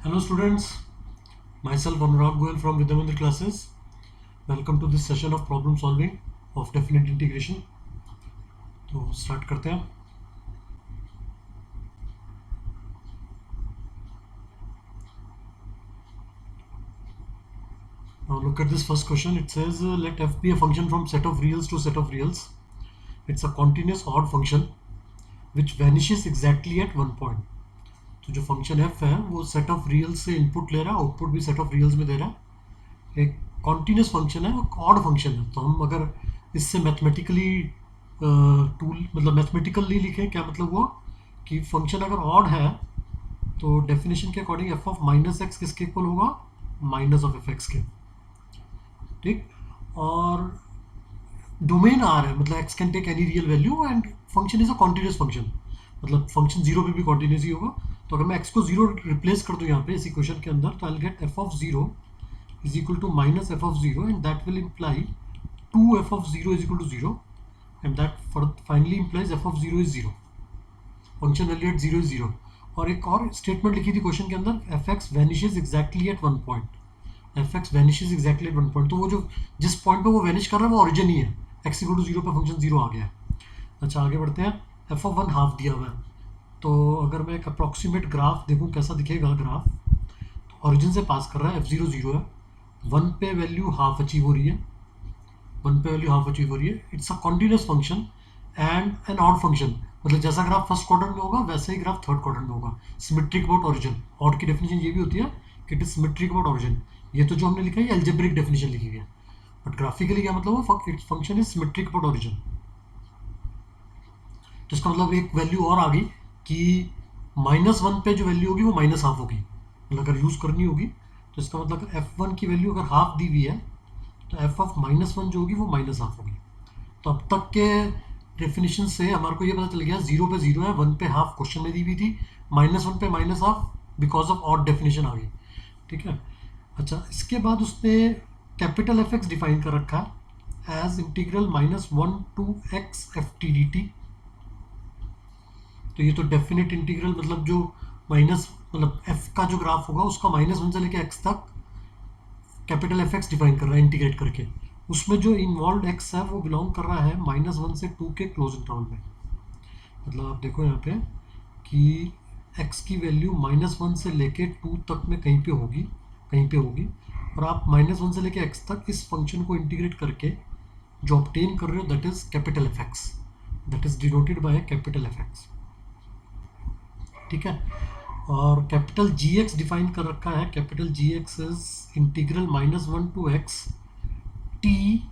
Hello students, myself Anurag Goel from Vidyamandir classes. Welcome to this session of problem solving of definite integration. तो start करते हैं. Now look at this first question. It says let f be a function from set of reals to set of reals. It's a continuous odd function which vanishes exactly at one point. तो जो function f है वो set of रियल्स से input ले रहा है, output भी set of रियल्स में दे रहा है. एक कॉन्टिन्यूस फंक्शन है, ऑड फंक्शन है. तो हम अगर इससे मैथमेटिकली टूल मतलब मैथमेटिकली लिखें, क्या मतलब हुआ कि फंक्शन अगर ऑड है तो डेफिनेशन के according F of minus X किसके इक्वल होगा, माइनस ऑफ एफ एक्स के. ठीक. और डोमेन आर है, मतलब X can take any real value and function is a continuous function. मतलब फंक्शन जीरो पे भी कॉन्टिन्यूस ही होगा. तो अगर मैं एक्स को जीरो रिप्लेस कर दूँ यहाँ पे इस इक्वेशन के अंदर, तो I will get F of zero is equal to minus f of 0, and that will imply 2f of 0 is equal to 0, and that finally implies f of 0 is 0. Function value at 0 is 0. और एक और statement लिखी थी question के अंदर, F x vanishes exactly at one point. F x vanishes exactly at one point. तो वो जो जिस पॉइंट पे वो वैनिश कर रहा है वो ऑरिजिन ही है. एक्स इक्वल टू 0 पे फंक्शन 0 आ गया है. अच्छा, आगे बढ़ते हैं. एफ ऑफ वन हाफ दिया हुआ है. तो अगर मैं एक अप्रॉक्सीमेट ग्राफ देखूँ कैसा दिखेगा ग्राफ, तो ऑरिजिन से पास कर रहा है, एफ 0 0 है, वन पे वैल्यू हाफ अचीव हो रही है, वन पे वैल्यू हाफ अचीव हो रही है. It's a continuous function and an odd function. मतलब जैसा ग्राफ फर्स्ट क्वाड्रेंट में होगा वैसे ही ग्राफ थर्ड क्वाड्रेंट में होगा. Symmetric about origin. ऑड की डेफिनेशन ये भी होती है कि it is symmetric about origin. ये तो जो हमने लिखा है ये एल्जेब्रिक डेफिनेशन लिखी हुई है, बट ग्राफिकली क्या मतलब है, its function is symmetric about origin. तो इसका मतलब एक वैल्यू और आ गई कि माइनस वन पे जो वैल्यू होगी वो माइनस हाफ होगी. मतलब अगर यूज़ करनी होगी तो इसका मतलब अगर एफ वन की वैल्यू अगर हाफ दी हुई है तो एफ ऑफ माइनस वन जो होगी वो माइनस हाफ होगी. तो अब तक के डेफिनेशन से हमारे को ये पता चल गया, जीरो पे जीरो है, वन पे हाफ क्वेश्चन में दी हुई थी, माइनस वन पे minus half because of odd definition आ गई. ठीक है. अच्छा, इसके बाद उसने कैपिटल एफ एक्स डिफाइन कर रखा है as integral minus one to X F T D T. तो ये तो डेफिनेट इंटीग्रल, मतलब जो माइनस मतलब एफ का जो ग्राफ होगा उसका माइनस वन से लेके एक्स तक कैपिटल एफ एक्स डिफाइन कर रहा है इंटीग्रेट करके. उसमें जो इन्वॉल्व एक्स है वो बिलोंग कर रहा है माइनस वन से टू के क्लोज इंटरवल में. मतलब आप देखो यहाँ पे कि एक्स की वैल्यू माइनस वन से लेके टू तक में कहीं पे होगी, कहीं पे होगी. और आप माइनस वन से लेके एक्स तक इस फंक्शन को इंटीग्रेट करके जो ऑब्टेन कर रहे हो that is capital F x, that is denoted by capital F x. ठीक है. और कैपिटल जी एक्स डिफाइन कर रखा है. Capital G x is integral minus one to x T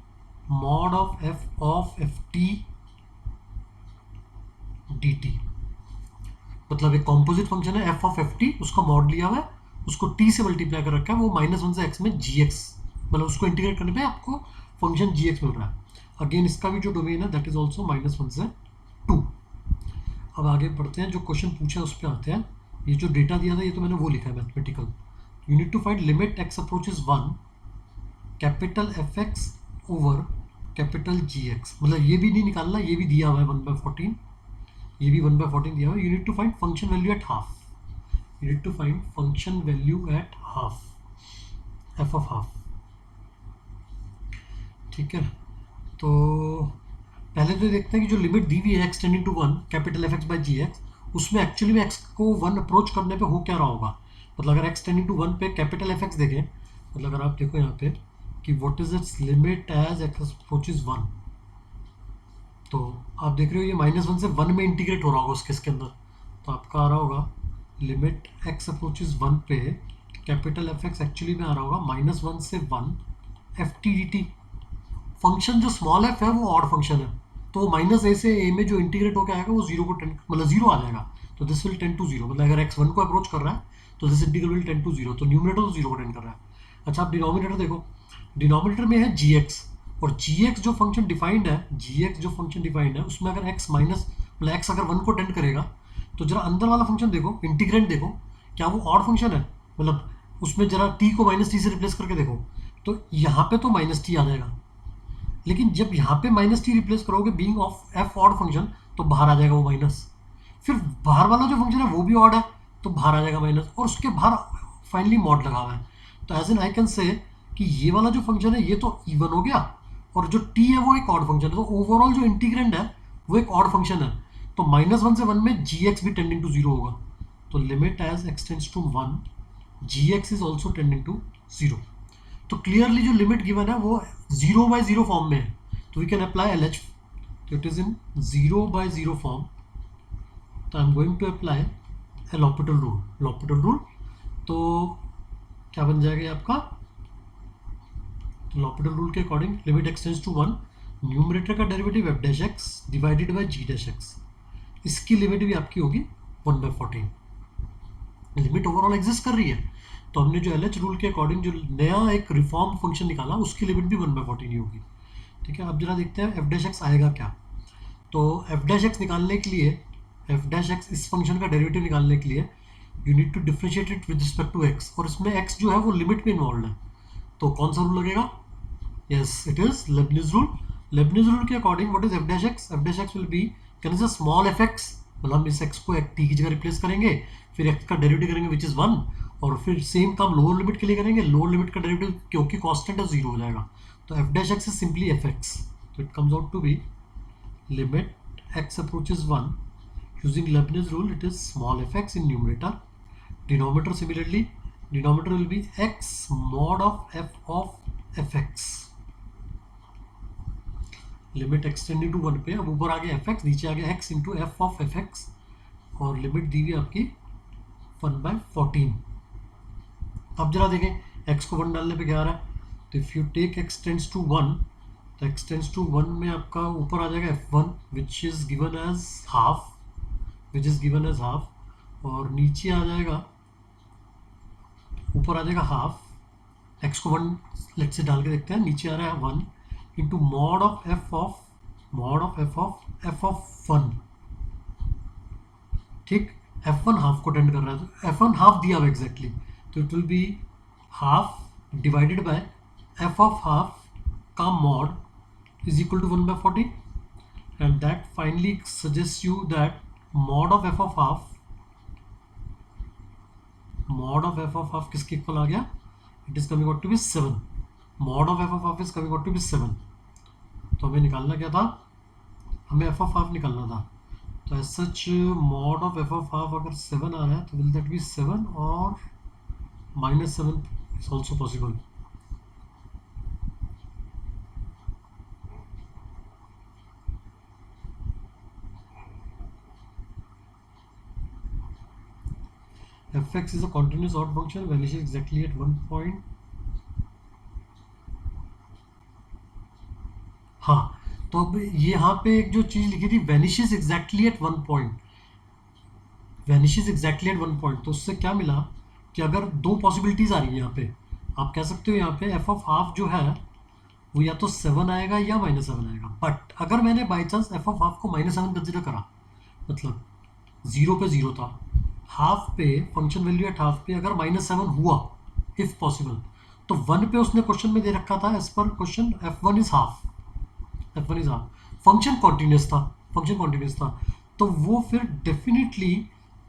mod of F T D T. मतलब एक composite function है f of F T, उसका मॉड लिया हुआ है, उसको टी से मल्टीप्लाई कर रखा है, वो माइनस वन से एक्स में जी एक्स, मतलब उसको इंटीग्रेट करने पे आपको फंक्शन जी एक्स मिल रहा है. अगेन इसका भी जो डोमेन है that is also minus one से टू. अब आगे बढ़ते हैं, जो क्वेश्चन पूछा है उस पर आते हैं. ये जो डेटा दिया था ये तो मैंने वो लिखा है mathematical. You need to find limit X approaches one capital F X over capital G X. मतलब ये भी नहीं निकालना, ये भी दिया हुआ है 1/14, ये भी 1/14 दिया हुआ है. You need to find function value at half. You need to find function value at half, F of half. ठीक है. तो पहले तो देखते हैं कि जो लिमिट दी हुई है X tending to one capital F X by G X, उसमें एक्चुअली में एक्स को वन अप्रोच करने पे हो क्या रहा होगा. मतलब अगर एक्स टेंडिंग टू वन पे कैपिटल एफ एक्स देखें, मतलब अगर आप देखो यहाँ पे कि what is its limit as X approaches one, तो आप देख रहे हो ये माइनस वन से वन में इंटीग्रेट हो रहा होगा उसके इसके अंदर. तो आपका आ रहा होगा लिमिट एक्स अप्रोचेस वन पे कैपिटल एफ एक्स एक्चुअली में आ रहा होगा माइनस वन से one F T D T. Function जो स्मॉल एफ है वो ऑड फंक्शन है, तो माइनस ए से ए में जो इंटीग्रेट होकर आएगा वो जीरो को टेन मतलब जीरो आ जाएगा. तो this will tend to zero. मतलब अगर एक्स वन को अप्रोच कर रहा है तो this integral will tend to zero. तो न्यूमरेटर तो जीरो को टेन कर रहा है. अच्छा, आप डिनोमिनेटर देखो, डिनोमिनेटर में है जी एक्स, और जी एक्स जो फंक्शन डिफाइंड है, जी एक्स जो फंक्शन डिफाइंड है उसमें अगर एक्स माइनस मतलब एक्स अगर वन को टेंड करेगा तो जरा अंदर वाला फंक्शन देखो, इंटीग्रेंट देखो, क्या वो ऑड फंक्शन है. मतलब उसमें जरा टी को माइनस टी से रिप्लेस करके देखो, तो यहाँ पे तो माइनस टी आ जाएगा, लेकिन जब यहाँ पे माइनस टी रिप्लेस करोगे being of F odd function तो बाहर आ जाएगा वो माइनस. फिर बाहर वाला जो फंक्शन है वो भी ऑड है तो बाहर आ जाएगा माइनस, और उसके बाहर फाइनली मॉड लगा हुआ है। तो एज एन आई कैन से कि ये वाला जो फंक्शन है ये तो इवन हो गया और जो टी है वो एक ऑड फंक्शन है, तो ओवरऑल जो इंटीग्रेंड है वो एक ऑड फंक्शन है। तो -1 से 1 में जी एक्स भी टेंडिंग टू 0 होगा, तो limit as X tends to 1 G x is also tending to 0। तो क्लियरली जो लिमिट गिवन है वो 0/0 फॉर्म में है, तो we can apply L H. तो इट इज इन 0/0 फॉर्म, तो I am going to apply l'Hopital rule. l'Hopital rule तो क्या बन जाएगा ये आपका, तो l'Hopital रूल के according limit x tends to 1, numerator का derivative f dash x divided by g dash x, इसकी लिमिट भी आपकी होगी 1/14। लिमिट ओवरऑल एग्जिस्ट कर रही है, तो हमने जो एल एच रूल के अकॉर्डिंग जो नया एक रिफॉर्म फंक्शन निकाला उसकी लिमिट भी 1/14 ही होगी। ठीक है, अब जरा देखते हैं एफ डैश एक्स आएगा क्या। तो एफ डैश एक्स निकालने के लिए, एफ डैश एक्स इस फंक्शन का डेरिवेटिव निकालने के लिए you need to differentiate it with respect to X, और इसमें एक्स जो है वो लिमिट में इन्वॉल्व है। तो कौन सा रूल लगेगा, yes it is Leibniz rule. Leibniz rule के according what is f dash x, f dash x will be can is a small f x, मतलब हम इस एक्स को एक टी की जगह रिप्लेस करेंगे, फिर एक्स का डेरिवेटिव करेंगे विच इज 1, और फिर सेम काम लोअर लिमिट के लिए करेंगे, लोअर लिमिट का डेरिवेटिव क्योंकि कांस्टेंट है 0 हो जाएगा, तो f dash x is simply f x. तो it comes out to be limit x approaches 1 using Leibniz rule, it is small fx in numerator. Denominator similarly, denominator will be x mod of fx, limit X tending to 1 पे, अब ऊपर आ गया fx, नीचे आ गया x into F of fx, और limit दी हुई आपकी 1/14। अब जरा देखें x को 1 डालने पे क्या आ रहा है, तो if you take x tends to 1, तो x टेंड्स टू 1 में आपका ऊपर आ जाएगा f1 which is given as half, which is given as half, और नीचे आ जाएगा, ऊपर आ जाएगा हाफ, x को 1 लेट से डाल के देखते हैं, नीचे आ रहा है 1 into mod of f of 1। ठीक, f1 हाफ को टेंड कर रहा है, तो f1 हाफ दिया हुआ एग्जैक्टली, तो it will be half divided by f of half का mod is equal to 1/14, and that finally suggests you that mod of f of half किसके इक्वल आ गया, it is coming out to be 7, mod of f of half is coming out to be 7। तो हमें निकालना क्या था, हमें f of half निकालना था, तो as such mod of f of half अगर 7 आ रहा है तो will that be 7 और -7 is also possible। fx is a continuous odd function vanishes exactly at 1 point। हाँ, तो अब यहाँ पे एक जो चीज़ लिखी थी vanishes exactly at 1 point, vanishes exactly at 1 point, तो उससे क्या मिला कि अगर दो पॉसिबिलिटीज़ आ रही है यहाँ पे, आप कह सकते हो यहाँ पे f ऑफ हाफ जो है वो या तो 7 आएगा या -7 आएगा, बट अगर मैंने by chance f of half को -7 कंसिडर करा, मतलब 0 पे 0 था, हाफ पे फंक्शन वैल्यू एट हाफ पे अगर -7 हुआ इफ पॉसिबल, तो 1 पे उसने क्वेश्चन में दे रखा था एज पर क्वेश्चन f1 इज हाफ, फंक्शन कॉन्टिन्यूस था, तो वो फिर डेफिनेटली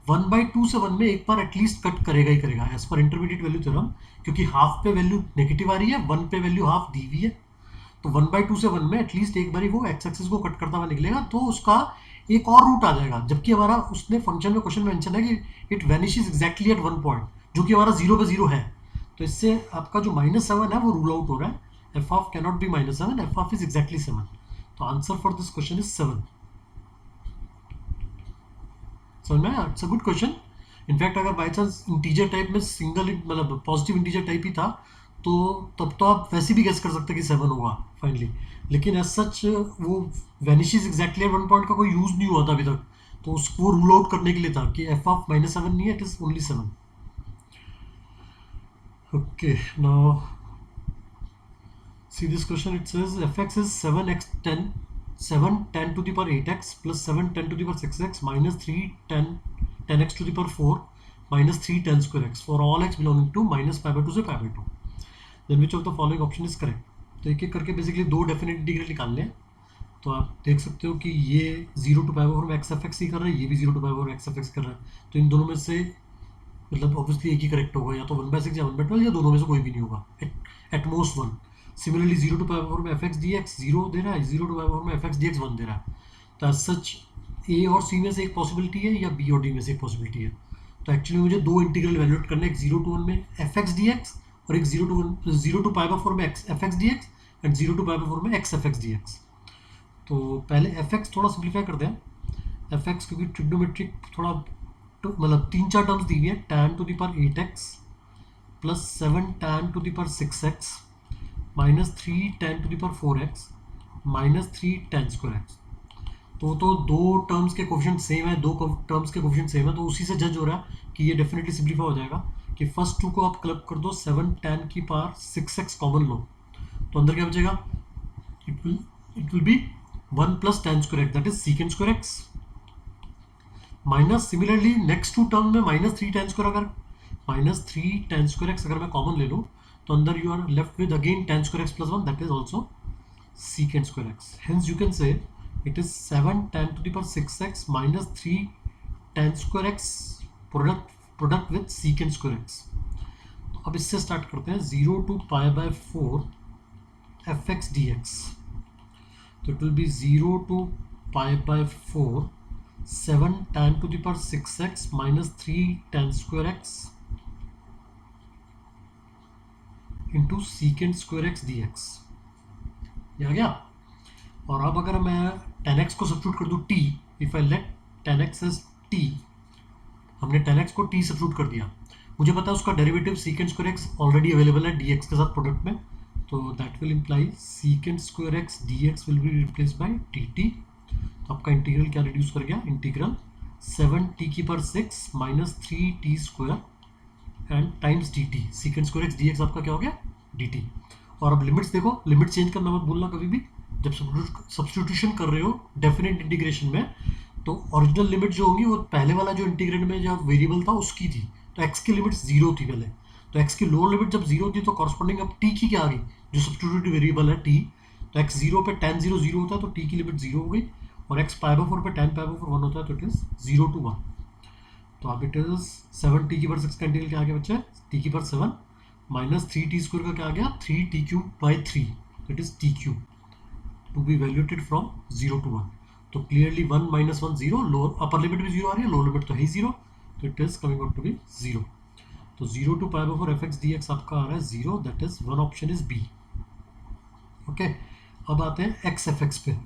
1/2 से 1 में एक बार एटलीस्ट कट करेगा ही करेगा as per intermediate value theorem, क्योंकि हाफ पे वैल्यू नेगेटिव आ रही है, 1 पे वैल्यू हाफ दी हुई है, तो 1/2 से 1 में एटलीस्ट एक बार वो एक्स एक्सिस को कट करता हुआ निकलेगा, तो उसका एक और रूट आ जाएगा, जबकि हमारा उसने फंक्शन में क्वेश्चन मेंशन है कि it vanishes exactly at 1 point, जो कि हमारा 0 पे 0 है, तो इससे आपका जो -7 है वो रूल आउट हो रहा है, f of cannot be -7, F of is exactly 7, तो answer for this question is 7। समझ में आया, it's a good question. In fact अगर बाई चांस इंटीजर टाइप में सिंगल मतलब पॉजिटिव इंटीजर टाइप ही था, तो तब तो आप वैसे भी गेस कर सकते कि 7 होगा फाइनली, लेकिन एज सच वो वैनिशेस एग्जैक्टली एट 1 पॉइंट का कोई यूज़ नहीं हुआ था अभी तक, तो उसको रूल आउट करने के लिए था कि एफ ऑफ -7 नहीं है, it is only 7। Okay, now see this question, it says fx is 7 10 to the power 8x plus 7 10 to the power 6x minus 3 10x to the power 4 minus 3 10 square x for all x belonging to -π/2 से π/2, then which of the following option is correct। तो एक एक करके basically दो definite integral निकालने हैं, तो आप देख सकते हो कि ये 0 to π/4 में x f x ही कर रहा है, ये भी 0 to π/4 x f x कर रहा है, तो इन दोनों में से मतलब ऑब्वियसली एक ही करेक्ट होगा, या तो 1/6 या 1/12 या दोनों में से कोई भी नहीं होगा, at most one. Similarly 0 to power 4 में एफ एक्स डी एक्स 0 दे रहा है, 0 टू पावर 4 में एफ एक्स डी एक्स 1 दे रहा है। तो एज सच ए और सी में से एक पॉसिबिलिटी है या बी और डी में से एक पॉसिबिलिटी है। तो एक्चुअली मुझे दो इंटीग्रल वैल्यूएट करने, एक 0 टू 1 में एफ एक्स डी एक्स और एक 0 टू पाई बाय 4 में X F x D X and 0 to pi by 4 में X F x D x. तो पहले एफ एक्स थोड़ा सिंप्लीफाई करते हैं। एफ एक्स क्योंकि ट्रिग्नोमेट्रिक थोड़ा मतलब 3-4 टर्म्स दी हुई है, tan to the power 8x plus 7 tan to the power 6x minus 3 tan to the power 4x minus 3 tan square x. तो दो टर्म्स के कोफिशिएंट सेम है, दो टर्म्स के कोफिशिएंट सेम है, तो उसी से जज हो रहा है कि ये डेफिनेटली सिंप्लीफाई हो जाएगा कि फर्स्ट टू को आप क्लब कर दो, 7 tan की पावर 6x कॉमन लो, तो अंदर क्या बचेगा, it will be 1 plus tan square X that is secant square X minus similarly next two term में माइनस 3 tan स्क्वायर, अगर माइनस 3 tan स्क्वायर एक्स अगर मैं कॉमन ले लूँ तो अंदर you are left with again tan square X plus 1 that is also secant square X. Hence you can say it is 7 tan to the power 6x minus 3 tan square x product with secant square x. तो अब इससे start करते हैं, 0 to pi by 4 F x D x, तो it will be 0 to pi by 4 7 tan to the power 6x minus 3 tan square x into secant square x D x, ये आ गया। और अब अगर मैं tan x को सब्स्टिट्यूट कर दूँ t, if I let tan x as t, हमने tan x को t सब्स्टिट्यूट कर दिया, मुझे पता है उसका derivative secant square X already available है dx के साथ प्रोडक्ट में, तो that will imply secant square X dx will be replaced by dt। तो आपका इंटीग्रल क्या रिड्यूस कर गया, इंटीग्रल 7t की power 6 minus 3t square and times dt, secant square X dx आपका क्या हो गया, dt। और अब लिमिट्स देखो, लिमिट चेंज करना मत भूलना कभी भी जब सब्स्टिट्यूशन कर रहे हो डेफिनेट इंटीग्रेशन में। तो ओरिजिनल लिमिट जो होंगी वो पहले वाला जो इंटीग्रेंड में जो वेरिएबल था उसकी थी, तो x की लिमिट 0 थी पहले, तो x की लोअर लिमिट जब 0 थी तो कॉरस्पॉन्डिंग अब t की क्या आ गई, जो सब्स्टिट्यूटेड वेरिएबल है t, तो x 0 पे tan 0 0 होता है तो t की लिमिट 0 हो गई, और x पाई बाय 4 पे tan पाई बाय 4 1 होता है तो इट इज 0 टू 1। तो अब इट इज 7t की पावर 6 का इंटीग्रल क्या आ गया बच्चे, t की पावर 7 माइनस 3t स्क्वायर का क्या आ गया, 3t क्यूब बाई 3, तो it is t cube to be valuated from 0 to 1। तो clearly 1 minus 1 0, lower upper limit भी 0 आ रही है, लोअर लिमिट तो है ही 0, तो it is coming out to be 0। तो 0 to pi by 4 F x D X आपका आ रहा है 0, that is one option is B. Okay, अब आते हैं एक्स एफ एक्स पे।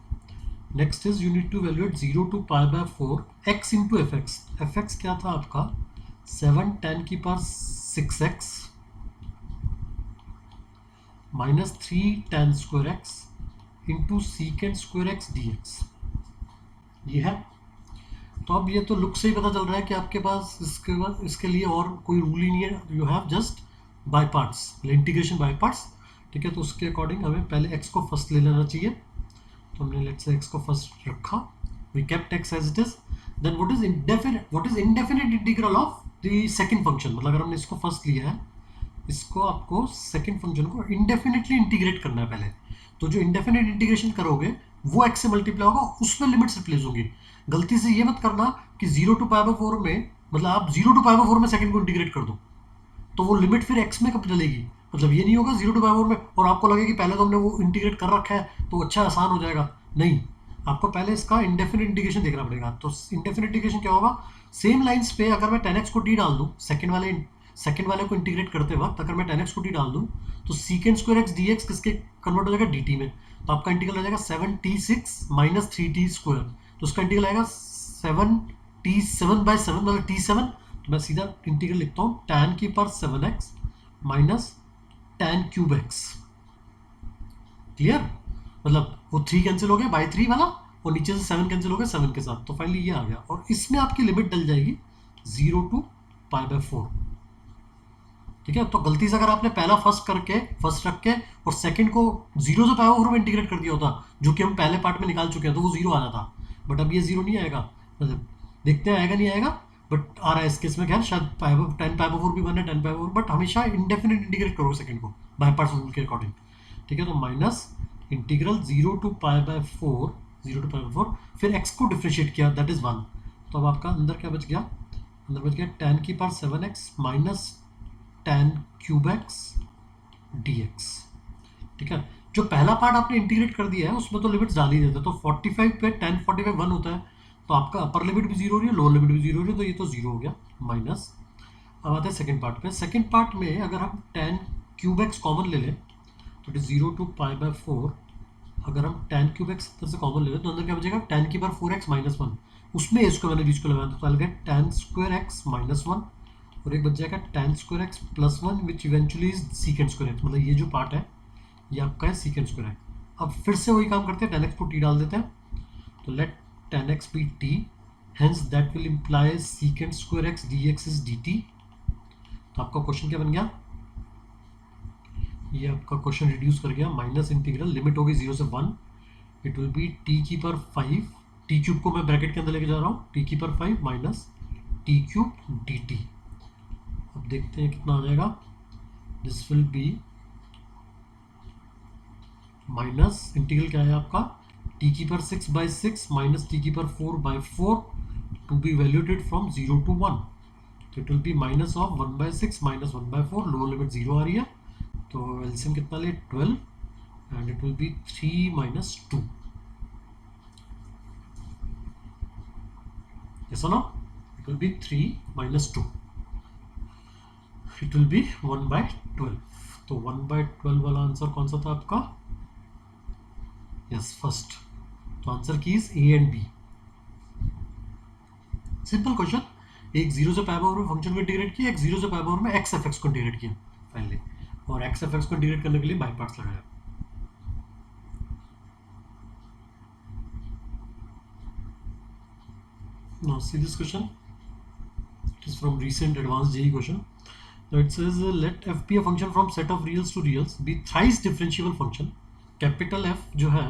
Next is you need to valuate 0 to pi by 4 X into F X. F X क्या था आपका, 7 tan की power 6x minus 3 tan square x into secant square x D x, ये है। तो अब ये तो लुक से ही पता चल रहा है कि आपके पास इसके लिए और कोई रूल ही नहीं है, you have just by parts, integration by parts, ठीक है। तो उसके अकॉर्डिंग हमें पहले x को फर्स्ट ले लेना चाहिए, तो हमने लेट्स से x को फर्स्ट रखा, we kept x as it is. Then what is indefinite integral of the second function, मतलब अगर हमने इसको फर्स्ट लिया है, इसको आपको सेकंड फंक्शन को इंडेफिनिटली इंटीग्रेट करना है पहले। तो जो इंडेफिनिट इंटीग्रेशन करोगे वो x से मल्टीप्लाई होगा, उसमें लिमिट्स रिप्लेस होंगी। गलती से ये मत करना कि 0 टू पाई बाय 4 में, मतलब आप 0 टू पाई बाय 4 में सेकंड को इंटीग्रेट कर दो, तो वो लिमिट फिर x में कब चलेगी, मतलब ये नहीं होगा 0 टू पाई बाय 4 में और आपको लगे कि पहले तो हमने वो इंटीग्रेट कर रखा है तो अच्छा आसान हो जाएगा, नहीं, आपको पहले इसका इंडेफिनिट इंटीग्रेशन देखना पड़ेगा। तो इंडेफिनिट इंटीग्रेशन क्या होगा, सेम लाइन्स पे अगर मैं tan x को t डाल दूँ, सेकंड वाले को इंटीग्रेट करते वक्त अगर मैं tan x को t डाल दूँ तो secant square x D x किसके कन्वर्ट हो जाएगा, dt में। तो आपका इंटीग्रल आ जाएगा 7t6 माइनस 3t स्क्वायर, तो उसका इंटीग्रल आएगा 7t7/7 मतलब t7। तो मैं सीधा इंटीग्रल लिखता हूँ tan की power 7x minus tan cube x, clear, मतलब वो 3 कैंसिल हो गया बाई 3 वाला और नीचे से 7 कैंसिल हो गया 7 के साथ, तो फाइनली ये आ गया। और इसमें आपकी लिमिट डल जाएगी 0 टू पाई बाय 4, ठीक है। तो गलती से अगर आपने पहला फर्स्ट रख के और सेकंड को 0 से पाई बाय 4 में इंटीग्रेट कर दिया होता, जो कि हम पहले पार्ट में निकाल चुके हैं, तो वो 0 आ जाता, बट अब ये 0 नहीं आएगा, मतलब देखते हैं आएगा नहीं आएगा, बट आ रहा है इस केस में। खैर शायद 10 पाई बाय 4 भी बने 10 पाई बाय 4, बट हमेशा इंडेफिनिट इंटीग्रेट करोगे सेकंड को बाय पार्ट्स रूल के अकॉर्डिंग, ठीक है। तो minus integral 0 to pi by 4 फिर x को डिफ्रेंशिएट किया दैट इज 1, तो अब आपका अंदर क्या बच गया, अंदर बच गया tan की power 7x minus tan cube x dx। ठीक है, जो पहला पार्ट आपने इंटीग्रेट कर दिया है उसमें तो लिमिट्स डाल ही देते, तो 45 पे tan 45 1 होता है, तो आपका अपर लिमिट भी जीरो हो रही है, लोअर लिमिट भी जीरो हो रही है, तो ये तो जीरो हो गया माइनस। अब आते हैं सेकंड पार्ट पे। सेकंड पार्ट में अगर हम tan क्यूब एक्स कॉमन ले लें तो it is 0 to pi by 4। अगर हम tan क्यूब एक्स अंदर से कॉमन ले लें तो अंदर क्या बचेगा, tan की पावर 4x माइनस 1, उसमें इसको मैंने बीच को लगाया तो गया tan स्क्वायर एक्स माइनस 1, और एक बच जाएगा tan square X plus 1 which eventually is सीकेंड square x, मतलब ये जो पार्ट है ये आपका है सीकेंड स्क्वायर एक्स। अब फिर से वही काम करते हैं, tan x को t डाल देते हैं, तो let tan x be t, hence that will imply secant square X dx is dt। तो आपका क्वेश्चन क्या बन गया, ये आपका क्वेश्चन रिड्यूस कर गया, माइनस इंटीग्रल लिमिट हो गई 0 से 1, इट विल बी t की पावर 5, टी क्यूब को मैं ब्रैकेट के अंदर लेके जा रहा हूँ, t की power 5 minus t cube dt। अब देखते हैं कितना आ जाएगा, this will be minus integral क्या है आपका, t की पावर 6/6 माइनस टी की power 4/4 to be valuated from 0 to 1, तो it will be minus of 1/6 minus 1/4, lower limit 0 आ रही है, तो एलसीएम कितना ले 12, and it will be 3 minus 2, yes or no, it will be 3 minus 2, it will be 1/12। तो 1/12 वाला आंसर कौन सा था आपका, यस फर्स्ट, तो answer key is A and B. Simple question, एक 0 से पाई पावर में फंक्शन को इंटीग्रेट किया, एक 0 से पाई पावर में एक्स एफ एक्स को इंटीग्रेट किया फाइनली, और एक्स एफ एक्स को इंटीग्रेट करने के लिए बाई पार्ट्स लगाया। Now see this question, it is from recent advanced JEE question. Now it says let f be a function from set of reals to reals, be thrice differentiable function, capital f जो है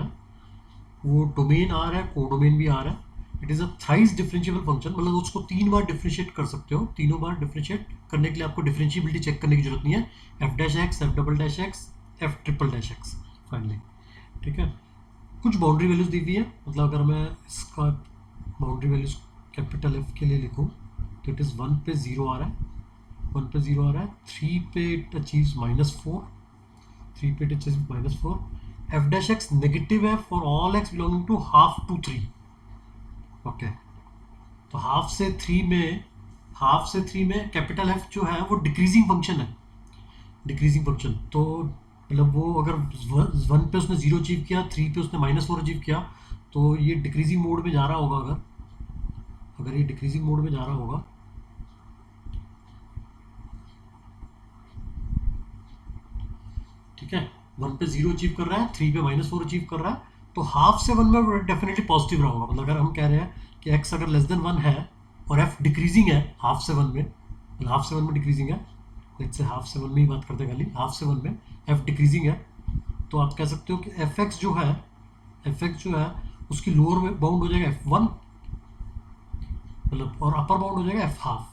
वो domain R है, codomain भी R है, it is a thrice differentiable function, मतलब उसको 3 बार differentiate कर सकते हो, तीनों बार डिफरेंशिएट करने के लिए आपको डिफरेंशिएबिलिटी चेक करने की जरूरत नहीं है, f dash x, f double dash x, f triple dash x finally. ठीक है, कुछ बाउंड्री वैल्यूज दी हुई है, मतलब अगर मैं इसका बाउंड्री वैल्यूज कैपिटल F के लिए लिखूँ तो इट इज़ 1 पे 0 आ रहा है, 1 पे 0 आ रहा है, 3 पे इट अचीव्स -4, 3 पे it achieves -4, f dash x negative है for all x belonging to half to 3, okay, तो हाफ से 3 में कैपिटल F जो है वो डिक्रीजिंग फंक्शन है, डिक्रीजिंग फंक्शन, तो मतलब वो अगर 1 पे उसने 0 अचीव किया, 3 पे उसने -4 अचीव किया, तो ये डिक्रीजिंग मोड में जा रहा होगा, अगर ये डिक्रीजिंग मोड में जा रहा होगा, ठीक है, 1 पे 0 अचीव कर रहा है, 3 पे -4 अचीव कर रहा है, तो हाफ से 1 में डेफिनेटली पॉजिटिव रहा होगा, मतलब अगर हम कह रहे हैं कि x अगर लेस देन 1 है और f डिक्रीजिंग है हाफ से 1 में, मतलब हाफ से 1 में डिक्रीजिंग है, लेट्स से हाफ से 1 में ही बात करते हैं खाली, हाफ से 1 में f डिक्रीजिंग है, तो आप कह सकते हो कि fx जो है उसकी लोअर बाउंड हो जाएगा f1, मतलब, और अपर बाउंड हो जाएगा f हाफ,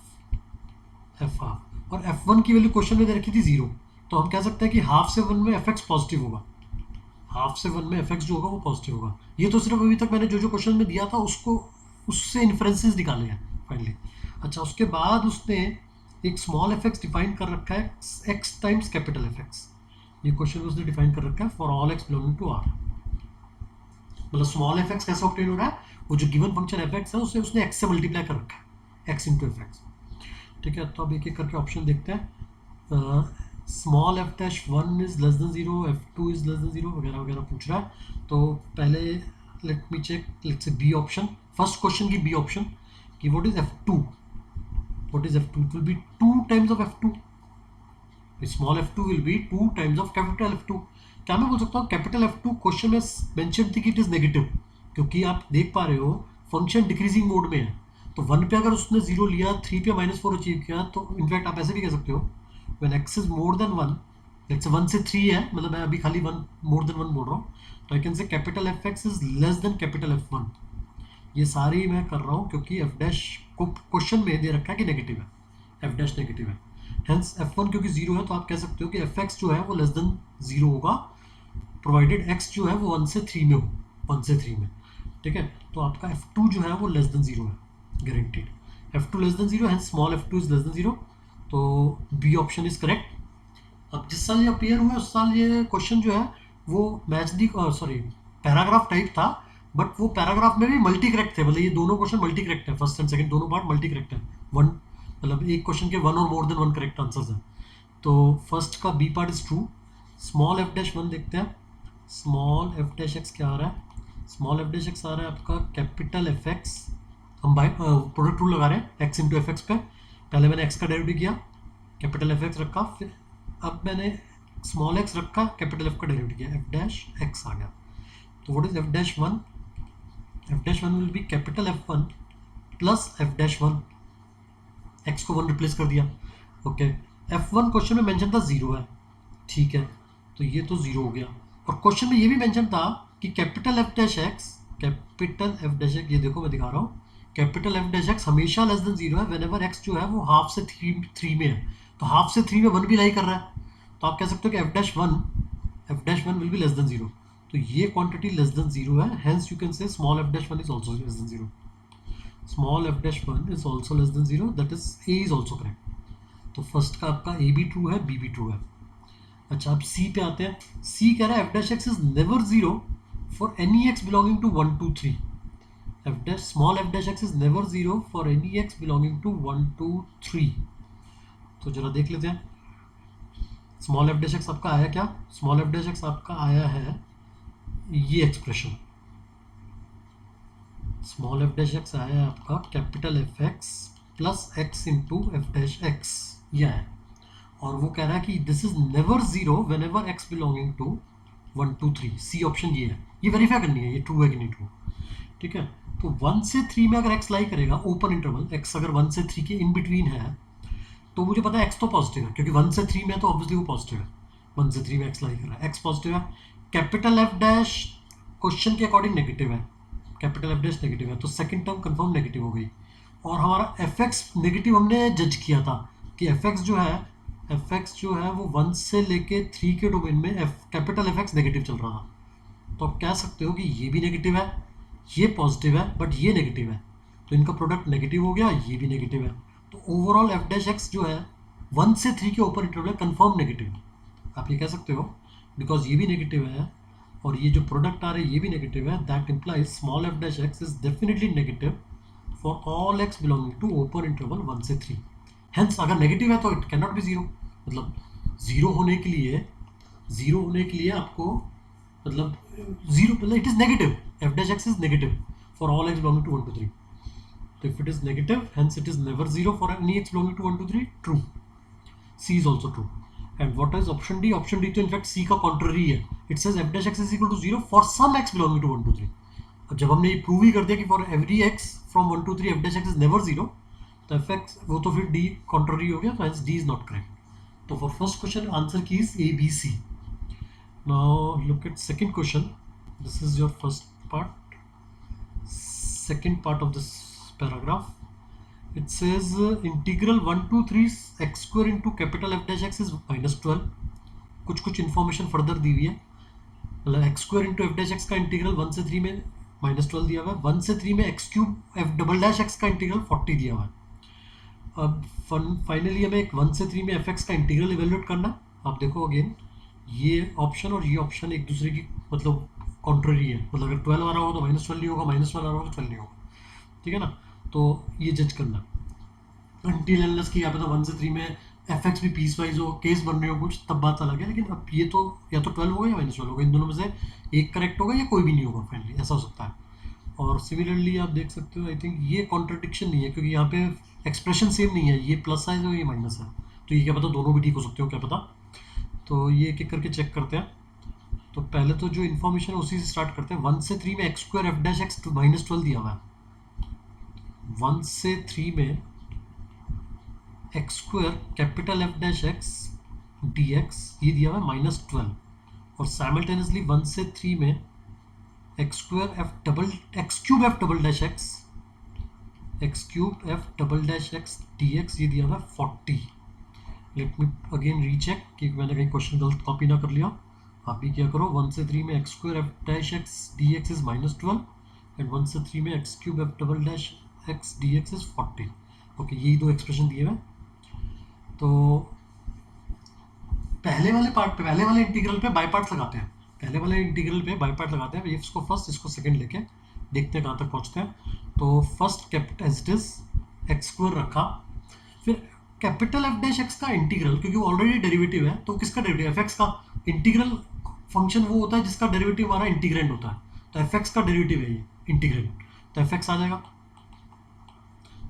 और f1 की वैल्यू क्वेश्चन में दे रखी थी 0, तो हम कह सकते हैं कि हाफ से 1 में fx पॉजिटिव होगा, हाफ से 1 में fx जो होगा वो पॉजिटिव होगा। ये तो सिर्फ अभी तक मैंने जो क्वेश्चन में दिया था उसको, उससे इन्फ्रेंसेस निकाले हैं फाइनली। अच्छा, उसके बाद उसने एक स्मॉल fx डिफाइन कर रखा है x टाइम्स कैपिटल fx, ये क्वेश्चन में उसने डिफाइन कर रखा है for all x belonging to r, मतलब स्मॉल fx कैसे ऑब्टेन हो रहा है, वो जो गिवन फंक्शन fx है उसे उसने x से मल्टीप्लाई कर रखा है, x इंटू fx। ठीक है, तो अब एक एक करके ऑप्शन देखते हैं। Small f dash 1 is less than 0, f2 is less than 0 वगैरह वगैरह पूछ रहा है, तो पहले let me check, let's say B option, first question की बी ऑप्शन कि what is f2, it will be 2 times of f2, small f2 will be 2 times of capital f2। क्या मैं बोल सकता हूँ कैपिटल f2 क्वेश्चन में mention थी कि इट इज नेगेटिव, क्योंकि आप देख पा रहे हो फंक्शन डिक्रीजिंग मोड में है, तो 1 पे अगर उसने 0 लिया, 3 पे -4 अचीव किया, तो इनफैक्ट आप ऐसे भी कह सकते हो when x is more than 1, let's say 1 से 3 है, मतलब मैं अभी खाली 1 more than 1 बोल रहा हूँ, तो आई कैन से capital fx is less then capital f1। ये सारी मैं कर रहा हूँ क्योंकि f डैश को क्वेश्चन में दे रखा है कि नेगेटिव है, f डैश नेगेटिव है, हेंस f1 क्योंकि 0 है, तो आप कह सकते हो कि fx जो है वो लेस देन 0 होगा, प्रोवाइडेड x जो है वो 1 से 3 में हो, 1 से 3 में। ठीक है, तो आपका f2 जो है वो लेस देन 0 है guaranteed, f2 less than 0 hence small f2 is less than 0, तो बी ऑप्शन इज करेक्ट। अब जिस साल ये अपियर हुआ उस साल ये क्वेश्चन जो है वो match the sorry paragraph type था, बट वो पैराग्राफ में भी मल्टी करेक्ट थे, मतलब ये दोनों क्वेश्चन मल्टी करेक्ट है, फर्स्ट एंड सेकंड दोनों पार्ट मल्टी करेक्ट है, वन मतलब एक क्वेश्चन के वन और more than one correct answers हैं। तो फर्स्ट का B part is true. Small f dash one देखते हैं, स्मॉल एफ डैश एक्स क्या आ रहा है, स्मॉल एफ डैश एक्स आ रहा है आपका कैपिटल एफ एक्स, हम बाई प्रोडक्ट रूल लगा रहे हैं एक्स इंटू एफ एक्स पे, पहले मैंने एक्स का डेरिवेटिव किया, कैपिटल एफ एक्स रखा, फिर अब मैंने स्मॉल एक्स रखा, कैपिटल एफ का डेरिवेटिव किया, एफ डैश एक्स आ गया। तो what is f dash one, F dash one will be capital F one plus F dash one, x को वन रिप्लेस कर दिया, ओके। एफ वन क्वेश्चन में mention था zero है, ठीक है, तो ये तो जीरो हो गया, और क्वेश्चन में ये भी मेंशन था कि capital F dash x, capital F dash x, ये देखो मैं दिखा रहा हूँ, कैपिटल एफ डैश एक्स हमेशा लेस देन जीरो है वेन एवर एक्स जो है वो हाफ से थ्री में है, तो हाफ से थ्री में वन भी लाई कर रहा है, तो आप कह सकते हो कि F dash one will be less than zero, तो ये क्वांटिटी लेस देन जीरो है, हेंस यू कैन से small f dash one is also less than zero, small f dash one is also less than zero, that is a is also correct. तो first का आपका ए भी true है, B भी true है। अच्छा अब सी पे आते हैं, सी कह रहा है F dash x is never zero for any x belonging to 1 2 3, f dash small f dash x is never zero for any x belonging to 1 2 3। तो जरा देख लेते हैं स्मॉल एफ डैश एक्स आपका आया क्या, स्मॉल एफ डैश एक्स आपका आया है ये expression, small f dash x आया है आपका capital F x plus x into f dash x, यह है, और वो कह रहा है कि this is never zero whenever x belonging to 1 2 3, C option ये है, ये वेरीफाई करनी है ये ट्रू है कि नहीं ट्रू, ठीक है। तो 1 से 3 में अगर एक्स लाई करेगा ओपन इंटरवल, एक्स अगर 1 से 3 के इन बिटवीन है, तो मुझे पता है एक्स तो पॉजिटिव है, क्योंकि 1 से 3 में तो ऑब्वियसली वो पॉजिटिव है, 1 से 3 में एक्स लाई कर रहा है, एक्स पॉजिटिव है। कैपिटल एफ डैश क्वेश्चन के अकॉर्डिंग नेगेटिव है, कैपिटल एफ डैश नेगेटिव है, तो सेकंड टर्म कंफर्म नेगेटिव हो गई, और हमारा एफ एक्स नेगेटिव हमने जज किया था कि एफ एक्स जो है वो 1 से लेके 3 के डोमेन में कैपिटल एफ एक्स नेगेटिव चल रहा था, तो आप कह सकते हो कि ये भी नेगेटिव है, ये पॉजिटिव है, बट ये नेगेटिव है, तो इनका प्रोडक्ट नेगेटिव हो गया, ये भी नेगेटिव है, तो ओवरऑल एफ डैश एक्स जो है 1 से 3 के ऊपर इंटरवल कंफर्म नेगेटिव, आप ये कह सकते हो, बिकॉज ये भी नेगेटिव है और ये जो प्रोडक्ट आ रहा है ये भी नेगेटिव है, that implies small f dash x is definitely negative for all x belonging to open interval 1 से 3, हेंस अगर नेगेटिव है तो it can not be zero, मतलब जीरो होने के लिए आपको मतलब जीरो मतलब it is negative, f dash x is negative for all x belonging to 1 to 3, तो if it is negative hence it is never zero for any x belonging to 1 to 3, true, c is also true। and what is option D, option D तो in fact c का contrary है, it says f dash x is equal to 0 for some x belonging to 1 to 3, अब जब हमने ये prove ही कर दिया कि for every x from 1 to 3 f dash x is never zero, तो f x वो तो फिर D contrary हो गया, तो hence D is not correct। तो for first question answer key is A B C। now look at second question, this is your first part, second part of this paragraph, it says integral 1 to 3 x square into capital F dash x is -12, कुछ information further दी हुई है, मतलब x square into f dash x का integral 1 से 3 में -12 दिया हुआ है, 1 से 3 में x cube f double dash x का इंटीग्रल 40 दिया हुआ है। अब फाइनली हमें 1 से 3 में एफ एक्स का इंटीग्रल इवेल्युएट करना है, आप देखो अगेन ये ऑप्शन और ये ऑप्शन एक दूसरे की मतलब कॉन्ट्ररी है, मतलब अगर 12 आ रहा होगा तो -12 नहीं होगा, -1 आ रहा होगा तो 12 नहीं होगा, ठीक है ना, तो ये जज करना अनटिल अनलेस कि यहाँ पे तो 1 से 3 में एफ एक्स भी पीस वाइज हो, केस बन रहे हो कुछ, तब बात अलग है, लेकिन अब ये तो या तो 12 होगा या -12 होगा, इन दोनों में से एक करेक्ट होगा या कोई भी नहीं होगा, फाइनली ऐसा हो सकता है। और सिमिलरली आप देख सकते हो आई थिंक ये कॉन्ट्रडिक्शन नहीं है, क्योंकि यहाँ पे एक्सप्रेशन सेम नहीं है, ये प्लस है और ये माइनस है, तो ये क्या पता दोनों भी ठीक हो सकते हो, क्या पता। तो ये एक एक करके चेक करते हैं। तो पहले तो जो इन्फॉर्मेशन है उसी से स्टार्ट करते हैं। 1 से 3 में x square F dash x -12 दिया हुआ है, 1 से 3 में x square capital F dash x D x ये दिया हुआ है -12, और साइमल्टेनियसली 1 से 3 में x square x cube F double dash x D x ये दिया हुआ है 40। लेट मी अगेन रीचेक कि मैंने कहीं क्वेश्चन गलत कॉपी ना कर लिया। आप भी क्या करो, 1 से 3 में x square F dash x D x is -12 and 1 से 3 में x cube F double dash x D x is 40। Okay, यही दो एक्सप्रेशन दिए हुए। तो पहले वाले इंटीग्रल पे बाई पार्ट्स लगाते हैं, पहले वाले इंटीग्रल पे बाई पार्ट लगाते हैं, इसको फर्स्ट इसको सेकंड लेके देखते हैं कहाँ तक पहुँचते हैं। तो first capital as it is x square रखा, फिर कैपिटल एफ डैश एक्स का इंटीग्रल, क्योंकि वो ऑलरेडी डेरिवेटिव है, तो किसका डेरिवेटिव, एफ एक्स का। इंटीग्रल फंक्शन वो होता है जिसका डेरिवेटिव हमारा इंटीग्रेंड होता है, तो एफ एक्स का डेरिवेटिव है ये इंटीग्रेंड, तो एफ एक्स आ जाएगा।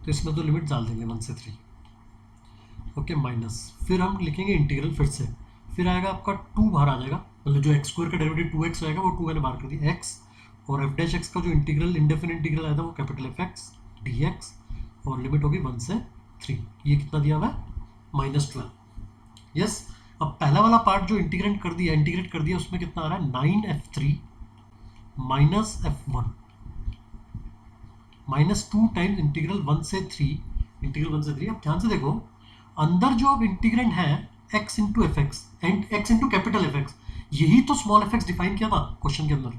तो इसमें तो लिमिट डाल देंगे 1 से 3, ओके माइनस, फिर हम लिखेंगे इंटीग्रल फिर से, फिर आएगा आपका 2 बाहर आ जाएगा, मतलब जो एक्स स्क्वायर का डेरिवेटिव 2x आएगा वो 2 मैंने बाहर कर दिया एक्स, और एफ डैश एक्स का जो इंटीग्रल इंडेफिनिट इंटीग्रल आया था वो capital F x D x, और लिमिट होगी 1 से 3। ये कितना दिया हुआ है, -12। यस, अब पहला वाला पार्ट जो इंटीग्रेट कर दिया उसमें कितना आ रहा है 9f3 minus f1 -2 times integral 1 से 3। अब ध्यान से देखो, अंदर जो अब इंटीग्रेंड है x into F x and x into capital F x, यही तो स्मॉल एफ एक्स डिफाइन किया था क्वेश्चन के अंदर।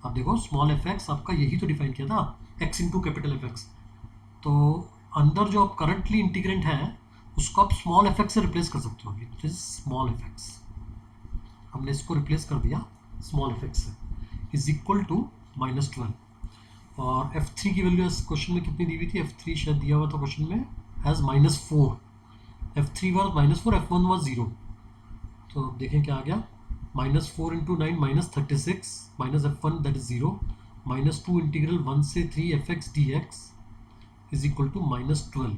अब देखो स्मॉल एफ एक्स आपका यही तो डिफाइन किया था, x into capital F x. तो अंदर जो अब करंटली इंटीग्रेंट है उसको आप स्मॉल एफ एक्स से रिप्लेस कर सकते हो, it is small f x, हमने इसको रिप्लेस कर दिया स्मॉल एफ एक्स से, इज इक्वल टू -12। और f3 की वैल्यू इस क्वेश्चन में कितनी दी हुई थी, f3 शायद दिया हुआ था क्वेश्चन में as -4, f3 was -4, f1 was 0। तो देखें क्या आ गया, -4 into 9 -36 minus f1 that is 0, -2 integral 1 से 3 f x D x is equal to -12।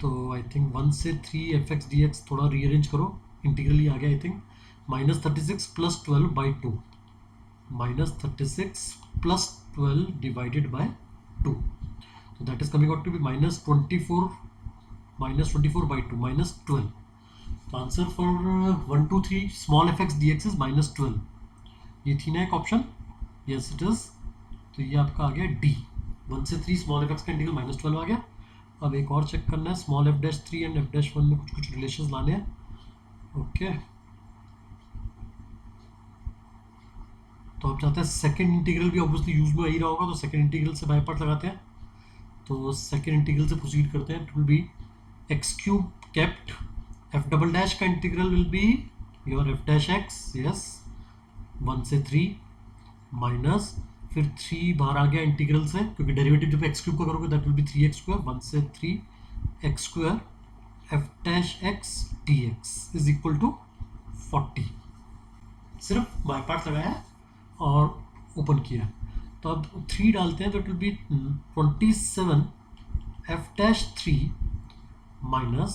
तो आई थिंक 1 से 3 एफ एक्स डी एक्स थोड़ा रीअरेंज करो, इंटीग्रल ही आ गया I think, -36 plus 12 by 2, -36 plus 12 divided by 2, so that is coming out to be -24 by 2 -12। तो answer for 1 2 3 small f x D x is -12। ये थी ना एक ऑप्शन, यस इट इज। तो ये आपका आ गया डी, 1 से 3 स्मॉल एफ एक्स का इंटीग्रल -12 आ गया। अब एक और चेक करना है, small f dash 3 and F dash 1 में कुछ रिलेशंस लाने हैं, ओके। तो अब चाहते हैं सेकंड इंटीग्रल भी ऑब्वियसली यूज में ही रहा होगा, तो सेकंड इंटीग्रल से बाई पार्ट लगाते हैं। तो सेकंड इंटीग्रल से प्रोसीड करते हैं, it will be x cube kept, f double dash का integral will be your f dash x, yes 1 से 3 माइनस, फिर 3 बाहर आ गया इंटीग्रल से, क्योंकि डेरिवेटिव जब एक्स क्यूब का करोगे दैट विल बी 3x², 1 से 3 x² f dash x D x is equal to 40। सिर्फ बाई पार्ट लगाया और ओपन किया। तो अब 3 डालते हैं तो it will B 27 F dash 3 minus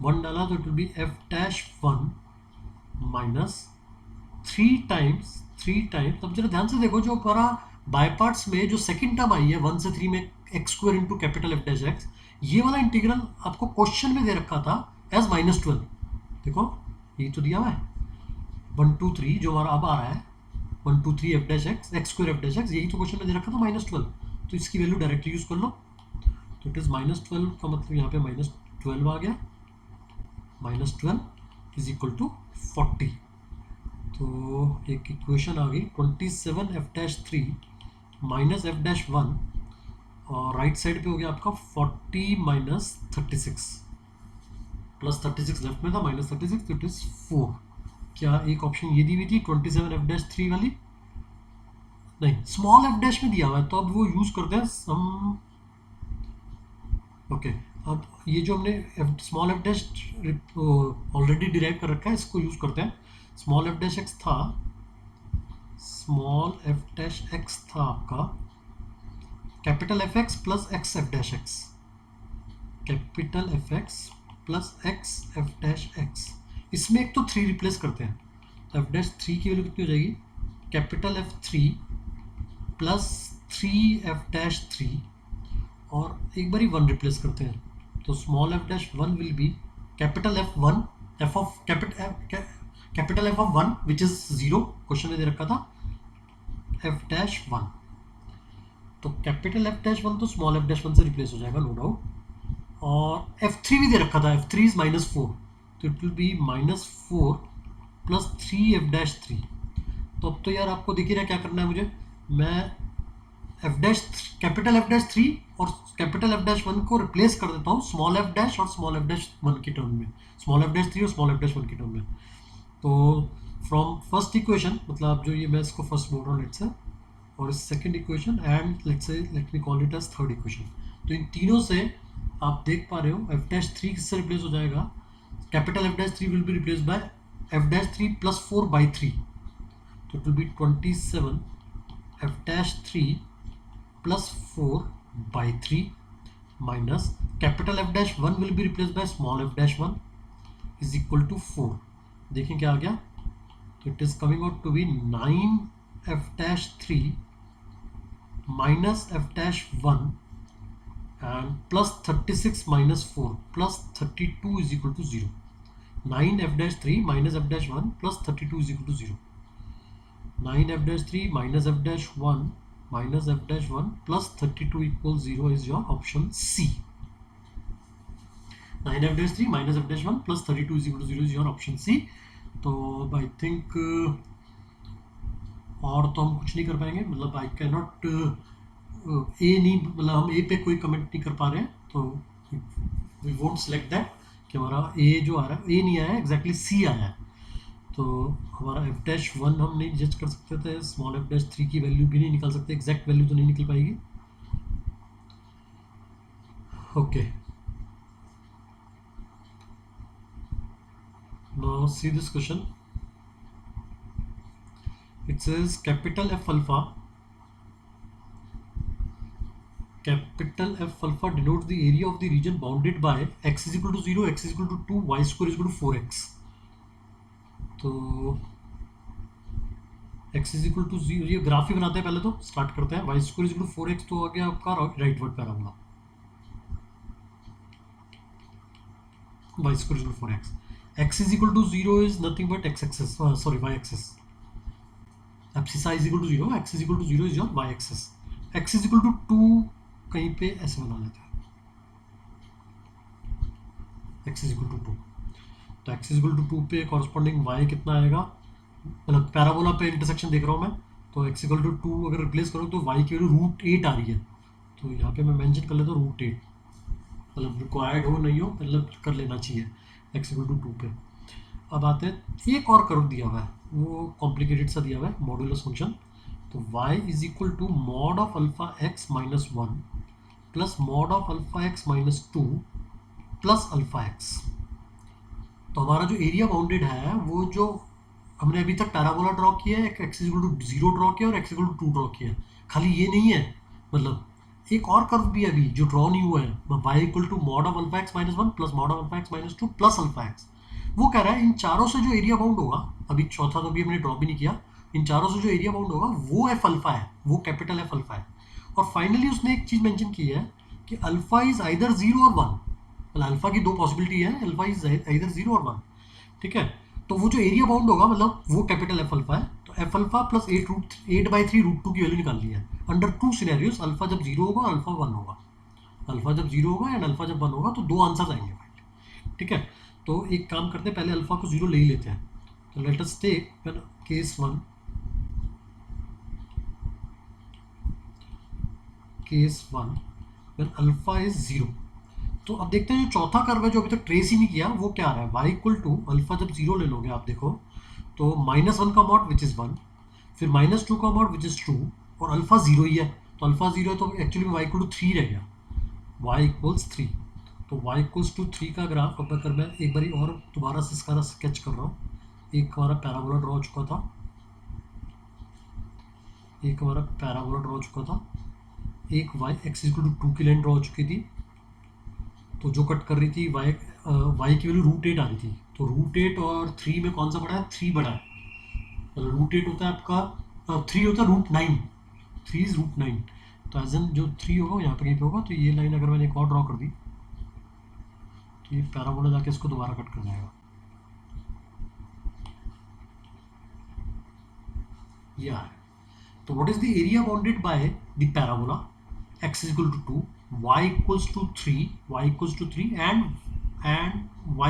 1 डाला तो it will B F dash 1 minus 3 times. अब जरा ध्यान से देखो, जो हमारा बाय पार्ट्स में जो सेकंड टर्म आई है 1 से 3 में x² into capital F dash x, ये वाला इंटीग्रल आपको क्वेश्चन में दे रखा था एज -12। देखो ये तो दिया हुआ है 1 2 3 जो हमारा अब आ रहा है 1 2 3 f dash x x² f dash x, यही तो क्वेश्चन में दे रखा था -12। तो इसकी वैल्यू डायरेक्टली यूज कर लो, तो इट इज -12 का मतलब यहाँ पे -12 आ गया, -12 इज इक्वल टू 40। तो एक इक्वेशन आ गई 27 F dash 3 minus F dash 1, और राइट साइड पे हो गया आपका 40 माइनस 36 प्लस 36 लेफ्ट में था -36, इट इज 4। क्या एक ऑप्शन ये दी हुई थी 27 एफ डैश 3 वाली, नहीं स्मॉल एफ डैश में दिया हुआ है, तो अब वो यूज करते हैं सम, ओके। अब ये जो हमने small f dash already derive कर रखा है, इसको यूज करते हैं। स्मॉल एफ डैश एक्स था, स्मॉल एफ डैश एक्स था आपका capital F x plus x f dash x, capital F x plus x f dash x. इसमें एक तो 3 रिप्लेस करते हैं, तो एफ डैश 3 की वैल्यू कितनी हो जाएगी, capital F 3 plus 3 f dash 3, और एक बार ही 1 रिप्लेस करते हैं, तो small f dash 1 will be capital F 1 f of capital F of 1 which is 0, question में दे रखा था एफ डैश 1। तो कैपिटल एफ डैश 1 तो स्मॉल एफ डैश 1 से रिप्लेस हो जाएगा नो डाउट, और f3 भी दे रखा था, f3 इज -4, तो it will be -4 plus 3 f dash 3। तो अब तो यार आपको दिख ही रहा क्या करना है मुझे, मैं F dash capital F dash 3 और कैपिटल एफ डैश 1 को रिप्लेस कर देता हूँ स्मॉल एफ डैश और स्मॉल एफ डैश 1 की टर्म में, स्मॉल एफ डैश 3 और स्मॉल एफ डैश 1 की टर्म में। तो फ्रॉम फर्स्ट इक्वेशन, मतलब जो ये मैं इसको फर्स्ट बोल रहा हूँ लेट्स से, और इस second equation and let's say let me call it as third equation. तो इन तीनों से आप देख पा रहे हो एफ डैश 3 किससे रिप्लेस हो जाएगा, capital F dash 3 will be replaced bye F dash 3 plus 4 by 3, तो it will B 27 F dash 3 plus 4 by 3 minus capital F dash 1 will be replaced by small f dash 1 is equal to 4। देखें क्या आ गया, तो it is coming out to be 9 f dash 3 minus f dash 1 and plus 36 minus 4 plus 32 is equal to 0। 9 f dash 3 minus f dash 1 plus 32 is equal to 0। 9 f dash 3 minus f dash 1 minus f dash 1 plus 32 equals 0 is your option C। 9 f dash 3 minus f dash 1 plus 32 is equal to 0 is your option C। तो I think और तो हम कुछ नहीं कर पाएंगे, मतलब I can not a नहीं, मतलब हम ए पे कोई कमेंट नहीं कर पा रहे हैं, तो वी वोंट सेलेक्ट दैट कि हमारा ए जो आ रहा है, ए नहीं आया है, एग्जैक्टली सी आया है। तो हमारा एफ डैश 1 हम नहीं जज कर सकते थे, स्मॉल एफ डैश 3 की वैल्यू भी नहीं निकाल सकते, एग्जैक्ट वैल्यू तो नहीं निकल पाएगी। Okay, now see this question. It says capital F alpha denotes the area of the region bounded by x is equal to 0, x is equal to 2, y square is equal to 4x। तो x is equal to 0, ये graph ही बनाते हैं, पहले तो start करते हैं। y square is equal to 4x, तो आ गया आपका rightward parabola, y square is equal to 4x। x is equal to 0 is nothing but x axis, sorry y axis. Abscissa is equal to 0, x is equal to 0 is your y axis. x is equal to 2 कहीं पे ऐसे बना लेते हैं, x is equal to 2, तो x is equal to 2 पे corresponding y कितना आएगा, मतलब पैराबोला पे इंटरसेक्शन देख रहा हूँ मैं, तो x इक्वल टू 2 अगर रिप्लेस करो तो y की वैल्यू √8 आ रही है, तो यहाँ पे मैं मेंशन कर लेता हूँ √8, मतलब रिक्वायर्ड हो नहीं हो मतलब कर लेना चाहिए x इक्वल टू 2 पे। अब आते हैं, एक और कर्व दिया हुआ है, वो कॉम्प्लिकेटेड सा दिया हुआ है, मॉड्यूलस फंक्शन। तो y is equal to mod of alpha x minus 1 plus mod of alpha x minus 2 plus alpha x। तो हमारा जो एरिया बाउंडेड है, वो जो हमने अभी तक पैराबोला ड्रॉ किया है, एक x इक्वल टू 0 ड्रॉ किया और x इक्वल टू 2 ड्रॉ किया है। खाली ये नहीं है, मतलब एक और कर्व भी है अभी जो ड्रॉ नहीं हुआ है, y equal to mod of alpha x minus 1 plus mod of alpha x minus 2 plus alpha x। वो कह रहा है इन चारों से जो एरिया बाउंड होगा, अभी चौथा तो अभी हमने ड्रॉ भी नहीं किया, इन चारों से जो एरिया बाउंड होगा वो एफ अल्फा है, वो कैपिटल एफ अल्फा है। और फाइनली उसने एक चीज़ मेंशन की है कि अल्फा इज आइदर 0 और 1, मतलब अल्फा की दो पॉसिबिलिटी है, अल्फा इज आइदर 0 और 1, ठीक है। तो वो जो एरिया बाउंड होगा मतलब वो कैपिटल एफ अल्फा है, तो एफ अल्फा प्लस 8/3 √2 की वैल्यू निकाल ली है अंडर 2 सिनेरियोस, अल्फा जब 0 होगा अल्फा 1 होगा, अल्फा जब 0 होगा एंड अल्फा जब 1 होगा, तो दो आंसर्स आएंगे, ठीक है। तो एक काम करते हैं, पहले अल्फा को 0 ले ही लेते हैं। तो let us take case 1, when alpha is 0। तो अब देखते हैं जो चौथा कर्व है जो अभी तक ट्रेस ही नहीं किया, वो क्या आ रहा है, y इक्वल टू अल्फा जब 0 ले लोगे आप देखो तो -1 का मॉड विच इज़ 1, फिर -2 का मॉड विच इज़ 2, और अल्फा 0 ही है, तो अल्फा 0 है तो एक्चुअली y इक्वल टू 3 रह गया, y इक्वल्स 3। तो y इक्वल्स टू 3 का ग्राफ अब अगर मैं एक बारी और दोबारा से इसका स्केच कर रहा हूँ, एक हमारा पैराबोला ड्रॉ हो चुका था, एक y एक्स इक्वल टू 2 की लाइन ड्रॉ हो चुकी थी, तो जो कट कर रही थी y की वैल्यू √8 आ रही थी, तो √8 और 3 में कौन सा बड़ा है, 3 बड़ा है, मतलब √8 होता है आपका 3 होता है √9, 3 इज √9, तो एज एन जो 3 होगा यहाँ पे कहीं पे होगा, तो ये लाइन अगर मैंने एक और ड्रॉ कर दी तो ये पैराबोला जाके इसको दोबारा कट कर जाएगा, ये आ रहा है। तो what is the area bounded bye the parabola, x is equal to 2, y equals to 3 and y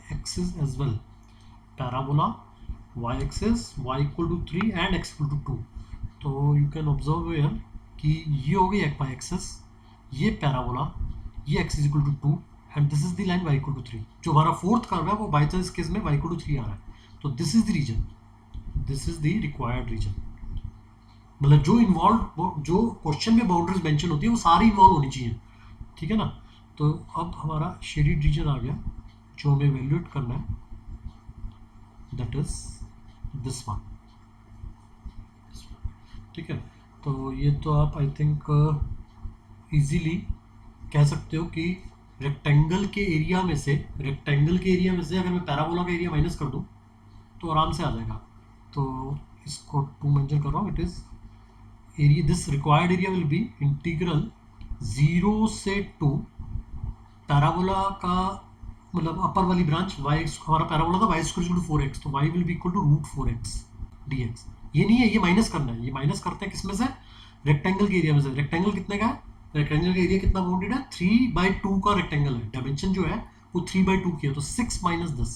axis as well, parabola y axis y equal to 3 and x equal to 2, तो you can observe here कि ये हो गई x axis, ये parabola, ये x is equal to 2 and this is the line y equal to 3। जो हमारा fourth curve है वो बाई चांस केस में y इक्वल टू 3 आ रहा है, तो this is the region, this is the required region. मतलब जो इन्वॉल्व, जो क्वेश्चन में बाउंड्रीज मेंशन होती है वो सारी इन्वॉल्व होनी चाहिए, ठीक है ना। तो अब हमारा शेडेड रीजन आ गया जो हमें इवेल्युएट करना है, दैट इज दिस वन, ठीक है। तो ये तो आप आई थिंक इजीली कह सकते हो कि रेक्टेंगल के एरिया में से, रेक्टेंगल के एरिया में से अगर मैं पैराबोला का एरिया माइनस कर दूं तो आराम से आ जाएगा। तो इसको 2 मेंशन कर रहा हूँ, it is area, this required area will be integral 0 से 2 पैराबोला का, मतलब अपर वाली ब्रांच y, हमारा पैराबोला था y square equal to 4x, तो y will be equal to root 4x dx। ये नहीं है, ये माइनस करना है, ये माइनस करते हैं किसमें से, रेक्टेंगल के एरिया में से। रेक्टेंगल कितने का है, रेक्टेंगल का एरिया कितना बाउंडेड है, 3/2 का रेक्टेंगल है, डायमेंशन जो है वो 3/2 की है, तो 6 माइनस 10।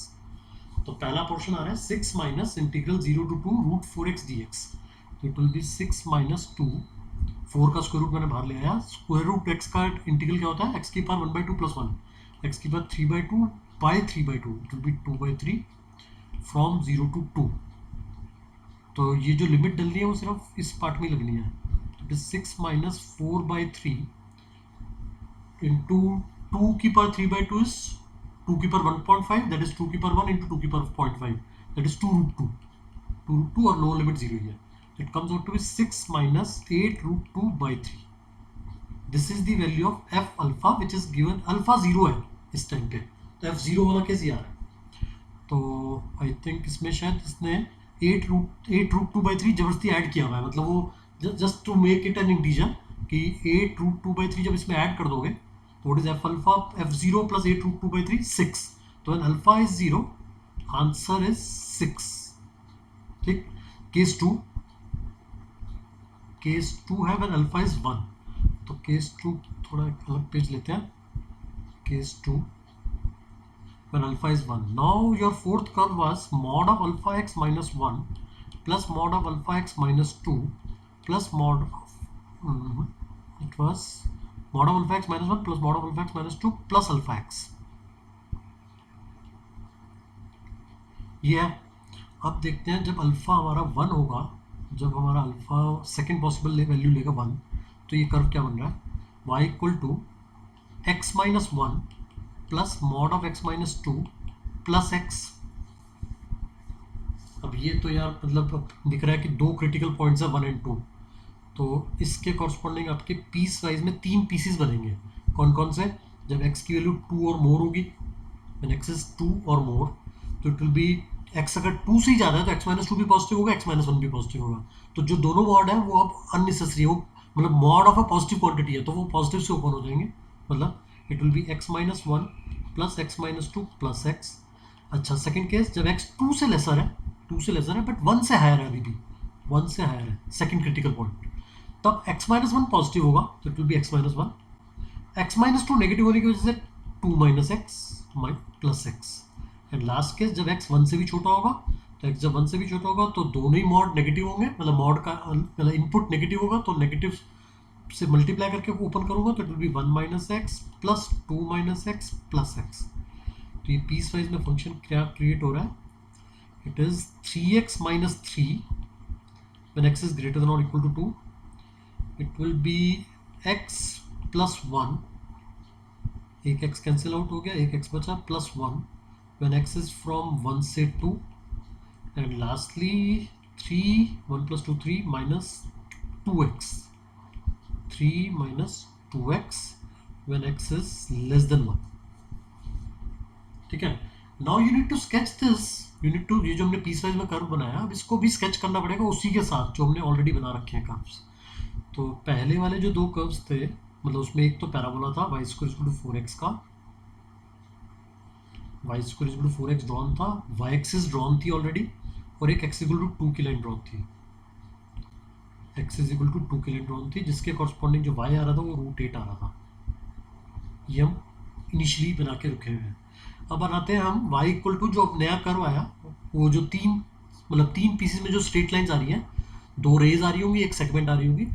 तो पहला पोर्शन आ रहा है 6 minus integral 0 to 2 root 4x dx, तो इट विल बी 6 माइनस 2, 4 का स्क्वायर रूट मैंने बाहर ले आया। स्क्वायर रूट x का इंटीग्रल क्या होता है, x की पावर 1/2 प्लस 1, x की power 3/2 by 3/2, it will be 2/3 from 0 to 2। तो ये जो लिमिट डलनी है वो सिर्फ इस पार्ट में लगनी है, तो इट इज 6 माइनस 4/3 इंटू 2 की पावर 3/2 इज 2 की पावर 1.5, दैट इज 2 की पावर 1 इंटू 2 की पावर 0.5, दैट इज 2√2 और लोअर लिमिट 0 ही है, it comes out to be 6 minus 8√2/3। This is the value of f alpha which is given, alpha 0 है इस time पे, तो एफ 0 वाला कैसे आ रहा है। तो आई थिंक इसमें शायद इसने 8√2/3 जबरदस्ती ऐड किया हुआ है, मतलब वो just to make it an integer कि 8√2/3 जब इसमें ऐड कर दोगे तो what is f alpha, f0 plus 8√2/3 6, तो when alpha is 0 answer is 6, ठीक। केस 2, केस 2 है व्हेन अल्फा इज 1, तो केस 2 थोड़ा एक अलग पेज लेते हैं, case 2 when alpha is 1. Now your fourth curve was mod of alpha x minus 1 plus mod of alpha x minus 2 plus mod of, it was mod of alpha x minus 1 plus mod of alpha x minus 2 plus alpha x, ये है। अब देखते हैं जब alpha हमारा 1 होगा, जब हमारा अल्फा सेकेंड पॉसिबल वैल्यू लेगा 1, तो ये कर्व क्या बन रहा है, y equal to x minus 1 plus mod of x minus 2 plus x। अब ये तो यार मतलब दिख रहा है कि दो क्रिटिकल पॉइंट्स है 1 और 2, तो इसके कॉरस्पॉन्डिंग आपके पीस वाइज में 3 पीसेस बनेंगे। कौन कौन से, जब x की वैल्यू 2 और मोर होगी, व्हेन x इज 2 और मोर, तो इट विल बी x अगर 2 से ही ज़्यादा है तो x माइनस 2 भी पॉजिटिव होगा, x माइनस 1 भी पॉजिटिव होगा। तो जो दोनों मॉड है वो अब अननेसेसरी हो, मतलब mod of a positive quantity है तो वो पॉजिटिव से ओपन हो जाएंगे, मतलब it will be x minus 1 plus x minus 2 plus x। अच्छा सेकंड केस, जब x 2 से लेसर है, 2 से लेसर है बट 1 से हायर है, अभी भी 1 से हायर है सेकंड क्रिटिकल पॉइंट, तब x माइनस 1 पॉजिटिव होगा तो it will be x minus 1, x minus 2 negative होने की वजह से 2 minus x plus x। And last case जब x 1 से भी छोटा होगा, तो x जब 1 से भी छोटा होगा तो दोनों ही मॉड नेगेटिव होंगे, मतलब मॉड का मतलब इनपुट नेगेटिव होगा तो नेगेटिव से मल्टीप्लाई करके ओपन करूंगा तो it will be 1 minus x plus 2 minus x plus x. तो ये पीस वाइज में फंक्शन क्या क्रिएट हो रहा है, it is 3x minus 3 when x is greater than और equal to 2, it will be x plus 1, एक x कैंसिल आउट हो गया, एक x बचा, plus 1 when x is from 1 से 2, and lastly 3 1 plus 2 3 minus 2x, 3 minus 2x when x is less than 1, ठीक है। Now you need to sketch this, you need to, ये जो हमने पीस वाइज में कर्व बनाया अब इसको भी स्केच करना पड़ेगा उसी के साथ जो हमने ऑलरेडी बना रखे हैं कर्व्स। तो पहले वाले जो दो कर्व्स थे, मतलब उसमें एक तो पैराबोला था y square equal to 4x का, y square equal to 4x drawn था, y एक्सिस ड्रॉन थी ऑलरेडी, और एक x इक्वल टू 2 की लाइन ड्रॉन थी, x इज इक्वल टू 2 की लाइन ड्रॉन थी, जिसके कॉरस्पॉन्डिंग जो y आ रहा था वो √8 आ रहा था। ये हम इनिशियली बना के रखे हुए हैं। अब बनाते हैं हम y इक्वल टू जो अब नया कर्व आया, वो जो तीन मतलब 3 पीसेस में जो स्ट्रेट लाइंस आ रही हैं, दो रेज आ रही होंगी, एक सेगमेंट आ रही होगी,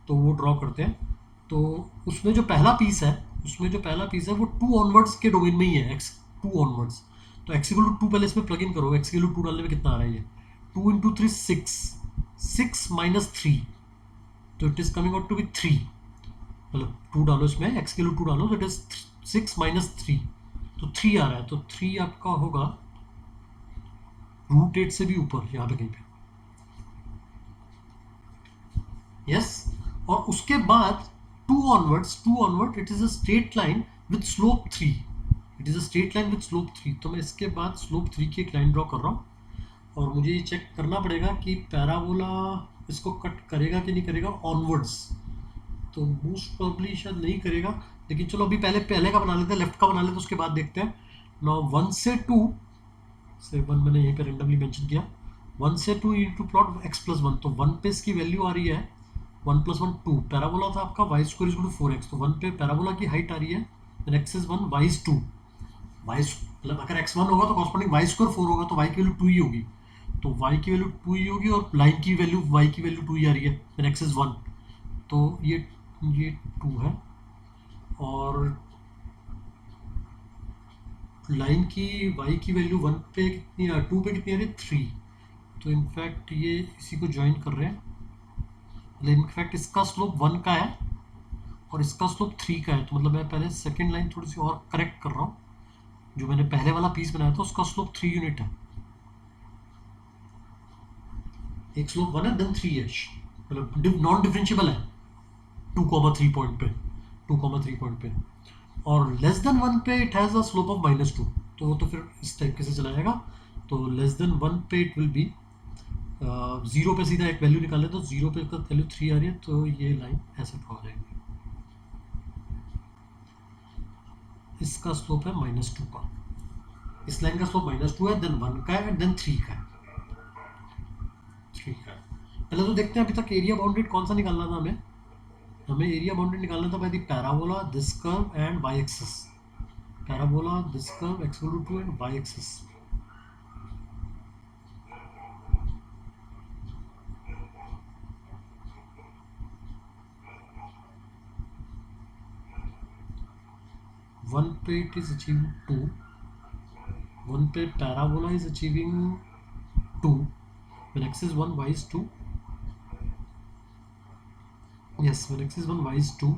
तो वो ड्रॉ करते हैं। तो उसमें जो पहला पीस है, वो टू ऑनवर्ड्स के डोमेन में ही है, एक्स टू ऑनवर्ड्स। तो एक्स इक्वल टू टू पहले इसमें प्लग इन करो, एक्स इक्वल टू टू डालने में कितना आ रहा है ये, two into three six, six minus three, तो it is coming out to be three. मतलब टू डालो इसमें, एक्स के लिए टू डालो, तो it is six minus three, तो थ्री आ रहा है। तो थ्री आपका होगा रूट एट से भी ऊपर यहाँ पे कहीं पे, यस। और उसके बाद two onward it is a straight line with slope three, it is a straight line with slope three. तो मैं इसके बाद स्लोप थ्री की एक लाइन ड्रॉ कर रहा हूँ, और मुझे ये चेक करना पड़ेगा कि पैराबोला इसको कट करेगा कि नहीं करेगा ऑनवर्ड्स। तो मोस्ट प्रॉब्ली शायद नहीं करेगा, लेकिन चलो अभी पहले पहले का बना लेते हैं, लेफ्ट का बना लेते हैं, उसके बाद देखते हैं। नाउ वन से टू, से वन मैंने यहीं पे रेंडमली मेंशन किया, वन से two to plot x plus one, तो वन पे इसकी वैल्यू आ रही है one plus one two. Parabola था आपका y square is to four x, तो वन पे पैराबोला की हाइट आ रही है, then x is one, y is two, y मतलब अगर एक्स वन होगा तो कॉरस्पॉन्डिंग वाई स्क्वायर फोर होगा, तो वाई की वैल्यू टू ही होगी, तो वाई की वैल्यू टू ही होगी, और लाइन की वैल्यू वाई की वैल्यू टू ही आ रही है, देन एक्स इज वन। तो ये टू है, और लाइन की वाई की वैल्यू वन पे कितनी, टू पे कितनी आ रही है, थ्री। तो इनफैक्ट ये इसी को ज्वाइन कर रहे हैं, इनफैक्ट इसका स्लोप वन का है और इसका स्लोप थ्री का है। तो मतलब मैं पहले सेकेंड लाइन थोड़ी सी और करेक्ट कर रहा हूँ, जो मैंने पहले वाला पीस बनाया था उसका स्लोप थ्री यूनिट है, एक स्लोप वन है देन थ्री है, मतलब नॉन डिफरेंशियबल है टू कॉमा थ्री पॉइंट पे, टू कॉमा थ्री पॉइंट पे। और लेस देन वन पे it has a slope of minus two, तो वो तो फिर इस टाइप से चला जाएगा। तो लेस देन वन पे इट विल बी जीरो पे सीधा एक वैल्यू निकालें, तो जीरो पे वैल्यू थ्री आ रही है, तो ये लाइन ऐसे ड्रॉ हो जाएगी, इसका स्लोप है माइनस टू का, इस लाइन का स्लोप माइनस टू है, देन वन का है, देन थ्री का है, थ्री का है। पहले तो देखते हैं अभी तक एरिया बाउंडेड कौन सा निकालना था हमें, हमें एरिया बाउंडेड निकालना था by the parabola, this curve and y axis, parabola, this curve, x equal to 2 and y axis. One पे it is achieving two, one पे parabola is achieving two, when x is 1 y is 2, yes when x is 1 y is 2,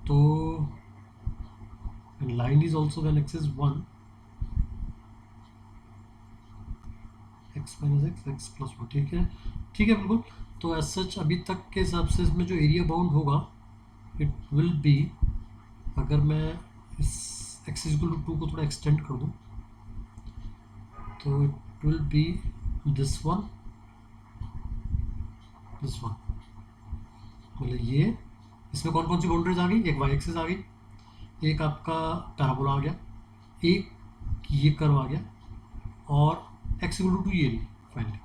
तो and line is also when x is 1, x minus x, x plus 1, ठीक है, ठीक है बिल्कुल। तो as such अभी तक के हिसाब से इसमें जो एरिया बाउंड होगा इट विल बी, अगर मैं इस x इक्वल टू टू को थोड़ा एक्सटेंड कर दूँ, तो it will B this one, this one, मतलब ये, इसमें कौन कौन सी बाउंड्रीज आ गई, एक वाई एक्सिस आ गई, एक आपका पैराबोला आ गया, एक ये कर्व आ गया, और एक्स इक्वल टू ये रही फाइनली।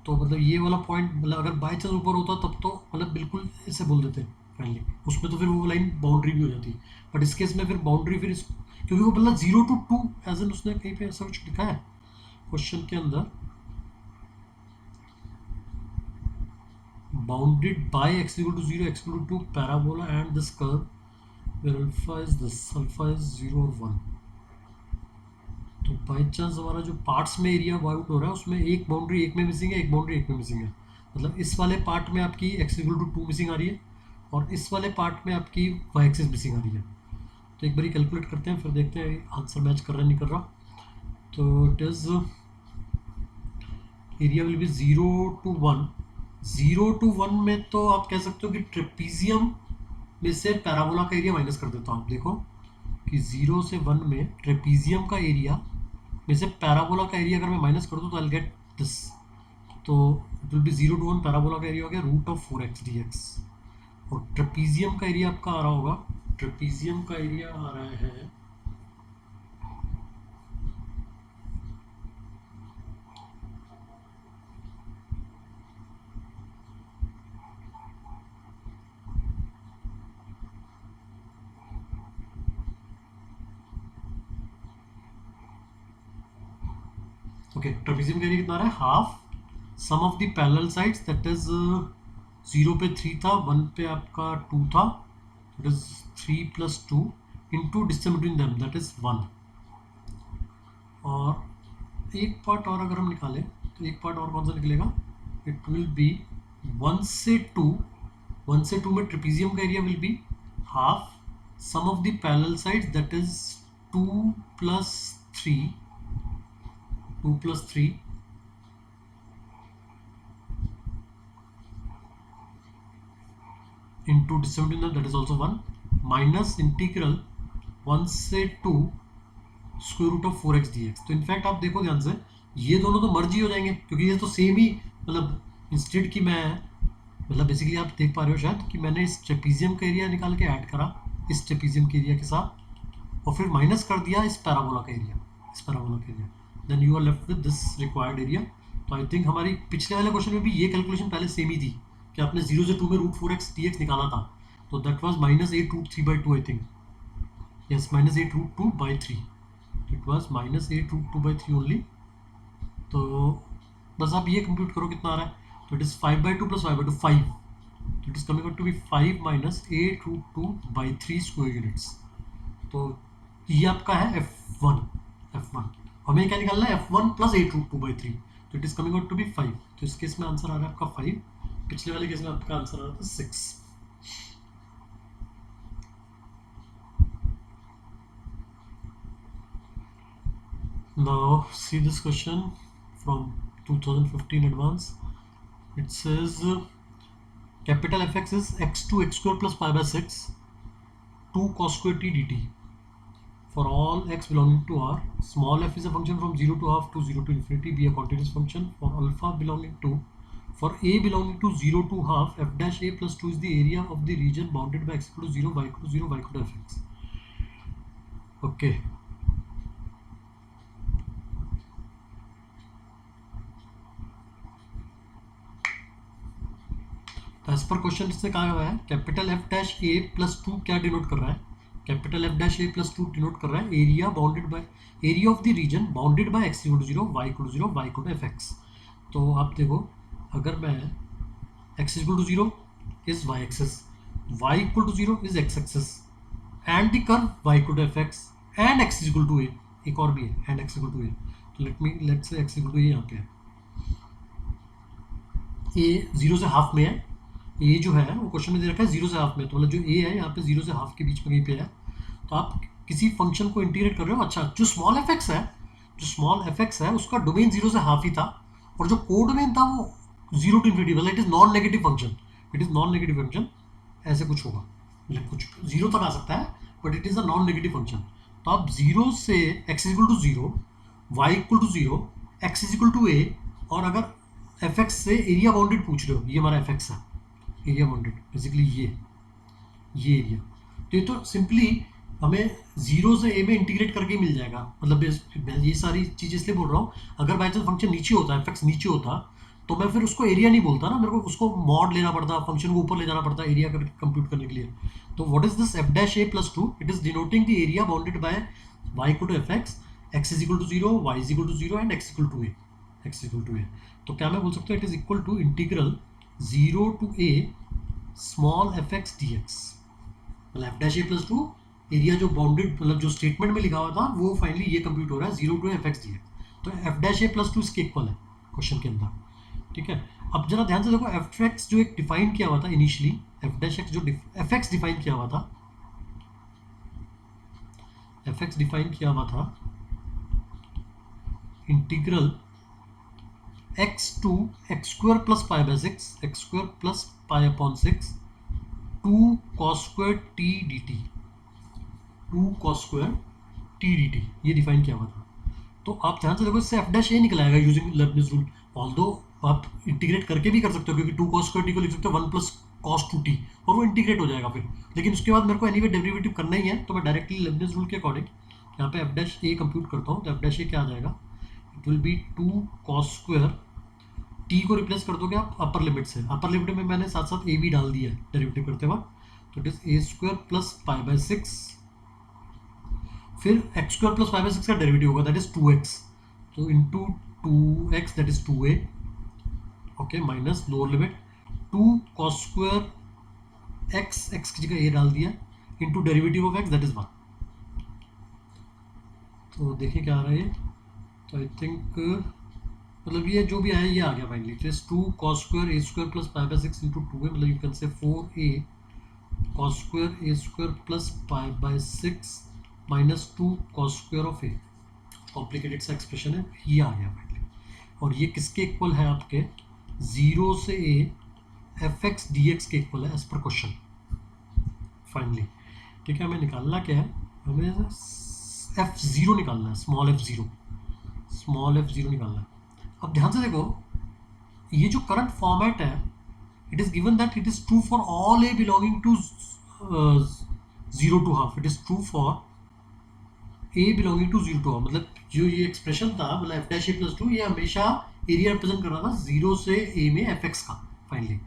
तो मतलब ये वाला पॉइंट, मतलब अगर बाई चांस ऊपर होता तब तो मतलब बिल्कुल इसे बोल देते फाइनली, उसमें तो फिर वो लाइन बाउंड्री भी हो जाती, बट इस केस में फिर बाउंड्री फिर क्योंकि वो मतलब zero to two as an उसने कहीं पे ऐसा कुछ लिखा है क्वेश्चन के अंदर, bounded by x equal to zero, x equal to parabola and this curve where alpha is this, alpha is 0 और 1। तो बाई चांस हमारा जो पार्ट्स में एरिया बाउंड हो रहा है उसमें एक बाउंड्री एक में मिसिंग है, एक बाउंड्री एक में मिसिंग है, मतलब इस वाले पार्ट में आपकी x equal to two missing आ रही है, और इस वाले पार्ट में आपकी वाई एक्सिस मिसिंग आ रही है। तो एक बार कैलकुलेट करते हैं, फिर देखते हैं आंसर मैच कर रहा है नहीं कर रहा। तो it is area will be zero to one, zero to one में तो आप कह सकते हो कि ट्रेपीजियम में से पैराबोला का एरिया माइनस कर देता हूँ। आप देखो कि जीरो से वन में ट्रेपीजियम का एरिया में से पैराबोला का एरिया अगर मैं माइनस कर दूँ तो आई गेट दिस, तो it will be zero to one, parabola का एरिया हो गया root of four x D x, और ट्रेपीजियम का एरिया आपका आ रहा होगा, ट्रेपीजियम का एरिया आ रहा है ओके ओके, ट्रेपेजियम का एरिया कितना आ रहा है, half sum of the parallel sides, that is 0 पे 3 था, 1 पे आपका 2 था, that is 3 + 2 into distance between them, that is 1। और एक पार्ट और अगर हम निकालें तो एक पार्ट और कौन सा निकलेगा, इट विल बी 1 से 2, 1 से 2 में ट्रेपेजियम का area will be half sum of the parallel sides, that is 2 + 3 into distance between them, that is also 1, minus integral 1 से 2 square root of 4x dx। तो इनफैक्ट आप देखो ध्यान से, ये दोनों तो मर्ज ही हो जाएंगे क्योंकि ये तो सेम ही, मतलब इंस्टेड की मैं, मतलब बेसिकली आप देख पा रहे हो शायद कि मैंने इस ट्रेपेजियम का एरिया निकाल के ऐड करा इस ट्रेपेजियम के एरिया के साथ, और फिर माइनस कर दिया इस पैराबोला का area, then you are left with this required area. तो आई थिंक हमारी पिछले वाले क्वेश्चन में भी ये कैलकुलेशन पहले सेम ही थी कि आपने 0 से 2 में √4x dx निकाला था, तो that was -8√3/2 I think, yes -8√2/3, it was -8√2/3 only. तो बस आप ये कंप्यूट करो कितना आ रहा है, तो इट इज़ 5/2 + 5/2 5, तो it is coming out to be 5 - 8√2/3 square units. तो ये आपका है F1। हमें क्या निकालना है, F1 + 8√2/3, तो it is coming out to be 5। तो इस केस में आंसर आ रहा है आपका 5, पिछले वाले केस में आपका आंसर आ रहा था 6। Now see this question from 2015 advance. It says capital Fx is x2 x² + π/6 2 cos square t dt for all x belonging to R. Small f is a function from 0 to half to 0 to infinity, be a continuous function for alpha belonging to, for a belonging to 0 to half, f dash a + 2 is the area of the region bounded by x equal to 0, y equal to 0, y equal to fx. Okay. As पर question से कहा हुआ है capital F dash A + 2 क्या denote कर रहा है, capital F dash A + 2 denote कर रहा है area bounded bye, area of the reason bounded by x = 0, y = 0, y = fx। तो आप देखो, अगर मैं x = 0 is y axis, y = 0 is x axis, and the curve y = fx and x = a, एक और भी है एंड x = a, तो लेट्स से x = a यहाँ पे है, a 0 से हाफ में है, ए जो है वो क्वेश्चन में दे रखा है 0 से हाफ में, तो मतलब जो ए है यहाँ पे 0 से हाफ के बीच में कहीं पे है। तो आप किसी फंक्शन को इंटीग्रेट कर रहे हो, अच्छा जो स्मॉल एफ एक्स है उसका डोमेन 0 से हाफ ही था, और जो कोडोमेन था वो 0 to ∞, मतलब it is non negative function, ऐसे कुछ होगा, मतलब कुछ 0 तक आ सकता है but it is a non negative function. तो आप 0 से x = 0, y = 0, x = a, और अगर एफ एक्स से एरिया बाउंडेड पूछ रहे हो, ये हमारा एफ एक्स है एरिया बाउंडेड, बेसिकली ये एरिया, तो ये तो सिंपली हमें 0 से a में इंटीग्रेट करके मिल जाएगा। मतलब ये सारी चीज़ें इसलिए बोल रहा हूँ, अगर बाई चांस फंक्शन नीचे होता है, एफ नीचे होता, तो मैं फिर उसको एरिया नहीं बोलता ना, मेरे को उसको मॉड लेना पड़ता, फंक्शन को ऊपर ले जाना पड़ता एरिया कंप्यूट करने के लिए। तो what is this F dash A + 2, it is denoting the area bounded by y = fx, x = 0, y = 0 and x = a। तो क्या मैं बोल सकता हूँ, it is equal to integral 0 to a small fx dx, मतलब F डैश A + 2 एरिया जो bounded, मतलब जो स्टेटमेंट में लिखा हुआ था वो फाइनली ये कंप्यूट हो रहा है 0 to fx dx। तो F डैश A + 2 इसके इक्वल है क्वेश्चन के अंदर, ठीक है। अब जरा ध्यान से देखो, fx जो एक डिफाइन किया हुआ था इनिशियली, f डैश x जो fx डिफाइन किया हुआ था, fx डिफाइन किया हुआ था integral x2 x² + π/6 x² + π/6 2 cos square t dt, 2 cos square t dt ये डिफाइन किया हुआ था। तो आप ध्यान से देखो, इससे f डैश a निकल आएगा यूजिंग लेबनिज़ रूल, ऑल्दो आप इंटीग्रेट करके भी कर सकते हो क्योंकि 2 cos square t को लिख सकते हो 1 + cos 2t और वो इंटीग्रेट हो जाएगा फिर, लेकिन उसके बाद मेरे को एनीवे डेरिवेटिव करना ही है, तो मैं डायरेक्टली लेबनिज़ रूल के अकॉर्डिंग यहाँ पे f डैश a कंप्यूट करता हूँ। तो f डैश a क्या आ जाएगा, it will be 2 cos square t को रिप्लेस कर दोगे आप अपर लिमिट से, अपर लिमिट में मैंने साथ साथ a भी डाल दिया है डेरिवेटिव करते वक्त, तो इट इज a² + π/6, फिर x² + π/6 का डेरिवेटिव होगा दैट इज 2x, तो into 2x that is 2a, okay, minus lower limit 2 cos square x की जगह a डाल दिया into derivative of x that is 1. तो देखिए क्या आ रहा है ये. तो आई थिंक मतलब ये जो भी आया ये आ गया finally. Just 2 cos square a square plus pi by 6 into 2a, मतलब यू कैन से 4a cos square a square plus pi by 6 minus 2 cos square of a. Complicated सा एक्सप्रेशन है, ये आ गया फाइनली. और ये किसके इक्वल है आपके 0 से a F x D x के इक्वल है एज पर क्वेश्चन फाइनली. ठीक है, हमें निकालना क्या है, हमें f0 निकालना है, स्मॉल f0 निकालना है. अब ध्यान से देखो, ये जो करंट फॉर्मेट है, it is given that it is true for all a belonging to 0 to half. It is true for a belonging to 0 to half. मतलब जो ये एक्सप्रेशन था, मतलब एफ डैश ए प्लस 2, ये हमेशा एरिया रिप्रेजेंट कर रहा था 0 से ए में एफ एक्स का फाइनली.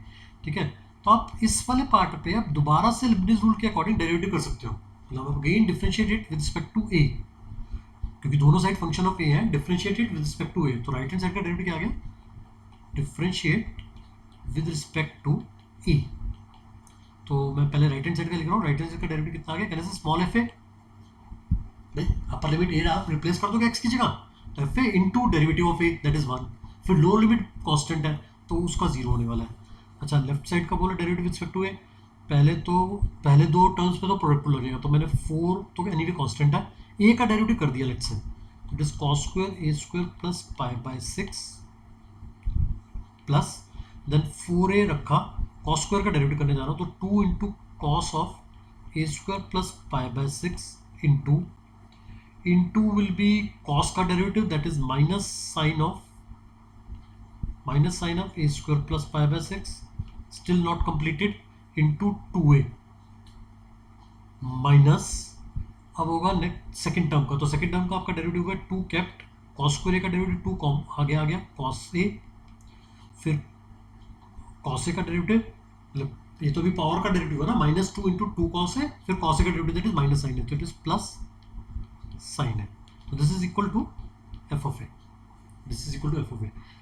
ठीक है, तो आप इस वाले पार्ट पे आप दोबारा से लिबनिज रूल के अकॉर्डिंग डेरिवेटिव कर सकते हो. मतलब आप again differentiate it with respect to a, क्योंकि दोनों साइड फंक्शन ऑफ ए है. Differentiate it with respect to a, तो राइट हैंड साइड का डेरिवेटिव क्या आ गया, differentiate with respect to a. तो मैं पहले राइट हैंड साइड का लिख रहा हूँ. राइट हैंड साइड का डेरिवेटिव कितना आ गया, कहने से small f a, upper limit a आप रिप्लेस कर दोगे एक्स की जगह, तो f a into derivative of a that is 1. फिर लोअर लिमिट कांस्टेंट है तो उसका 0 होने वाला है. अच्छा, लेफ्ट साइड का बोला डेरिवेटिव विद रिस्पेक्ट टू ए, पहले दो टर्म्स पे तो प्रोडक्ट लगेगा, तो मैंने 4 तो एनीवे कांस्टेंट है, ए का डेरिवेटिव कर दिया लेट्स से, तो it is cos square a square plus pi by 6 plus then 4a रखा, cos स्क्वायर का डेरिवेटिव करने जा रहा हूँ, तो 2 into cos of a square plus pi by 6 into will be cos का derivative that is minus sine of a square plus pi by 6 still not completed into 2a minus, अब होगा next second term का. तो second term का आपका derivative होगा 2 केप्ट cos square a का डेरिवेटिव 2 कॉम आ गया cos a, फिर cos a का डेरिवेटिव, मतलब ये तो भी पावर का डेरिवेटिव है ना, माइनस 2 इंटू 2 cos a, फिर cos a का derivative that is minus sine a, तो इट इज प्लस साइन है. तो this is equal to f of a.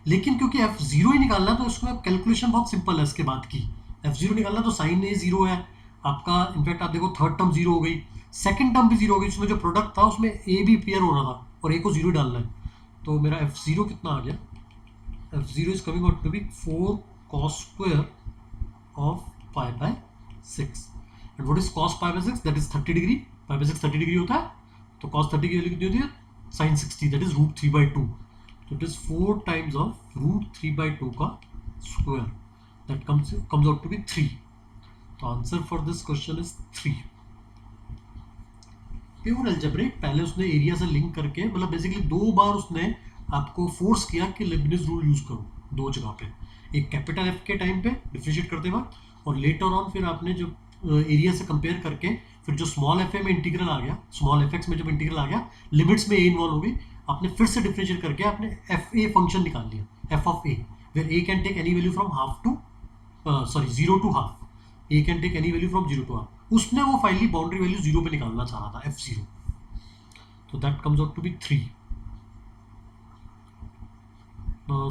लेकिन क्योंकि f0 ही निकालना है, तो इसको कैलकुलेशन बहुत सिंपल है इसके बाद की. f0 निकालना तो साइन ए 0 है आपका. इनफैक्ट आप देखो थर्ड टर्म 0 हो गई, सेकंड टर्म भी 0 हो गई, उसमें जो प्रोडक्ट था उसमें ए भी अपीयर हो रहा था और ए को 0 डालना है. तो मेरा f0 कितना आ गया, f0 is coming out to be 4 cos square of pi by 6. And what is cos pi by 6, that is 30 degree. Pi by 6 30 degree होता है, तो cos 30 की वैल्यू कितनी होती है, sin 60, दैट इज √3/2. तो इट इज 4 टाइम्स ऑफ √3/2 का square, that comes out to be 3. तो answer for this question is 3. Pure algebraic, पहले उसने एरिया से लिंक करके, मतलब बेसिकली 2 बार उसने आपको फोर्स किया कि लिबनिज रूल यूज करो 2 जगह पे. एक कैपिटल एफ के टाइम पे डिफरेंशिएट करते वक्त, और लेटर ऑन फिर आपने जो एरिया से कंपेयर करके, फिर जो स्मॉल एफ ए में इंटीग्रल आ गया, स्मॉल एफ एक्स में जब इंटीग्रल आ गया, लिमिट्स में ए इन्वॉल्व हो गई, आपने फिर से डिफरेंशिएट करके आपने एफ ए फंक्शन निकाल लिया, f of a, where a can take any value from half to 0 to half. A can take any value from 0 to half. उसने वो फाइनली बाउंड्री वैल्यू 0 पे निकालना चाह रहा था, f0. तो that comes out to be 3.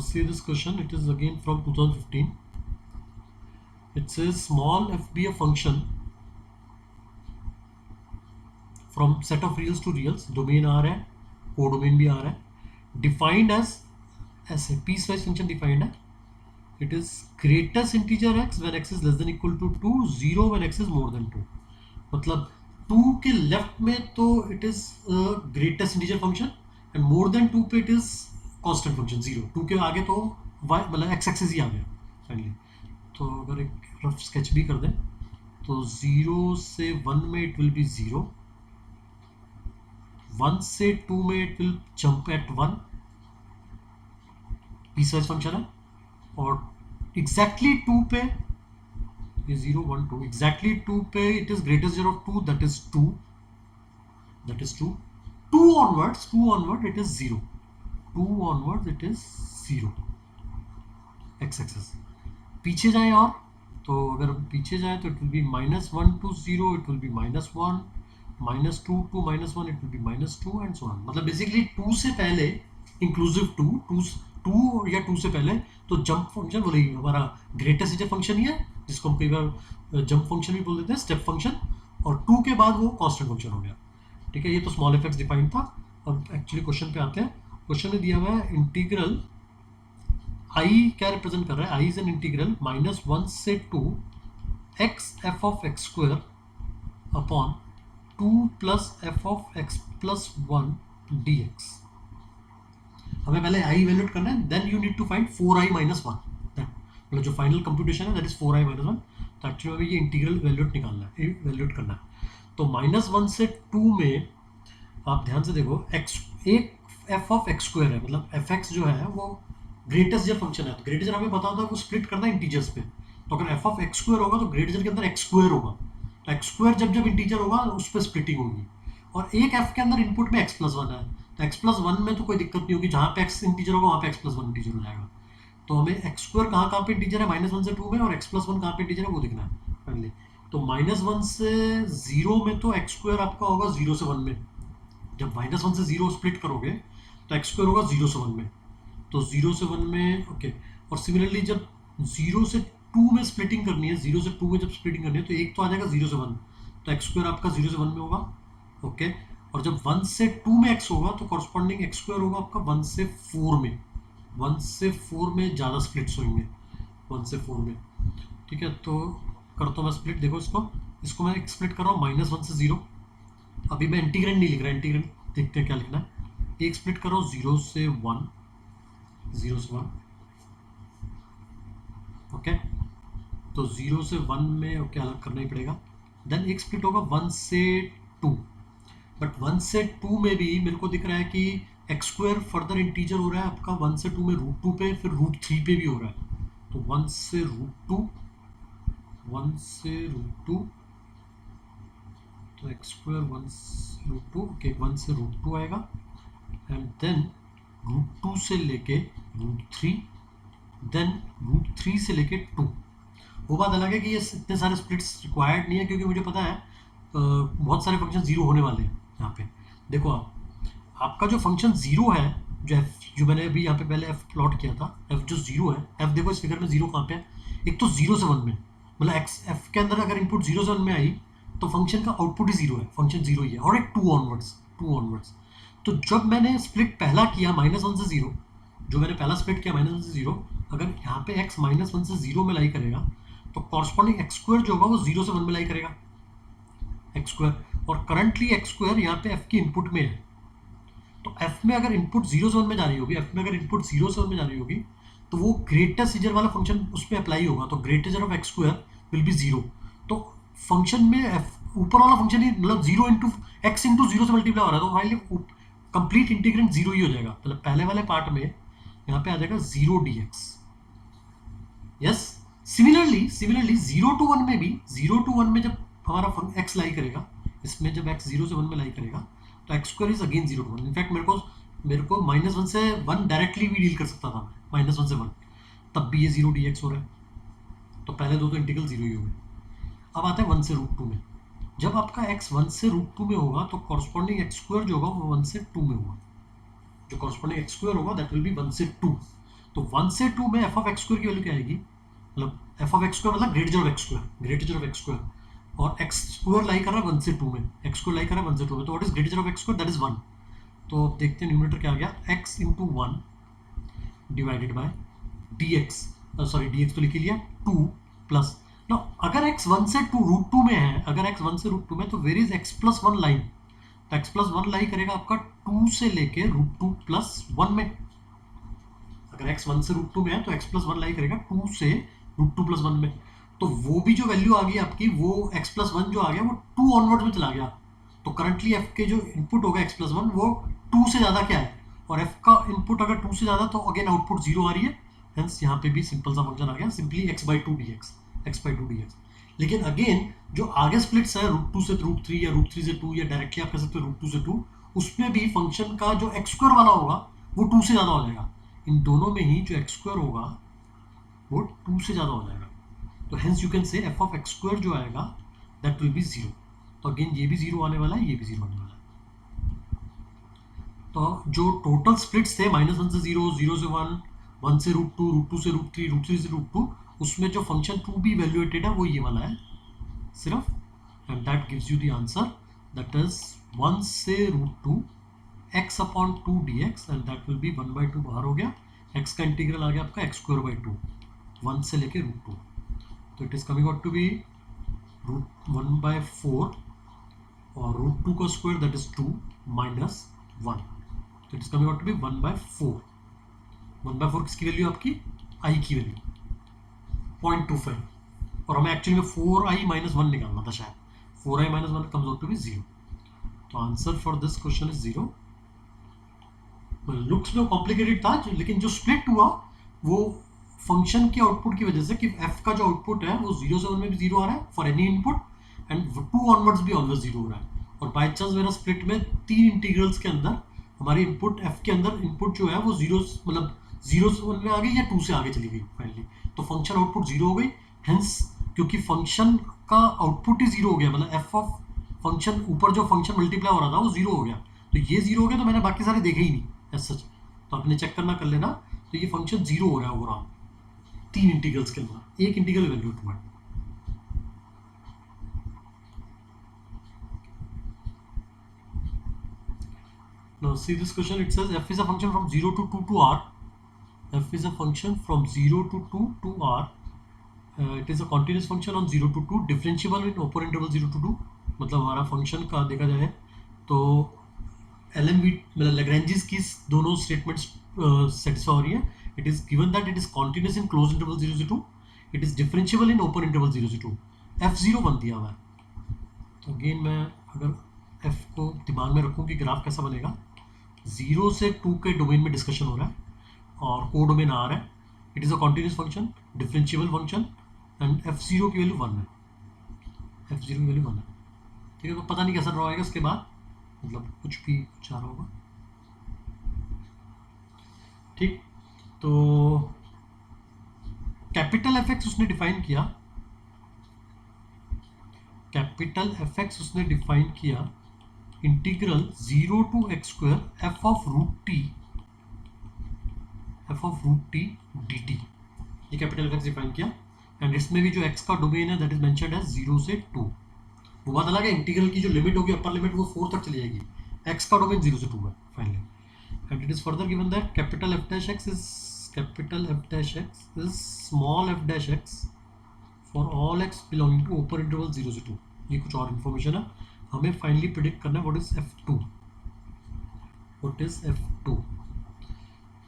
See this question, it is again from 2015. It says small f be a function from set of reals to reals, domain आ रहा है, कोडोमेन भी आ रहा है, defined as ऐसे piecewise function defined है. It is greatest integer x when x is less than equal to 2, 0 when x is more than 2. मतलब 2 के left में तो it is greatest integer function and more than 2 पे it is constant function 0. 2 के आगे तो y मतलब x axis ही आ गया फाइनली. तो अगर एक रफ स्केच भी कर दें, तो 0 से 1 में इट विल बी 0, 1 से 2 में it will jump eight 1, piecewise function है. और एग्जैक्टली 2 पे ये 0 1 2, एग्जैक्टली 2 पे it is greatest of 2, that is 2. 2 onward it is 0. 2 onward it is 0 x axis. पीछे जाए, और तो अगर पीछे जाए तो it will be -1 to 0, it will be -1, -2 to -1, it will be -2 and so on. मतलब बेसिकली 2 से पहले इंक्लूसिव टू, टू या टू से पहले, तो जंप फंक्शन वही हमारा ग्रेटेस्ट इजर फंक्शन ही है, जिसको हम कई बार जंप फंक्शन भी बोल देते हैं, स्टेप फंक्शन, और टू के बाद वो कांस्टेंट फंक्शन हो गया। ठीक है, ये तो स्मॉल एफ डिफाइन था। अब एक्चुअली क्वेश्चन पे आते हैं। क्वेश्चन में दिया हुआ है इंटीग्रल आई क्या रिप्रेजेंट कर रहा है, आई इज एन इंटीग्रल -1 से 2 x f of x square upon 2 plus f of x plus 1 d x. हमें पहले आई वैल्यूट करना है, then you need to find 4i minus 1, मतलब जो फाइनल कंप्यूटेशन है दैट इज 4i माइनस 1। तो actually हमें ये इंटीग्रल वैल्यूट निकालना है, वैल्यूट करना है। तो -1 से 2 में आप ध्यान से देखो, एक्स एक एफ ऑफ एक्स स्क्वायर है, मतलब एफ एक्स जो है वो ग्रेटेस्ट जर फंक्शन है। तो ग्रेटेस्ट हमें पता होता है वो स्प्लिट करना है इंटीजर्स पे। तो अगर एफ ऑफ एक्स स्क्वायर होगा तो ग्रेटेस्ट के अंदर एक्स स्क्वायर होगा, तो एक्स स्क्वायर जब जब इंटीजर होगा उस पर स्प्लिटिंग होगी। और एक एफ के अंदर इनपुट में एक्स प्लस वन है, तो एक्स प्लस वन में तो कोई दिक्कत नहीं होगी, जहाँ पे एक्स इंटीजर होगा वहाँ पे एक्स प्लस वन इंटीजर हो जाएगा। तो हमें एक्स स्क्वायर कहाँ कहाँ पे इंटीजर है, -1 से 2 में, और एक्स प्लस वन कहाँ पे इंटीजर है वो दिखना है पहले। तो -1 से 0 में तो एक्स स्क्वायर आपका होगा 0 से 1 में। जब -1 से 0 स्प्लिट करोगे तो एक्स स्क्वायर होगा 0 से 1 में, तो 0 से 1 में ओके। और सिमिलरली जब 0 से 2 में स्प्लिटिंग करनी है, 0 से 2 में जब स्प्लिटिंग करनी है तो एक तो आ जाएगा 0 से 1, तो एक्स स्क्वायर आपका 0 से 1 में होगा, ओके। और जब 1 से 2 में एक्स होगा तो कॉरस्पॉन्डिंग एक्स स्क्वायर होगा आपका 1 से 4 में। 1 से 4 में ज़्यादा स्प्लिट्स होंगे, 1 से 4 में। ठीक है, तो करता हूँ मैं स्प्लिट, देखो इसको मैं स्प्लिट कर रहा हूँ -1 से 0। अभी मैं इंटीग्रेंड नहीं लिख रहा, इंटीग्रेंड देखते हैं क्या लिखना है। एक स्प्लिट कर रहा हूँ 0 से 1, 0 से 1, ओके। तो 0 से 1 में ओके अलग करना ही पड़ेगा। देन एक स्प्लिट होगा 1 से 2, बट 1 से 2 में भी मेरे को दिख रहा है कि एक्स स्क्वायर फर्दर इंटीजर हो रहा है आपका 1 से 2 में √2 पे, फिर √3 पे भी हो रहा है। तो 1 से √2, 1 से √2, तो एक्स स्क्वायर 1 से √2, ओके 1 से √2 आएगा, एंड देन √2 से लेके √3, देन √3 से लेके 2। वो बात अलग है कि ये इतने सारे स्प्लिट्स रिक्वायर्ड नहीं है, क्योंकि मुझे पता है बहुत सारे फंक्शन जीरो होने वाले हैं यहाँ पे। देखो आपका जो फंक्शन जीरो है, जो एफ, जो मैंने अभी यहाँ पे पहले एफ प्लॉट किया था, एफ जो जीरो है, एफ देखो इस फिगर में जीरो कहाँ पे है, एक तो 0 से 1 में, मतलब एक्स एफ के अंदर अगर इनपुट 0 से 1 में आई तो फंक्शन का आउटपुट ही जीरो है, फंक्शन जीरो ही है, और एक 2 ऑनवर्ड्स। तो जब मैंने स्प्लिट पहला किया -1 से 0, जो मैंने पहला स्प्लिट किया -1 से 0, अगर यहाँ पे x -1 से 0 में लाई करेगा तो कॉरस्पॉन्डिंग एक्स स्क्वायर जो होगा वो 0 से 1 में लाई करेगा, एक्स स्क्वायर। और करंटली एक्स स्क्वायर यहाँ पे f की इनपुट में है, तो f में अगर इनपुट 0 से 1 में जा रही होगी, f में अगर इनपुट 0 से 1 में जा रही होगी तो वो ग्रेटेस्ट इजर वाला फंक्शन उस पर अप्लाई होगा, तो greatest integer of x square will be 0। तो फंक्शन में f ऊपर वाला फंक्शन ही मतलब 0 इंटू एक्स इंटू 0 से मल्टीप्लाई हो रहा है, तो फाइनली कंप्लीट इंटीग्रेंट 0 ही हो जाएगा। मतलब पहले वाले पार्ट में यहाँ पे आ जाएगा 0 dx। यस, सिमिलरली 0 to 1 में भी, 0 to 1 में जब हमारा x लाई करेगा, इसमें जब x 0 से 1 में लाई करेगा तो x square is again 0 to 1। In fact मेरे को -1 से 1 डायरेक्टली भी डील कर सकता था, -1 से 1, तब भी ये 0 dx हो रहा है। तो पहले दो तो इंटीग्रल 0 ही हो गए। अब आता है 1 से √2 में। जब आपका x 1 से √2 में होगा तो कॉरस्पॉन्डिंग एक्स स्क्वायर जो होगा वो 1 से 2 में होगा, जो कॉरस्पॉन्डिंग एक्स स्क्वायर होगा दैट विल बी 1 से 2। तो 1 से 2 में एफ ऑफ एक्स स्क्वायर की वैल्यू क्या आएगी, मतलब एफ ऑफ एक्स स्क्वायर मतलब ग्रेटेस्ट ऑफ एक्स स्क्वायर, और एक्स स्क्वायर लाई कर रहा है 1 से 2 में, एक्स स्क्वायर लाई कर रहा है 1 से 2 में, तो what is greatest of x square, that is 1। तो अब देखते हैं न्यूमरेटर क्या आ गया, x into 1 divided by dx, sorry dx तो लिख लिया 2 प्लस ना, अगर x 1 से 2 √2 में है, अगर x 1 से √2 में, तो where is x plus 1 line, तो x प्लस 1 लाई करेगा आपका 2 से लेके √2 प्लस 1 में। अगर x 1 से √2 में है तो x प्लस 1 लाई करेगा 2 से √2 प्लस 1 में। तो वो भी जो वैल्यू आ गई आपकी, वो x प्लस 1 जो आ गया वो 2 ऑनवर्ड में चला गया। तो करंटली f के जो इनपुट होगा x प्लस 1 वो 2 से ज़्यादा क्या है, और f का इनपुट अगर 2 से ज़्यादा तो अगेन आउटपुट 0 आ रही है, हेंस यहाँ पे भी सिंपल सा फंक्शन आ गया, सिंपली x/2 dx। लेकिन अगेन जो आगे स्प्लिट्स है √2 से √3 या √3 से 2 या डायरेक्टली आप कह सकते हो √2 से 2, उसमें भी फंक्शन का जो एक्स स्क्वायर वाला होगा वो 2 से ज़्यादा हो जाएगा। इन दोनों में ही जो एक्स स्क्वायर होगा वो 2 से ज़्यादा हो जाएगा, तो hence you can say F of x square जो आएगा दैट विल बी 0। तो अगेन ये भी 0 आने वाला है, ये भी 0 आने वाला है। तो जो टोटल स्प्लिट्स थे -1 से 0, 0 से 1, 1 से √2, √2 से √3, √3 से √2, उसमें जो फंक्शन 2 भी इवेल्युएटेड है वो ये वाला है सिर्फ, and that gives you the answer that is 1 से √2 x/2 dx, and that will B 1/2 बाहर हो गया, x का इंटीग्रल आ गया आपका x²/2, 1 से लेके √2, तो it is coming out to be √1/4, और √2 का स्क्वायर दैट इज 2 माइनस 1, तो it is coming out to be 1/4. 1/4 किसकी वैल्यू आपकी i की वैल्यू 0.25, और हमें एक्चुअली में 4i - 1 निकालना था शायद, 4i - 1 comes out to be 0, तो answer for this question is 0. Looks में कॉम्प्लिकेटेड था, लेकिन जो स्प्लिट हुआ वो फंक्शन के आउटपुट की वजह से, कि f का जो आउटपुट है वो 0 से 1 में भी 0 आ रहा है for any input, and 2 onwards भी ऑलवेज 0 हो रहा है, और बाई चांस मेरा स्प्लिट में 3 इंटीग्रल्स के अंदर हमारी इनपुट f के अंदर इनपुट जो है वो 0 मतलब 0 से 1 में आ गई या 2 से आगे चली गई फाइनली, तो फंक्शन आउटपुट 0 हो गई. हेंस क्योंकि फंक्शन का आउटपुट ही 0 हो गया, मतलब f ऑफ फंक्शन ऊपर जो फंक्शन मल्टीप्लाई हो रहा था वो 0 हो गया, तो ये 0 हो गया, तो मैंने बाकी सारे देखे ही नहीं एज सच, तो आपने चेक करना कर लेना, तो ये फंक्शन 0 हो रहा है ओवरऑल 3 इंटीग्रल्स के अंदर, एक इंटीग्रल वैल्यू टू है. Now see this question, it says f is a function from 0 to 2 to r. F is a function from 0 to 2 to r. It is a continuous function on 0 to 2, differentiable in open interval 0 to 2. मतलब हमारा function का देखा जाए तो मतलब लैग्रेंजिस की दोनों statements satisfy हो रही है. It is given that it is continuous in close interval 0 से 2, it is differentiable in open interval 0 से 2, f0 दिया हुआ है. तो अगेन मैं अगर f को दिमाग में रखूँ कि ग्राफ कैसा बनेगा, 0 से 2 के डोमेन में डिस्कशन हो रहा है और को डोमेन आ रहा है, it is a continuous function, differentiable function, and f0 की वैल्यू 1 है, f0 की वैल्यू 1 है. ठीक है, तो पता नहीं कैसा ड्रॉ आएगा इसके बाद, मतलब कुछ भी कुछ आ रहा होगा. ठीक, तो कैपिटल एफ उसने डिफाइन किया, कैपिटल एफ उसने डिफाइन किया integral 0 to x² f of √t dt, ये कैपिटल एफ डिफाइन किया, एंड इसमें भी जो x का डोमेन है दैट इज मेंशन्ड एज 0 से 2. वो बात अलग है, इंटीग्रल की जो लिमिट होगी अपर लिमिट वो 4 तक चली जाएगी, x का डोमेन 0 से 2 है finally, and it is further given that capital f dash x is small f dash x for all x belonging to open interval 0 से 2. ये कुछ और इन्फॉर्मेशन है, हमें फाइनली प्रिडिक्ट करना है व्हाट इज f2.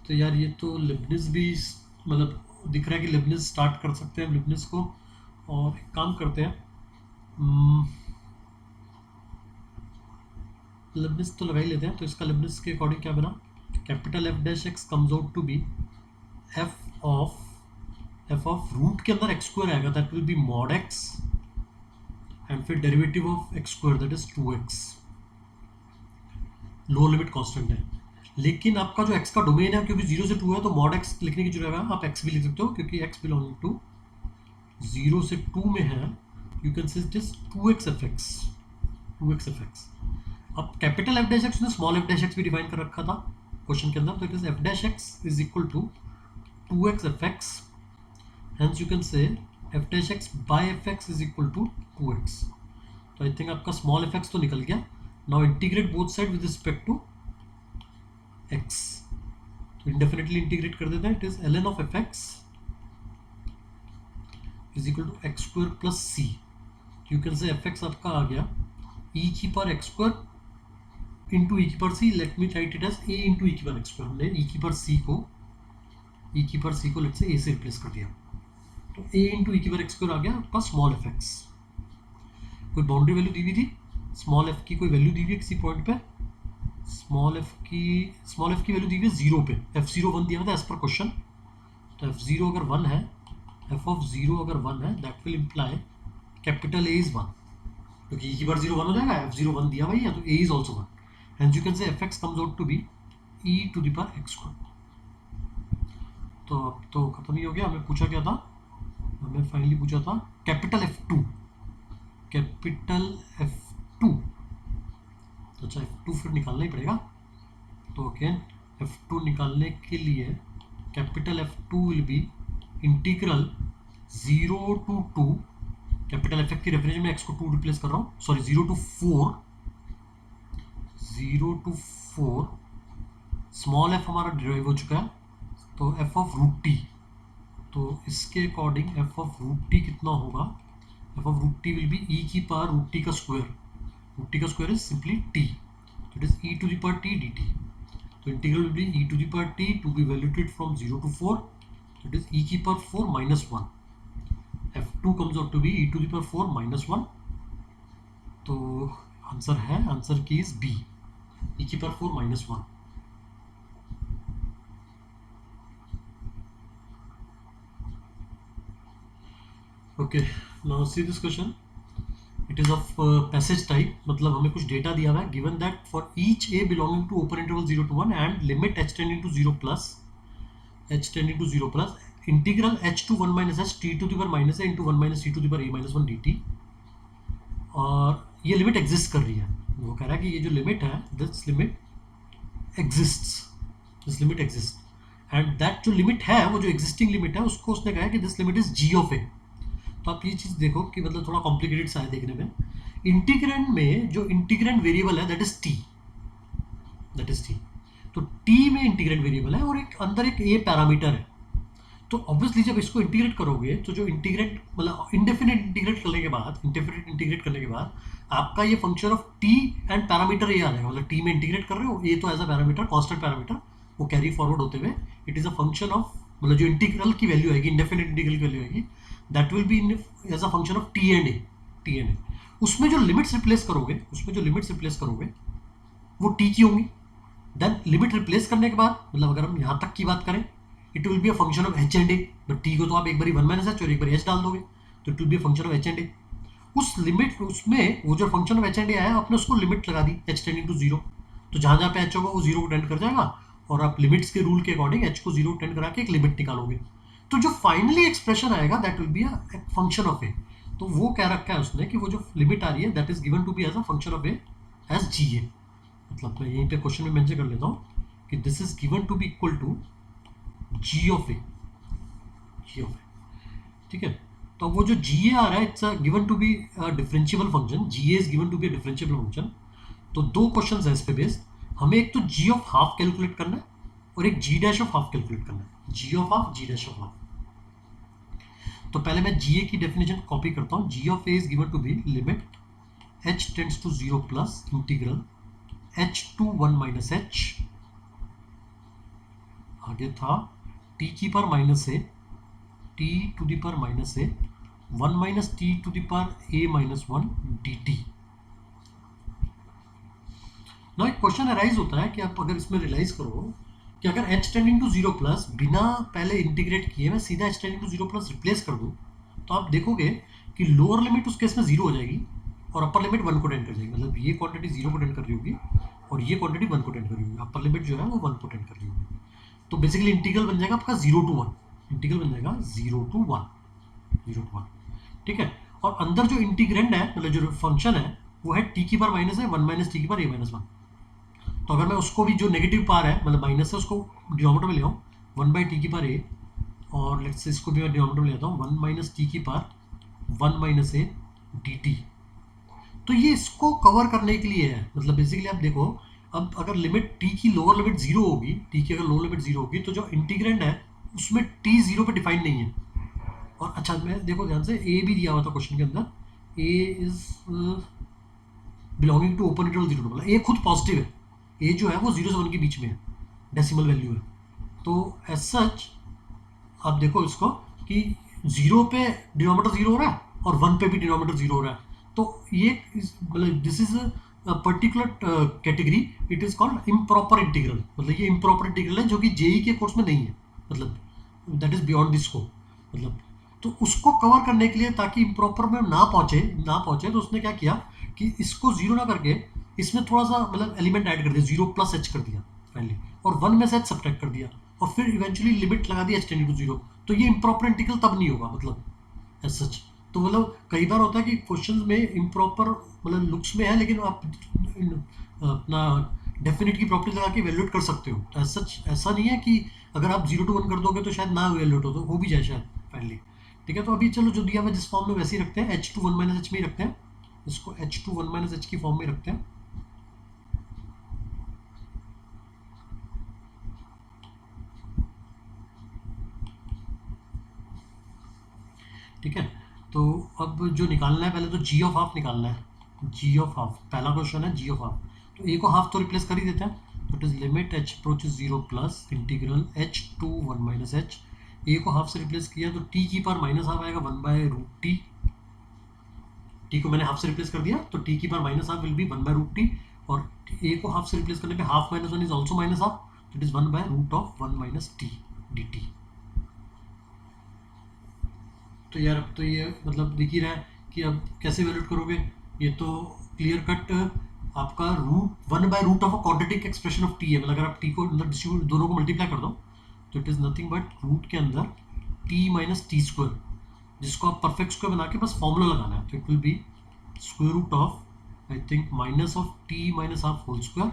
तो यार ये तो लिबनिज भी मतलब दिख रहा है कि लिबनिज स्टार्ट कर सकते हैं लिबनिज को, और एक काम करते हैं, लिबनिज तो लगा ही लेते हैं. तो इसका लिबनिज के अकॉर्डिंग क्या बना, capital f dash x comes out to be f of root के अंदर x² आएगा, that will be mod x, and फिर derivative of x² that is 2x, lower limit constant है. लेकिन आपका जो x का डोमेन है क्योंकि 0 से 2 है, तो mod x लिखने की जरूरत है, आप x भी लिख सकते हो क्योंकि x बिलोंगिंग टू 0 से 2 में है, you can say it is 2x fx. अब कैपिटल f dash x ने स्मॉल f dash x भी डिफाइन कर रखा था क्वेश्चन के अंदर, तो it is f dash x is equal to 2x fx, hence you can say f dash x by fx is equal to 2x. तो I think आपका small fx तो निकल गया. Now integrate both side with respect to x, तो indefinitely integrate कर देते हैं. It is ln of fx is equal to x² plus c. You can say fx आपका आ गया e की पर x² इंटू e की पर c, let me write it as a into e की पर x². हमने e की पर c को लेट से a से रिप्लेस कर दिया, तो a इंटू e की पर x² आ गया आपका स्मॉल fx. कोई बाउंड्री वैल्यू दी हुई थी स्मॉल f की, कोई वैल्यू दी हुई है किसी पॉइंट पे, स्मॉल f की वैल्यू दी हुई है 0 पे, f0 1 दिया हुआ था एज पर क्वेश्चन. तो f0 अगर 1 है, f ऑफ 0 अगर 1 है, that will imply capital A is 1, क्योंकि e की बार 0 1 हो जाएगा, f0 1 दिया भाई है, तो a is also 1, and you can say fx comes out to be e to the power x². तो अब तो खत्म ही हो गया. हमें पूछा क्या था, हमें फाइनली पूछा था कैपिटल f2. तो अच्छा f2 फिर निकालना ही पड़ेगा, तो अगेन f2 निकालने के लिए capital F2 will be integral 0 to 2, capital F की रेफरेंस में x को 2 रिप्लेस कर रहा हूँ, सॉरी 0 to 4 स्मॉल f हमारा डिराइव हो चुका है, तो f ऑफ रूट टी, तो इसके according f of root t कितना होगा, f of root t will be e की पावर रूट टी का स्क्वायर, रूट टी का स्क्वायर इज सिंपली t, तो it is e to the power t dt, तो integral will be e to the power t to be valuated from 0 to 4, so it is e की power 4 minus 1, f2 comes out to be e to the power 4 minus 1, तो answer है, answer key is b, e की power 4 minus 1. Okay, now see this question. It is of passage type, मतलब हमें कुछ data दिया हुआ है, given that for each a belonging to open interval 0 to 1 and limit h tending to 0 plus integral h to 1 minus h t to the power minus a into 1 minus t to the power a minus 1 dt, और ये limit exist कर रही है, वो कह रहा है कि ये जो लिमिट है this limit exist and that जो लिमिट है वो जो एग्जिस्टिंग लिमिट है उसको उसने कहा है कि this limit is g of a. तो आप ये चीज़ देखो कि मतलब थोड़ा कॉम्प्लिकेटेड सा है देखने में. इंटीग्रेंड में जो इंटीग्रेंड वेरिएबल है दैट इज t, तो t में इंटीग्रेंड वेरिएबल है और एक अंदर एक a पैरामीटर है, तो ऑब्वियसली जब इसको इंटीग्रेट करोगे तो जो इंटीग्रेट मतलब इंडेफिनिट इंटीग्रेट करने के बाद आपका ये function of t and parameter ये आ जाएगा, मतलब t में इंटीग्रेट कर रहे हो, ये तो as a parameter constant parameter वो कैरी फॉरवर्ड होते हुए it is a function of, मतलब जो इंटीग्रल की वैल्यू आएगी, इंडेफिनिट इंटीग्रल की वैल्यू आएगी, that will be as a function of t and a. उसमें जो लिमिट्स रिप्लेस करोगे वो t की होंगी. देन लिमिट रिप्लेस करने के बाद मतलब अगर हम यहाँ तक की बात करें it will be a function of h and a, but t को तो आप एक बारी 1 माइनस h और एक बारी h डाल दोगे, तो it will be a function of h and a. उस लिमिट उसमें वो जो function of h and a आया आपने उसको लिमिट लगा दी h टेंडिंग टू 0, तो जहाँ जहाँ पे h होगा वो 0 को टेंड कर जाएगा और आप लिमिट्स के रूल के अकॉर्डिंग h को 0 टेंड करा के एक लिमिट निकालोगे, तो जो फाइनली एक्सप्रेशन आएगा that will be a function of a. तो वो कह रखा है उसने कि वो जो लिमिट आ रही है that is given to be as a function of a as ga. मतलब मैं यहीं पे क्वेश्चन में मेंशन कर लेता हूँ कि this is given to be equal to g of a, ठीक है. तो वो जो ga आ रहा है it's given to be differentiable function, ga is given to be differentiable function. तो दो क्वेश्चंस हैं इस पे बेस्ड, हमें एक तो g ऑफ हाफ कैलकुलेट करना है और एक g dash of half calculate करना है, g of half g dash of half. तो पहले मैं ga की डेफिनेशन कॉपी करता हूँ. g of a is given to be limit h tends to 0 plus integral h to 1 minus h, आगे था t की power minus a, t to the power minus a 1 minus t to the power a minus 1 dt. ना एक question arise होता है कि आप अगर इसमें रियलाइज करो कि अगर h टेंडिंग टू 0 प्लस बिना पहले इंटीग्रेट किए मैं सीधा h tending to 0 plus replace कर दूं, तो आप देखोगे कि लोअर लिमिट उस केस में 0 हो जाएगी और अपर लिमिट 1 को टेंड कर जाएगी, मतलब ये क्वांटिटी 0 को टेंड कर रही होगी और ये क्वांटिटी 1 को टेंड कर रही होगी, अपर लिमिट जो है वो 1 को टेंड कर रही होगी. तो बेसिकली इंटीग्रल बन जाएगा आपका 0 to 1, इंटीग्रल बन जाएगा 0 to 1, ठीक है. और अंदर जो इंटीग्रेंड है मतलब जो फंक्शन है वो है t की पावर माइनस है 1 माइनस टी की पावर a माइनस 1. तो अगर मैं उसको भी जो नेगेटिव पावर है मतलब माइनस है उसको डिनोमिनेटर में ले आऊँ 1 बाई टी की पावर a, और लेट्स से इसको भी मैं डिनोमिनेटर में ले आता हूँ 1 माइनस टी की पावर 1 माइनस a dt. तो ये इसको कवर करने के लिए है, मतलब बेसिकली आप देखो अब अगर लिमिट t की लोअर लिमिट 0 होगी, t की अगर लोअर लिमिट 0 होगी तो जो इंटीग्रेंड है उसमें t 0 पे डिफाइंड नहीं है. और अच्छा मैं देखो ध्यान से a भी दिया हुआ था क्वेश्चन के अंदर, a is belonging to open interval 0 मतलब a खुद पॉजिटिव है, a जो है वो 0 से 1 के बीच में है, डेसिमल वैल्यू है. तो एज सच आप देखो इसको कि 0 पे डिनोमिनेटर 0 हो रहा है और 1 पे भी डिनोमिनेटर 0 हो रहा है, तो ये मतलब this is particular category, it is called improper integral. मतलब ये इम्प्रॉपर इंटीग्रल है जो कि जेई के कोर्स में नहीं है, मतलब that is beyond this scope. मतलब तो उसको कवर करने के लिए ताकि इम्प्रॉपर में ना पहुंचे तो उसने क्या किया कि इसको 0 ना करके इसमें थोड़ा सा मतलब एलिमेंट ऐड कर दिया, 0 प्लस h कर दिया फाइनली, और 1 में से h सब्ट्रैक्ट कर दिया और फिर इवेंचुअली लिमिट लगा दी h टेंडिंग टू 0. तो ये इम्प्रॉपर इंटीग्रल तब नहीं होगा मतलब एज सच. तो मतलब कई बार होता है कि क्वेश्चन में इम्प्रॉपर मतलब लुक्स में है लेकिन आप अपना डेफिनेट की प्रॉपर्टी लगा के वैल्यूएट कर सकते हो। तो सच ऐसा नहीं है कि अगर आप 0 to 1 कर दोगे तो शायद ना वैल्यूएट हो भी जाए शायद फाइनली। ठीक है, तो अभी चलो जो दिया हुआ जिस फॉर्म में वैसे ही रखते हैं, h टू 1 माइनस एच में ही रखते हैं, इसको h टू 1 माइनस एच की फॉर्म में रखते हैं। ठीक है, तो अब जो निकालना है पहले तो g ऑफ हाफ निकालना है। g ऑफ हाफ पहला क्वेश्चन है, g ऑफ हाफ। तो a को हाफ तो रिप्लेस कर ही देते हैं, तो it is limit h approaches 0 plus integral h to 1 minus h. a को हाफ से रिप्लेस किया तो t की पावर माइनस हाफ आएगा 1 बाय रूट टी। टी को मैंने हाफ से रिप्लेस कर दिया तो टी की power minus half will be 1 by root t, और a को हाफ से रिप्लेस करने पे half minus 1 is also minus half, तो it is 1 by root of 1 minus t D T. तो यार अब तो ये मतलब दिख ही रहा है कि अब कैसे वैल्यूट करोगे। ये तो क्लियर कट आपका root 1 by root of a quadratic expression of t है। मतलब अगर आप टी को अंदर डिस्ट्रीब्यूट दोनों को मल्टीप्लाई कर दो तो it is nothing but root के अंदर टी माइनस टी स्क्वायर, जिसको आप परफेक्ट स्क्वायर बना के बस फॉर्मूला लगाना है। तो it will be square root of I think minus of t minus half whole square,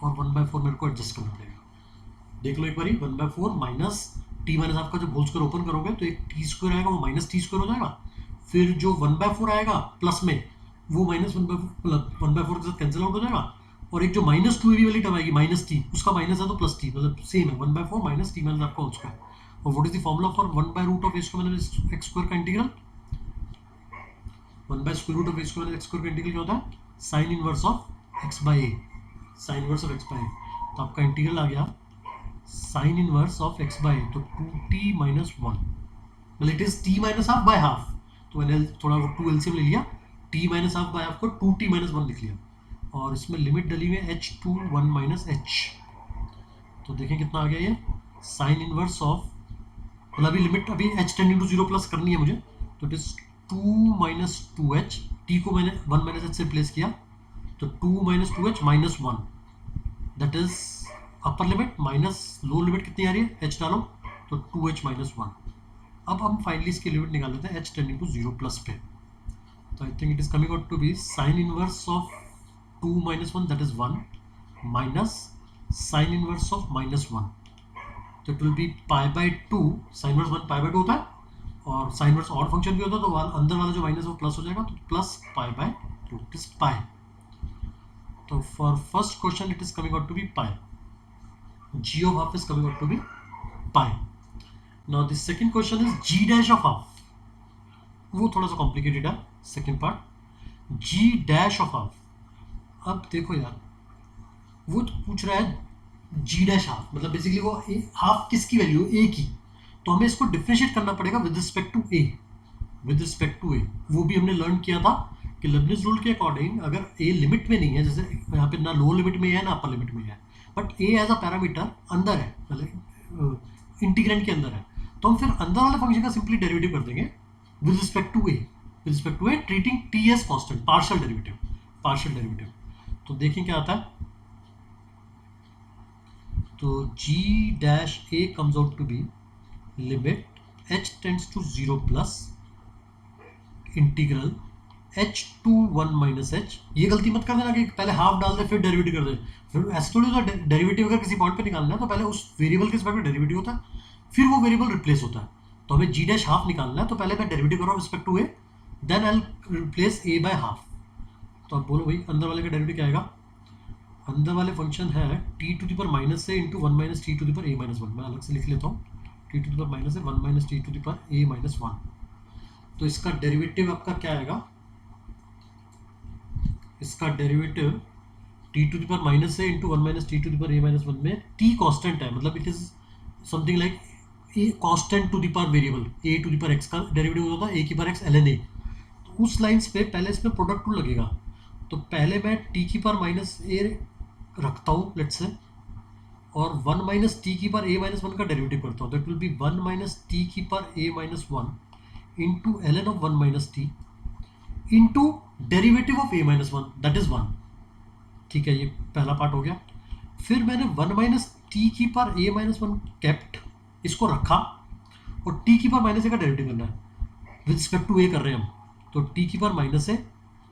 और 1/4 मेरे को एडजस्ट करना पड़ेगा। देख लो एक बारी, 1/4 माइनस टी माइनस हाफ का जब होल स्क्वायर ओपन करोगे तो एक टी स्क्वायर आएगा, वो माइनस टी स्क्वायर हो जाएगा। फिर जो 1/4 आएगा प्लस में वो माइनस 1/4 के साथ कैंसिल आउट हो जाएगा, और एक जो माइनस टू वाली टर्म आएगी माइनस टी, उसका माइनस है तो प्लस टी, मतलब सेम है 1/4 माइनस टी माइनस हाफ का होल स्क्वायर। और what is the formula for 1 by root of a square minus x square का integral? 1 by square root of a square minus x square का integral क्या होता है? Sine inverse of x by a, sine inverse of x by a. तो आपका integral आ गया sine inverse of x by तो 2t माइनस 1, मतलब it is t minus half by half. तो मैंने थोड़ा वो 2 एलसीएम ले लिया, t minus half by half को 2t माइनस 1 लिख लिया, और इसमें लिमिट डली हुई है h टू 1 माइनस एच। तो देखें कितना आ गया ये साइन इनवर्स ऑफ, मतलब अभी लिमिट अभी h टेंडिंग टू 0 प्लस करनी है मुझे, तो it is 2 minus 2h, t को मैंने 1 माइनस एच से रिप्लेस किया, तो 2 minus 2h minus 1, that is upper limit minus lower limit कितनी आ रही है, h डालो तो 2h माइनस 1। अब हम फाइनली इसकी लिमिट निकाल लेते हैं h टेंडिंग टू 0 प्लस पे। तो I think it is coming out to be sine inverse of 2 minus 1 that is 1 minus sine inverse of minus 1, तो it will be pi by 2, sine inverse 1 pi by 2 होता है, और sine inverse odd function भी होता है, तो अंदर वाला जो माइनस वो प्लस हो जाएगा, तो plus pi by 2 it is pi. तो for first question it is coming out to be pi, g of half is coming out to be pi. Now the second question is g dash of half, वो थोड़ा सा complicated है second part, g dash of half। अब देखो यार वो तो पूछ रहा है g dash half, मतलब बेसिकली वो हाफ किसकी वैल्यू है, a की, तो हमें इसको डिफरेंशिएट करना पड़ेगा with respect to a, with respect to a। वो भी हमने लर्न किया था कि लेबनिज रूल के अकॉर्डिंग अगर a लिमिट में नहीं है, जैसे यहाँ पे ना लोअर लिमिट में है ना अपर लिमिट में है, but a as a parameter अंदर है, मतलब इंटीग्रेंट के अंदर है, तो हम फिर अंदर वाले फंक्शन का सिंपली डेरिवेटिव कर देंगे with respect to a, with respect to a treating t as constant, partial derivative, partial derivative. तो देखें क्या आता है, तो g dash a comes out to be limit h tends to 0 plus integral h to 1 minus h. ये गलती मत कर देना कि पहले हाफ डाल दे फिर डेरिवेटिव कर दे, फिर ऐसे थोड़ी होता है। डेरिवेटिव अगर किसी पॉइंट पे निकालना है तो पहले उस वेरिएबल के रिस्पेक्ट में डेरिवेटिव होता है, फिर वो वेरिएबल रिप्लेस होता है। तो हमें g डैश हाफ निकालना है, तो पहले मैं डेरिवेटिव कर रहा हूँ respect to a, then I will replace a by half. तो अब बोलो भाई अंदर वाले का डेरिवेटिव क्या आएगा, अंदर वाले फंक्शन है t to the power minus से into 1 minus t to the power a minus 1, मैं अलग से लिख लेता हूँ, t to the power minus से 1 minus t to the power a minus 1। तो इसका डेरिवेटिव आपका क्या आएगा, इसका derivative t to the power minus से into 1 minus t to the power a minus 1 में t कांस्टेंट है, मतलब it is something like a constant to the power variable a to the power x का derivative होता है a की power x ln a। तो उस lines पे पहले इसमें प्रोडक्ट टू लगेगा, तो पहले मैं t की पावर माइनस a रखता हूँ लेट्स से, और 1 माइनस टी की पावर a माइनस 1 का डेरिवेटिव करता हूँ, तो it will be 1 minus t की power a minus 1 into ln of 1 minus t into derivative of a minus 1 that is 1। ठीक है, ये पहला पार्ट हो गया। फिर मैंने 1 माइनस टी की पावर a माइनस 1 कैप्ट, इसको रखा, और t की पावर माइनस a का डेरिवेटिव करना है विद रिस्पेक्ट टू a कर रहे हैं हम, तो t की power minus a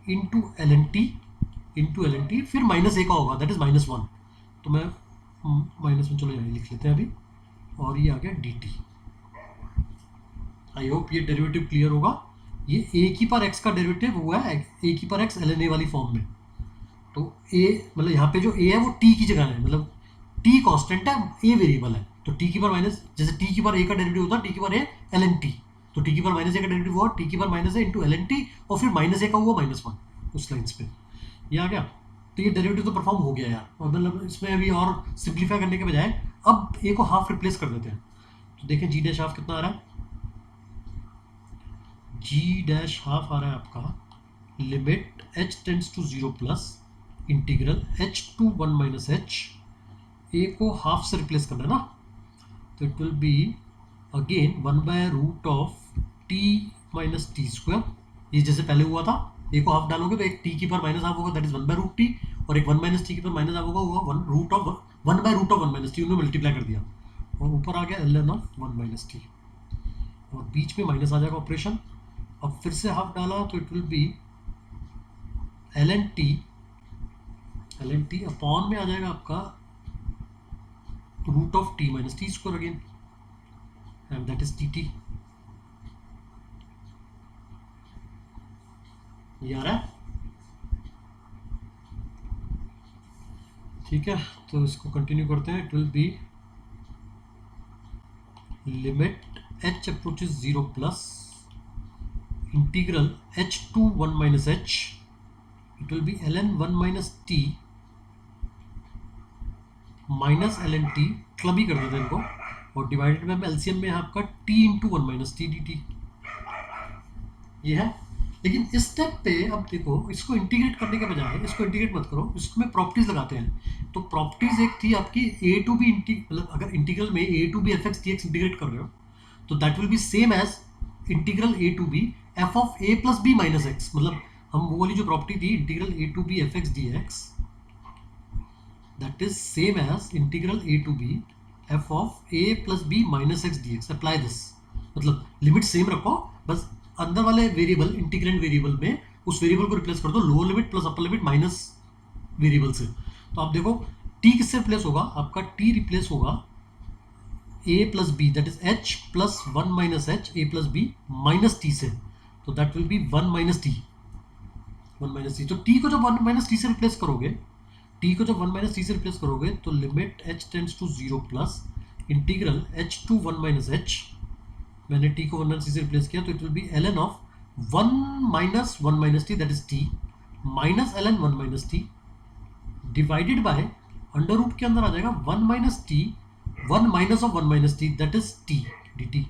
into ln t into l n t, फिर माइनस ए का होगा, दैट इज -1। तो मैं -1 चलो यहाँ लिख लेते हैं अभी, और ये आ गया डी टी। आई होप ये डेरिवेटिव क्लियर होगा। ये ए की पर एक्स का डेरिवेटिव हुआ है ए की पर एक्स एल एन ए वाली फॉर्म में। तो ए मतलब यहाँ पे जो ए है वो टी की जगह है, मतलब टी कांस्टेंट है, ए वेरिएबल है। तो टी की पर माइनस, जैसे टी की पर ए का डेरिवेटिव होता है टी की पर ए एल एन टी, तो टी की पर माइनस ए का डेरिवेटिव हुआ टी की पर माइनस ए इंटू एल एन टी, और फिर माइनस ए का हुआ -1 उस लाइन्स पे। ये आ गया। तो ये डेरिवेटिव तो परफॉर्म हो गया यार, और मतलब इसमें अभी और सिंप्लीफाई करने के बजाय अब ए को हाफ रिप्लेस कर देते हैं। तो देखें जी डैश हाफ कितना आ रहा है, जी डैश हाफ आ रहा है आपका limit h tends to 0 plus integral h to 1 minus h, a को हाफ से रिप्लेस करना है ना, तो इट विल बी अगेन 1/रूट of t minus t square. ये जैसे पहले हुआ था, a को हाफ डालोगे तो एक t की पर माइनस हाफ होगा, दैट इज 1/रूट t, और एक 1 माइनस टी की पर माइनस हाफ होगा 1/रूट ऑफ 1 माइनस टी, उन्होंने मल्टीप्लाई कर दिया, और ऊपर आ गया ln ऑफ 1 माइनस टी, और बीच में माइनस आ जाएगा ऑपरेशन। अब फिर से हाफ डाला तो it will be ln t upon में आ जाएगा आपका root of t minus t square again, and that is t t. ये आ रहा है, ठीक है। तो इसको कंटिन्यू करते हैं। It will be limit h approaches 0 plus integral h to 1 minus h, it will be ln 1 minus t minus ln t, club ही कर देते हैं इनको, और डिवाइडेड में एलसीएम में आपका t into 1 minus t D T. ये है। लेकिन इस स्टेप पे अब देखो, इसको इंटीग्रेट करने के बजाय इसको इंटीग्रेट मत करो, इसमें प्रॉपर्टीज लगाते हैं। तो प्रॉपर्टीज एक थी आपकी ए टू बी मतलब अगर इंटीग्रल में a to b f x D x integrate कर रहे हो तो that will be same as integral a to b f of a plus b minus x. मतलब हम वो वाली जो प्रॉपर्टी थी integral a to b f x D x, that is same as integral a to b f of a plus b minus x D x. Apply this, मतलब limit same रखो, बस अंदर वाले वेरिएबल इंटीग्रेंड वेरिएबल में उस variable को replace कर दो lower limit plus upper limit minus variable से। तो आप देखो टी किससे रिप्लेस होगा, आपका टी रिप्लेस होगा a plus b, that is h plus 1 minus h a plus b minus t से, तो that will be 1 minus t, 1 minus t. तो टी को जब 1 माइनस टी से रिप्लेस करोगे, टी को जब 1 माइनस टी से रिप्लेस करोगे तो limit h tends to 0 plus integral h to 1 minus h, मैंने टी को 1 माइनस टी से रिप्लेस किया तो it will be ln of 1 minus 1 minus t, that is t, minus ln 1 minus t divided by under root के अंदर आ जाएगा 1 minus t 1 minus of 1 minus t, that is t D T.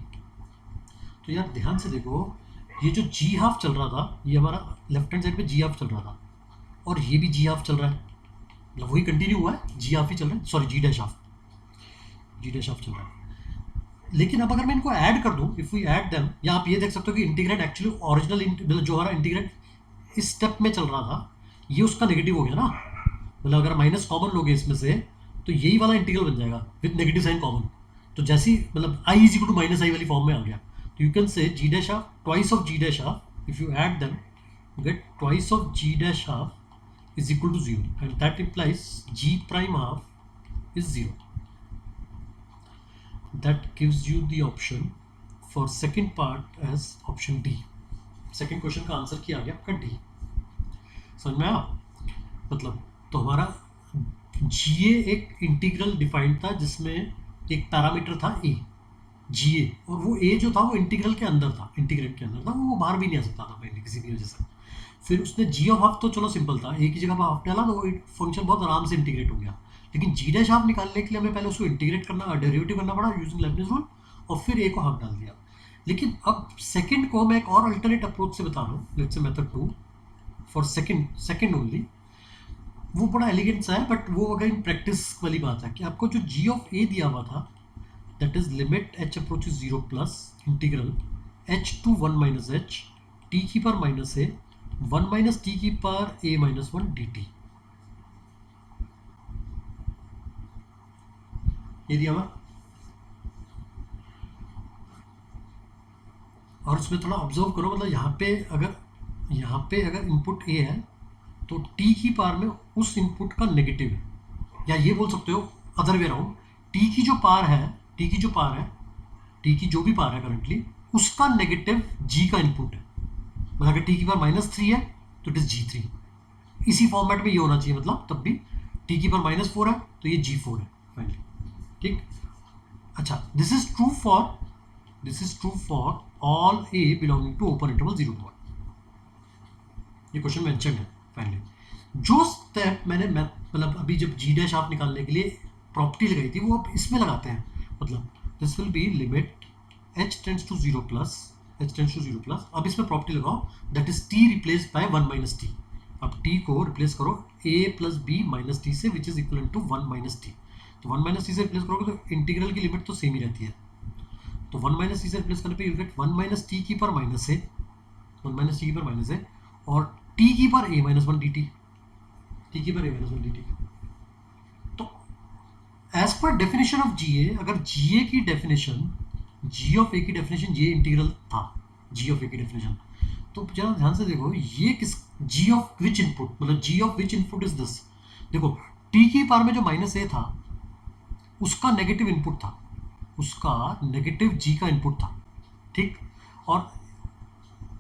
तो यार ध्यान से देखो, ये जो जी हाफ चल रहा था ये हमारा लेफ्ट हैंड साइड पे जी हाफ चल रहा था, और ये भी जी हाफ चल रहा है, मतलब वही कंटिन्यू हुआ है, जी हाफ ही चल रहा है, सॉरी जी डैश हाफ चल रहा है। लेकिन अब अगर मैं इनको ऐड कर दूं, इफ वी ऐड देम, या आप ये देख सकते हो कि इंटीग्रेंड एक्चुअली ओरिजिनल जो हमारा इंटीग्रेंड इस स्टेप में चल रहा था ये उसका नेगेटिव हो गया ना, मतलब अगर माइनस कॉमन लोगे इसमें से तो यही वाला इंटीग्रल बन जाएगा विद नेगेटिव साइन कॉमन। तो जैसे ही मतलब I is equal to minus I वाली फॉर्म में आ गया, तो you can say g dash half twice of g dash half, if you add them get twice of g dash half is equal to 0, and that implies g prime half is 0। That gives you the option for second part as option D। Second question का answer क्या आ गया आपका D। समझ में आया? मतलब तो हमारा GA एक इंटीग्रल डिफाइंड था जिसमें एक पैरामीटर था A, GA, और वो A जो था वो इंटीग्रल के अंदर था, इंटीग्रेंड के अंदर था, वो बाहर भी नहीं आ सकता था पहले किसी भी वजह से। फिर उसने जी ऑफ हाफ तो चलो सिंपल था, A की जगह पर हाफ डाला तो वो फंक्शन बहुत आराम से इंटीग्रेट हो गया। लेकिन जी डैश हाफ निकालने के लिए हमें पहले उसको इंटीग्रेट करना, डेरिवेटिव करना पड़ा यूजिंग लेबनिज़ रूल, और फिर ए को हाफ डाल दिया। लेकिन अब सेकंड को मैं एक और अल्टरनेट अप्रोच से बता रहा हूँ, let's say method 2 for second only. वो बड़ा एलिगेंट सा है, बट वो अगर इन प्रैक्टिस वाली बात है कि आपको जो जी ऑफ ए दिया हुआ था that is limit H approaches 0 plus integral h to 1 minus H T की पर माइनस ए 1 माइनस टी की पर ए माइनस 1 डी टी, ये दिया हुआ। और इसमें थोड़ा ऑब्जर्व करो, मतलब यहाँ पे अगर इनपुट ए है तो टी की पावर में उस इनपुट का नेगेटिव है, या ये बोल सकते हो अदर वे अराउंड, टी की जो पावर है, टी की जो पावर है, टी की जो भी पावर है करंटली, उसका नेगेटिव जी का इनपुट है। मतलब अगर टी की पावर -3 है तो इट इज G3। इसी फॉर्मेट में ये होना चाहिए, मतलब तब भी टी की पावर -4 है तो ये G4 है फाइनली। ठीक, अच्छा, this is true for all a belonging to open interval 0 to 1। ये क्वेश्चन मेंशन है फाइनली। जो स्टेप मैंने मतलब अभी जब जी डैश आप निकालने के लिए प्रॉपर्टी लगाई थी वो अब इसमें लगाते हैं। मतलब this will be limit h tends to 0 plus, h tends to 0 plus. अब इसमें प्रॉपर्टी लगाओ that is t replace by 1 minus t. अब t को रिप्लेस करो a plus b minus t से, which is equal to 1 minus t. तो 1 minus t से replace करोगे तो इंटीग्रल की लिमिट तो सेम ही रहती है। तो 1 माइनस टी से रिप्लेस करने पे यू गेट 1 माइनस टी की पर माइनस है, 1 माइनस टी की पर माइनस है, और t की पर a minus 1 D T, T की पर a माइनस 1 डी टी। तो एज पर डेफिनेशन ऑफ जीए, अगर जीए की डेफिनेशन, जी ऑफ ए की डेफिनेशन ये इंटीग्रल था, जी ऑफ ए की डेफिनेशन, तो जरा ध्यान से देखो ये किस, जी ऑफ विच इनपुट, मतलब g of which input is this. देखो टी की पावर में जो माइनस ए था उसका नेगेटिव इनपुट था, उसका नेगेटिव जी का इनपुट था। ठीक, और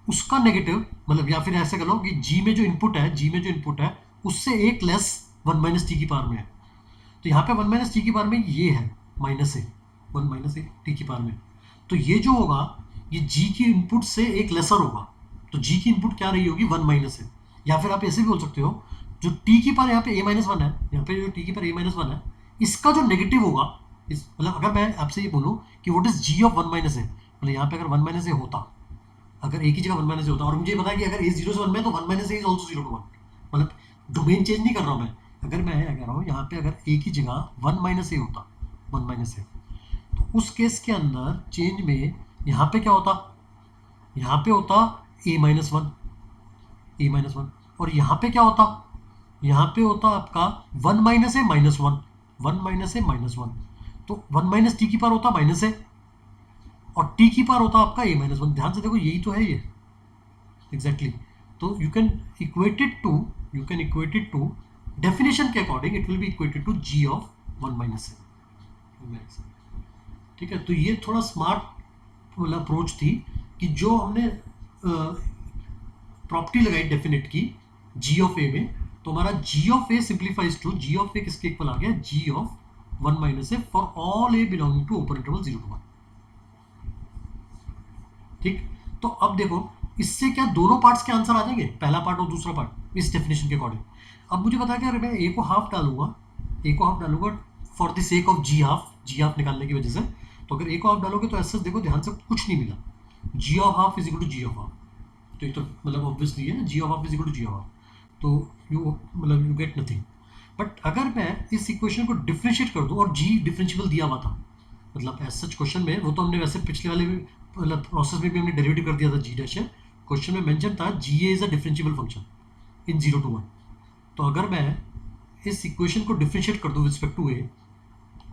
उसका नेगेटिव, मतलब या फिर ऐसे कर लो कि जी में जो इनपुट है, जी में जो इनपुट है उससे एक लेस 1 माइनस टी की पावर में है। तो यहाँ पे 1 माइनस टी की पावर में ये है minus A, 1 minus A T की पावर में। तो ये जो होगा ये जी की इनपुट से एक लेसर होगा। तो जी की इनपुट क्या रही होगी, 1 माइनस है। या फिर आप ऐसे भी बोल सकते हो जो टी की पावर यहाँ पे a माइनस 1 है, यहाँ पे जो टी की पावर a माइनस 1 है, इसका जो नेगेटिव होगा, इस मतलब अगर मैं आपसे ये बोलूँ कि what is g of 1 minus a, मतलब यहाँ पे अगर 1 माइनस ए होता, अगर ए की जगह 1 माइनस ए होता, और मुझे पता है कि अगर ए 0 से 1 में है तो 1 minus A is also 0 to 1, मतलब डोमेन चेंज नहीं कर रहा हूँ मैं। अगर मैं कह रहा हूँ यहाँ पे अगर ए की जगह 1 माइनस ए होता, 1 माइनस ए, तो उस केस के अंदर चेंज में यहाँ पे क्या होता, यहाँ पे होता ए माइनस 1, ए माइनस 1, और यहाँ पे क्या होता, यहाँ पे होता आपका 1 माइनस ए माइनस 1, 1 माइनस ए माइनस 1। तो 1 माइनस टी की पावर होता माइनस ए, और टी की पावर होता आपका ए माइनस 1। ध्यान से देखो यही तो है ये एग्जैक्टली। तो you can equate it to, you can equate it to definition के according it will be equated to g of 1 minus a. ठीक है, तो ये थोड़ा स्मार्ट वाला अप्रोच थी कि जो हमने प्रॉपर्टी लगाई डेफिनेट की जी ऑफ ए में, तो हमारा g of a simplifies to, g of a किसके इक्वल आ गया, g of 1 minus a for all a belonging to open interval 0 to 1। ठीक, तो अब देखो इससे क्या दोनों पार्ट्स के आंसर आ जाएंगे, पहला पार्ट और दूसरा पार्ट इस डेफिनेशन के अकॉर्डिंग। अब मुझे पता है कि अगर मैं ए को हाफ डालूंगा, ए को हाफ डालूंगा for the sake of g half, g half निकालने की वजह से, तो अगर ए को हाफ डालोगे तो ऐसा देखो ध्यान से कुछ नहीं मिला, g of half is equal to g of half. तो ये तो मतलब ऑब्वियसली है ना, g of half is equal to g of half, तो यू मतलब यू गेट नथिंग। बट अगर मैं इस इक्वेशन को डिफ्रेंशिएट कर दूं, और जी डिफरेंशिएबल दिया हुआ था, मतलब एज सच क्वेश्चन में, वो तो हमने वैसे पिछले वाले मतलब प्रोसेस में भी हमने डेरिवेटिव कर दिया था जी डैश है, क्वेश्चन में मेंशन था g a is a differentiable function in 0 to 1। तो अगर मैं इस इक्वेशन को डिफरेंशिएट कर दूं रिस्पेक्ट टू ए,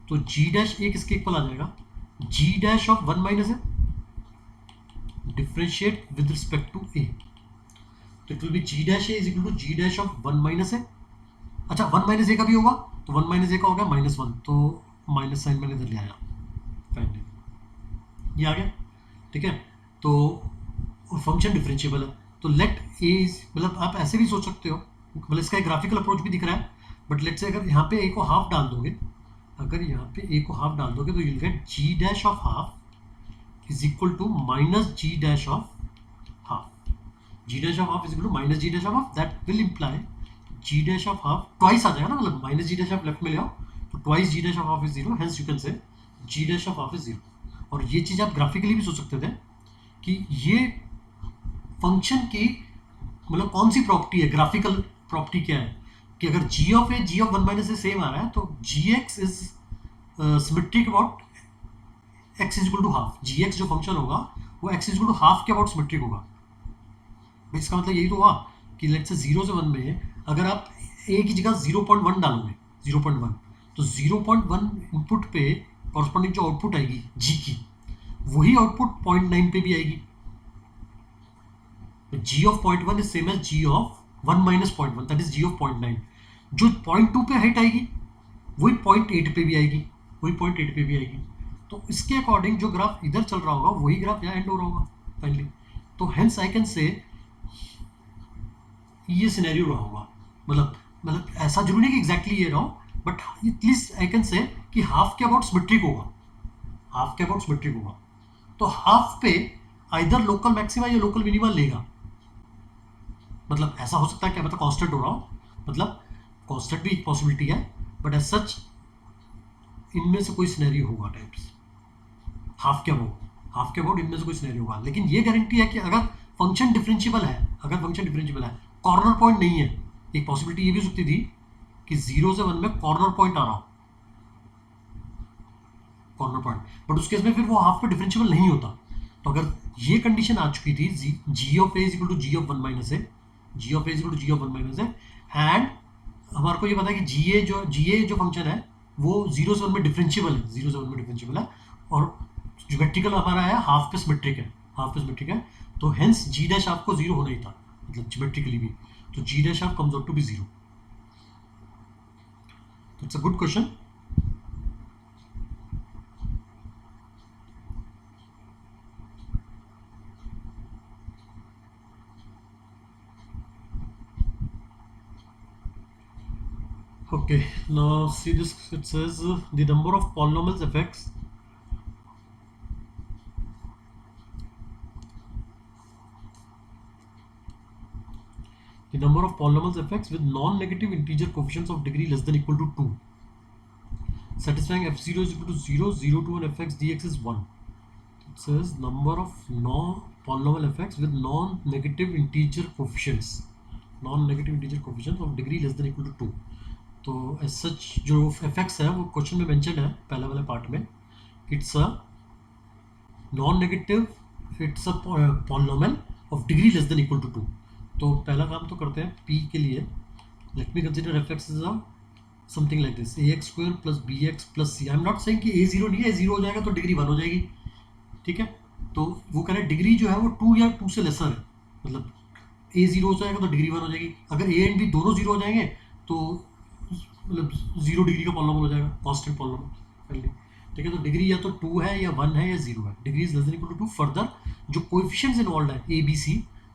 तो जी डैश ए किसके इक्वल आ जाएगा, g dash of 1 minus a differentiate with respect to a, तो it will be g dash a is equal to g dash of 1 minus a. अच्छा 1 minus a का भी होगा, तो 1 माइनस ए का हो गया -1, तो माइनस साइन मैंने इधर ले आया फाइनली, ये आ गया। ठीक है, तो फंक्शन डिफरेंशिएबल है, तो लेट ए इज, मतलब आप ऐसे भी सोच सकते हो, मतलब इसका एक ग्राफिकल अप्रोच भी दिख रहा है, बट लेट से अगर यहाँ पे ए को हाफ डाल दोगे, अगर यहाँ पे ए को हाफ डाल दोगे तो you will get g dash of half is equal to minus g dash of half, g dash of half is equal to minus g dash of half, that will imply g dash of half twice आ जाएगा ना, मतलब minus g dash of left में ले आओ तो twice g dash of half is 0, hence you can say g dash of half is 0। और ये चीज़ आप ग्राफिकली भी सोच सकते थे कि ये फंक्शन की मतलब कौन सी प्रॉपर्टी है, ग्राफिकल प्रॉपर्टी क्या है, कि अगर g of a g of 1 minus a same आ रहा है तो g x is symmetric about x is equal to half, g x जो फंक्शन होगा वो x is equal to half के अबाउट सिमेट्रिक होगा। इसका मतलब यही तो हुआ कि लेट से 0 से 1 में अगर आप ए की जगह 0.1 डालोगे, 0.1, तो 0.1 इनपुट पे कॉरस्पॉन्डिंग जो आउटपुट आएगी जी की, वही आउटपुट 0.9 पे भी आएगी। G of 0.1 is same as g of 1 minus 0.1 that is g of 0.9. जो 0.2 पे हाइट आएगी वही 0.8 पे भी आएगी, वही 0.8 पे भी आएगी. तो इसके अकॉर्डिंग जो ग्राफ इधर चल रहा होगा वही ग्राफ यहाँ एंड हो रहा होगा फाइनली. तो हेंस आई कैन से ये सिनेरियो रहा होगा. मतलब ऐसा जरूरी नहीं कि एग्जैक्टली ये रहा हो, बट एटलीस्ट आई कैन से कि हाफ के अबाउट सिमेट्रिक होगा, हाफ के अबाउट सिमेट्रिक होगा. तो हाफ पे आइदर लोकल मैक्सिमा या लोकल मिनिमा लेगा. मतलब ऐसा हो सकता है क्या, मतलब कांस्टेंट हो रहा हो, मतलब कांस्टेंट भी एक पॉसिबिलिटी है, बट एज सच इनमें से कोई सिनेरियो होगा टाइप्स हाफ के अबाउट, हाफ के अबाउट इनमें से कोई सिनेरियो होगा. लेकिन ये गारंटी है कि अगर फंक्शन डिफरेंशिएबल है, अगर फंक्शन डिफरेंशिएबल है, कॉर्नर पॉइंट नहीं है. एक पॉसिबिलिटी ये भी हो सकती थी कि 0 से 1 में कॉर्नर पॉइंट आ रहा हो, कॉर्नर पॉइंट, बट उस केस में फिर वो हाफ पे डिफरेंशिएबल नहीं होता. तो अगर ये कंडीशन आ चुकी थी g of a equal to g of 1 minus a, g of a equal to g of 1 minus a, and हमारे को ये पता है कि जी ए जो फंक्शन है वो 0 से 1 में डिफरेंशिएबल है, 0 से 1 में डिफरेंशिएबल है, और ज्योमेट्रिकल हमारा है हाफ पे सिमेट्रिक है, हाफ पे सिमेट्रिक है. तो हेंस जी डैश आपको 0 होना ही था, मतलब ज्योमेट्रिकली भी. तो जी डैश आप comes out to be 0. It's a good question. Okay, now see this. It says the number of polynomials effects with non-negative integer coefficients of degree less than equal to 2, satisfying f0 is equal to 0, 0 to 1 fx dx is 1. It says number of non-polynomial effects with non-negative integer coefficients of degree less than equal to 2. तो as such जो effects है वो question में mention है पहले वाले part में. It's a non negative, it's a polynomial of degree less than equal to 2. तो पहला काम तो करते हैं पी के लिए. Let me consider f x is a something like this, a x square plus b x plus c. I am not saying कि a zero नहीं है, ए जीरो हो जाएगा तो डिग्री 1 हो जाएगी, ठीक है. तो वो कह रहे हैं डिग्री जो है वो 2 या 2 से लेसर है, मतलब ए जीरो हो जाएगा तो डिग्री 1 हो जाएगी. अगर ए एंड बी दोनों जीरो हो जाएंगे तो मतलब 0 डिग्री का पॉलिनोमियल हो जाएगा, कांस्टेंट पॉलिनोमियल, ठीक है. तो डिग्री या तो 2 है या 1 है या 0 है. Degree is less than equal to 2. Further जो कोएफिशिएंट्स इन्वॉल्वड है A B C,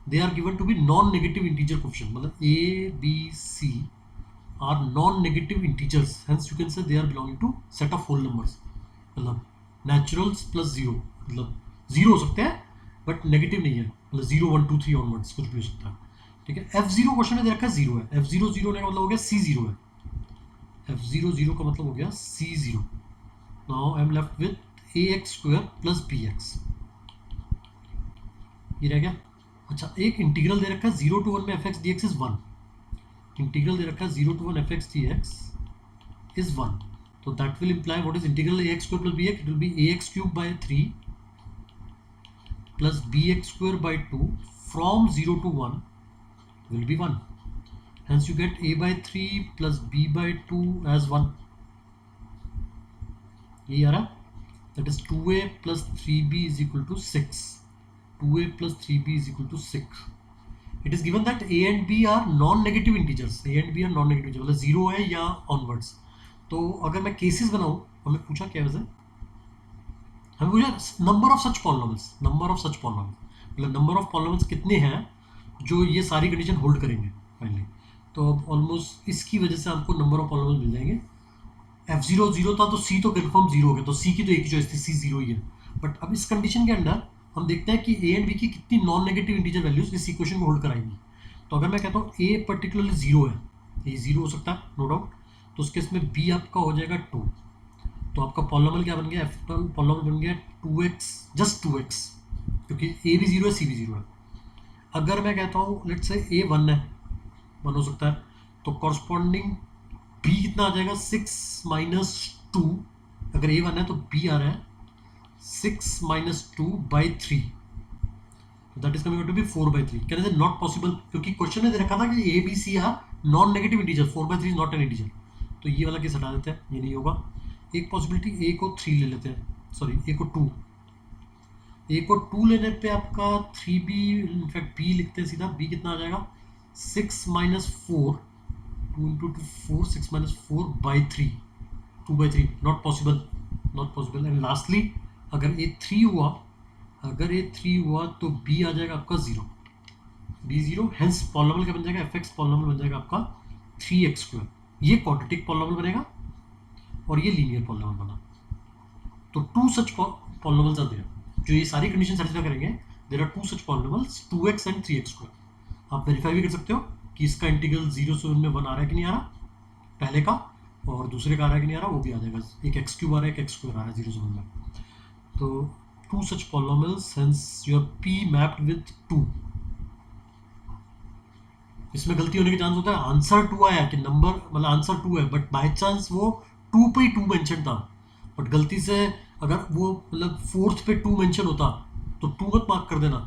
they are given to be non negative integer coefficient. मतलब A B C are non negative integers, hence you can say they are belonging to set of whole numbers. मतलब naturals plus 0, मतलब 0 हो सकते हैं but negative नहीं है, मतलब 0 1 2 3 onwards कुछ भी हो सकता है, ठीक है. F0 क्वेश्चन में दे रखा है 0 है, F0 0 होने का मतलब हो गया C0 है, F0 0 का मतलब हो गया C0. Now I am left with ax square plus bx, ये रह गया. अच्छा, एक इंटीग्रल दे रखा है 0 to 1 में fx dx इज 1. इंटीग्रल दे रखा है 0 to 1 fx dx इज 1. तो that will imply what is integral ax square plus bx, it will B ax cube by 3 plus bx square by 2 from 0 to 1 will be 1. Hence you get a by 3 plus b by 2 as 1. ये आ रहा, that is 2a plus 3b is equal to 6. 2a plus 3b is equal to 6. It is given that a and b are non-negative integers. a and b are non-negative integers, मतलब 0 है या onwards. तो अगर मैं cases बनाऊँ, हमें पूछा क्या वैसे, हमें पूछा number of such polynomials, number of such polynomials, मतलब नंबर ऑफ पॉलिनोमियल्स कितने हैं जो ये सारी कंडीशन होल्ड करेंगे फाइनली. तो अब ऑलमोस्ट इसकी वजह से आपको नंबर ऑफ पॉलिनोमियल मिल जाएंगे. F0 0 था तो C तो कन्फर्म 0 हो गया, तो C की तो एक ही चॉइस थी, C 0 ही है. बट अब इस कंडीशन के अंदर हम देखते हैं कि A एंड B की कितनी नॉन नेगेटिव इंटीजर वैल्यूज इस इक्वेशन को होल्ड कराएंगी. तो अगर मैं कहता हूँ A पर्टिकुलरली 0 है, ये 0 हो सकता है नो डाउट, तो उस केस में B आपका हो जाएगा 2. तो आपका पॉलिनोमियल क्या बन गया, पॉलिनोमियल बन गया 2x, जस्ट 2x, क्योंकि A भी 0 है C भी 0 है. अगर मैं कहता हूँ लेट से A 1 है, 1 हो सकता है, तो कॉरस्पॉन्डिंग B कितना आ जाएगा 6 माइनस 2. अगर A 1 है तो B आ रहा है 6 minus 2 by 3, that is coming out to be 4 by 3. Can is not possible, क्योंकि क्वेश्चन में दे रखा था कि a B C are non negative integer, 4 by 3 is not an integer. तो ये वाला केस हटा देते हैं, ये नहीं होगा. एक पॉसिबिलिटी A को 3 ले लेते हैं, सॉरी A को 2. A को 2 लेने पे आपका 3b, इनफैक्ट B लिखते हैं सीधा, B कितना आ जाएगा 6 minus 4, 2 into 2 4, 6 minus 4 by 3, 2/3, not possible, not possible. And lastly अगर ए 3 हुआ, अगर ए 3 हुआ तो बी आ जाएगा आपका 0, बी 0, हेंस पॉलिनोमियल क्या बन जाएगा, एफ एक्स पॉलिनोमियल बन जाएगा आपका 3x²। ये क्वाड्रेटिक पॉलिनोमियल बनेगा और ये लीनियर पॉलिनोमियल बना। तो two such polynomials are there, जो ये सारी कंडीशन सेटिस्फाई करेंगे। There are two such polynomials, 2x and 3x²। आप वेरीफाई भी कर सकते हो कि इसका इंटीग्रल 0 से 1 में 1 आ रहा है कि नहीं आ रहा, पहले का, और दूसरे का आ रहा है कि नहीं आ रहा, वो भी आ जाएगा। एक x³ आ रहा है, एक x² आ रहा है 0 से 1 में। तो two such polynomials, hence your p mapped with 2। इसमें गलती होने के चांस होता है, आंसर 2 आया कि नंबर, मतलब आंसर 2 है, बट बाय चांस वो 2 पे ही 2 मेंशन था, बट गलती से अगर वो मतलब 4th पे 2 मेंशन होता तो 2 मत मार्क कर देना,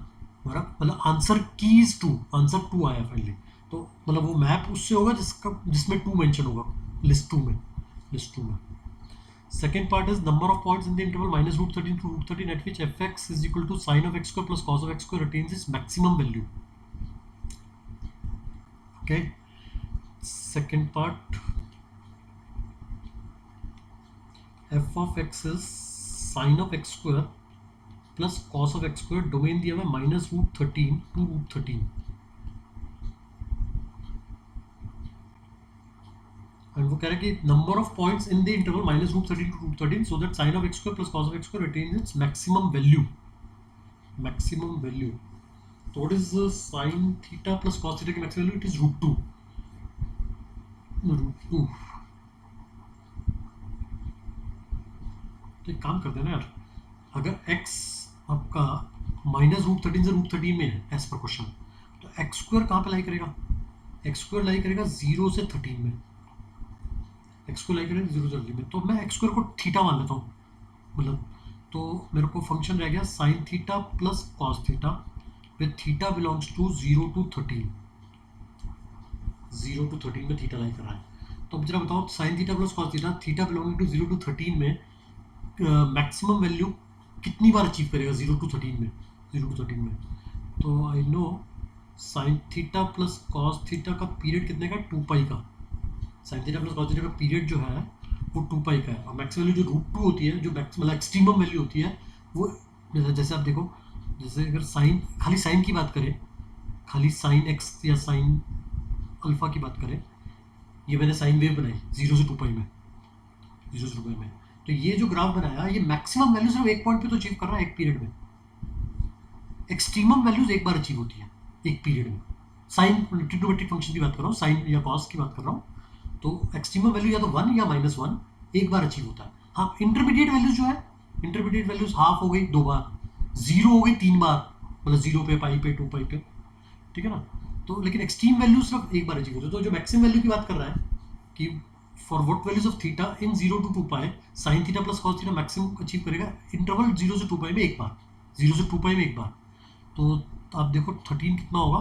मतलब आंसर कीज 2, आंसर 2 आया फाइनली। तो मतलब वो मैप उससे होगा जिसमें 2 मेंशन होगा, लिस्ट 2 में, लिस्ट 2 में। Second part is number of points in the interval -√13 to √13 at which fx is equal to sin of x² plus cos of x² retains its maximum value. Okay, second part, f of x is sin of x² plus cos of x², domain दिया हुआ है -√13 to √13, and वो कह रहा है कि number of points in the interval -√13 to √13 so that sin of x² plus cos of x² retains its maximum value, maximum value. तो what is sin theta plus cos theta की maximum value? It is √2, √2। तो एक काम करते हैं ना यार, अगर x आपका -√13 से √13 में है एज पर क्वेश्चन, तो x² कहाँ पे लाई करेगा? x² लाई करेगा 0 से 13 में, x² लाई करेगा 0 से 13 में। तो मैं x² को थीटा मान लेता हूँ, मतलब तो मेरे को फंक्शन रह गया sin theta plus cos theta with theta belongs to 0 to 13, 0 to 13 में थीटा लाई कर रहा है। तो अब जरा बताओ, sin theta plus cos theta, theta belonging to 0 to 13 में मैक्सिमम वैल्यू कितनी बार अचीव करेगा 0 to 13 में, 0 to 13 में? तो I know sin theta plus cos theta का पीरियड कितने का? 2 पाई का। sin theta plus cos theta का पीरियड जो है वो 2 पाई का है, और मैक्सिमम वैल्यू जो √2 होती है, जो मतलब एक्सट्रीमम वैल्यू होती है, वो जैसे आप देखो, जैसे अगर साइन, खाली साइन की बात करें, खाली साइन एक्स या साइन अल्फा की बात करें, ये मैंने साइन वेव बनाई 0 से 2 पाई में, 0 से 2 पाई में, तो ये जो ग्राफ बनाया, ये मैक्सिमम वैल्यू सिर्फ एक पॉइंट पे तो अचीव कर रहा है एक पीरियड में, एक्सट्रीमम वैल्यूज एक बार अचीव होती है एक पीरियड में। साइन ट्रिग्नोमेट्रिक फंक्शन की बात कर रहा हूँ, साइन या कॉस की बात कर रहा हूँ, तो एक्सट्रीमम वैल्यू या तो 1 या -1 एक बार अचीव होता है। हाँ, इंटरमीडिएट वैल्यूज जो है, इंटरमीडिएट वैल्यूज हाफ हो गई 2 बार, 0 हो गई 3 बार, मतलब 0 पे, पाई पे, 2 पाई पे, ठीक है ना। तो लेकिन एक्सट्रीम वैल्यू सिर्फ एक बार अचीव होती है। तो जो मैक्सिमम वैल्यू की बात कर रहा है कि for what values of theta in 0 to 2 pi sine theta plus cos theta maximum achieve करेगा इंटरवल 0 से 2 पाई में एक बार, 0 से 2 पाई में एक बार। तो आप देखो 13 कितना होगा,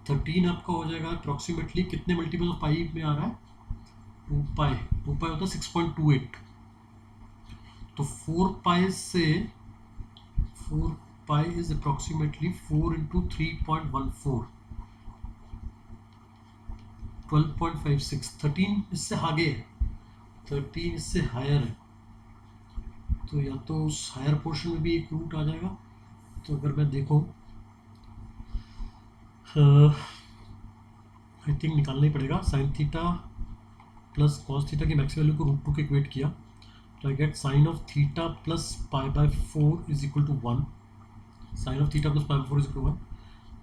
13 आपका हो जाएगा अप्रॉक्सीमेटली कितने मल्टीपल ऑफ पाई में आ रहा है? 2 पाई, 2 पाई होता है 6.28, तो 4 पाई से 4 पाई इज अप्रॉक्सीमेटली 4 इंटू 3.14, 12.56। 13 इससे आगे है, 13 इससे हायर है, तो या तो उस हायर पोर्शन में भी एक रूट आ जाएगा। तो अगर मैं देखो, आई थिंक निकालना ही पड़ेगा, sine theta plus cos theta की मैक्सिमम वैल्यू को √2 के इक्वेट किया, तो I get sine of theta plus π/4 is equal to 1, sine of theta plus π/4 is equal to 1।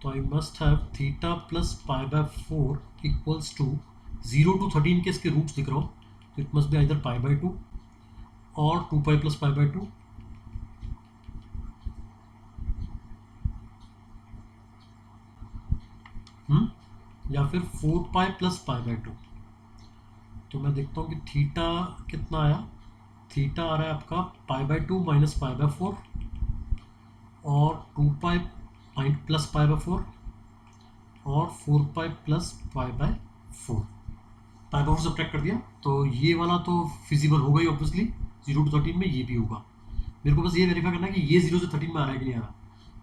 तो I must have theta plus π/4 equals to 0 to 13 के इसके roots दिख रहा हो, तो इट मस्ट बी आइदर π/2 और 2 पाई प्लस π/2, या फिर 4 पाई प्लस π/2। तो मैं देखता हूँ कि थीटा कितना आया, थीटा आ रहा है आपका π/2 माइनस π/4 और 2 पाई प्लस π/4 और 4 पाई प्लस π/4, π/4 सब्ट्रैक्ट कर दिया, तो ये वाला तो फिजिबल होगा ही ऑब्वियसली, 0 to 13 में ये भी होगा। मेरे को बस ये वेरीफाई करना है कि ये 0 से 13 में आ रहा है कि नहीं आ रहा।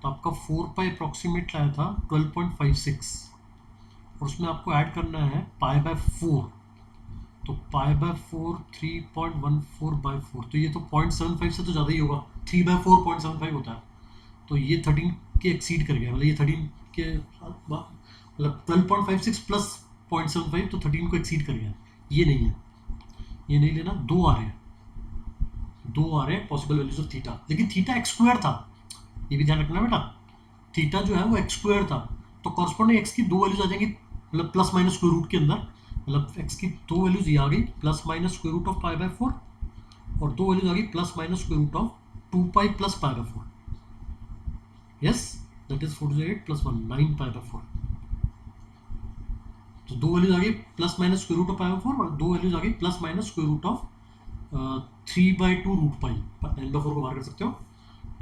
तो आपका 4 पाई अप्रॉक्सीमेट आया था 12.56, और उसमें आपको ऐड करना है पाई बाय 4। तो पाई बाय 4 3.14/4, तो ये तो 0.75 से तो ज़्यादा ही होगा, 3/4 0.75 होता है। तो ये 13 के एक्सीड कर गया, मतलब ये 13 के मतलब 12.56 प्लस 0.75, तो 13 को एक्सीड कर गया। ये नहीं है, ये नहीं लेना। दो आ रहे हैं, दो आ रहे हैं पॉसिबल वैल्यूज ऑफ थीटा, लेकिन थीटा एक्स स्क्वायर था, ये भी ध्यान रखना बेटा। थीटा जो है वो एक्स स्क्वायर था, तो कॉरस्पॉन्डिंग एक्स की दो वैल्यूज आ जाएंगी, मतलब प्लस माइनस स्क्वायर रूट के अंदर, मतलब एक्स की दो वैल्यूज ये आ गई, plus minus square root of pi by 4, और दो वैल्यूज आ गई plus minus square root of 2 pi plus pi by 4। Yes, that is 4 to the 8 plus 1 9 pi by 4। तो दो वैल्यूज आ गई plus minus square root of pi by 4, और दो वैल्यूज आ गई plus minus square root of 3/2 root pi, n by 4 को बाहर कर सकते हो।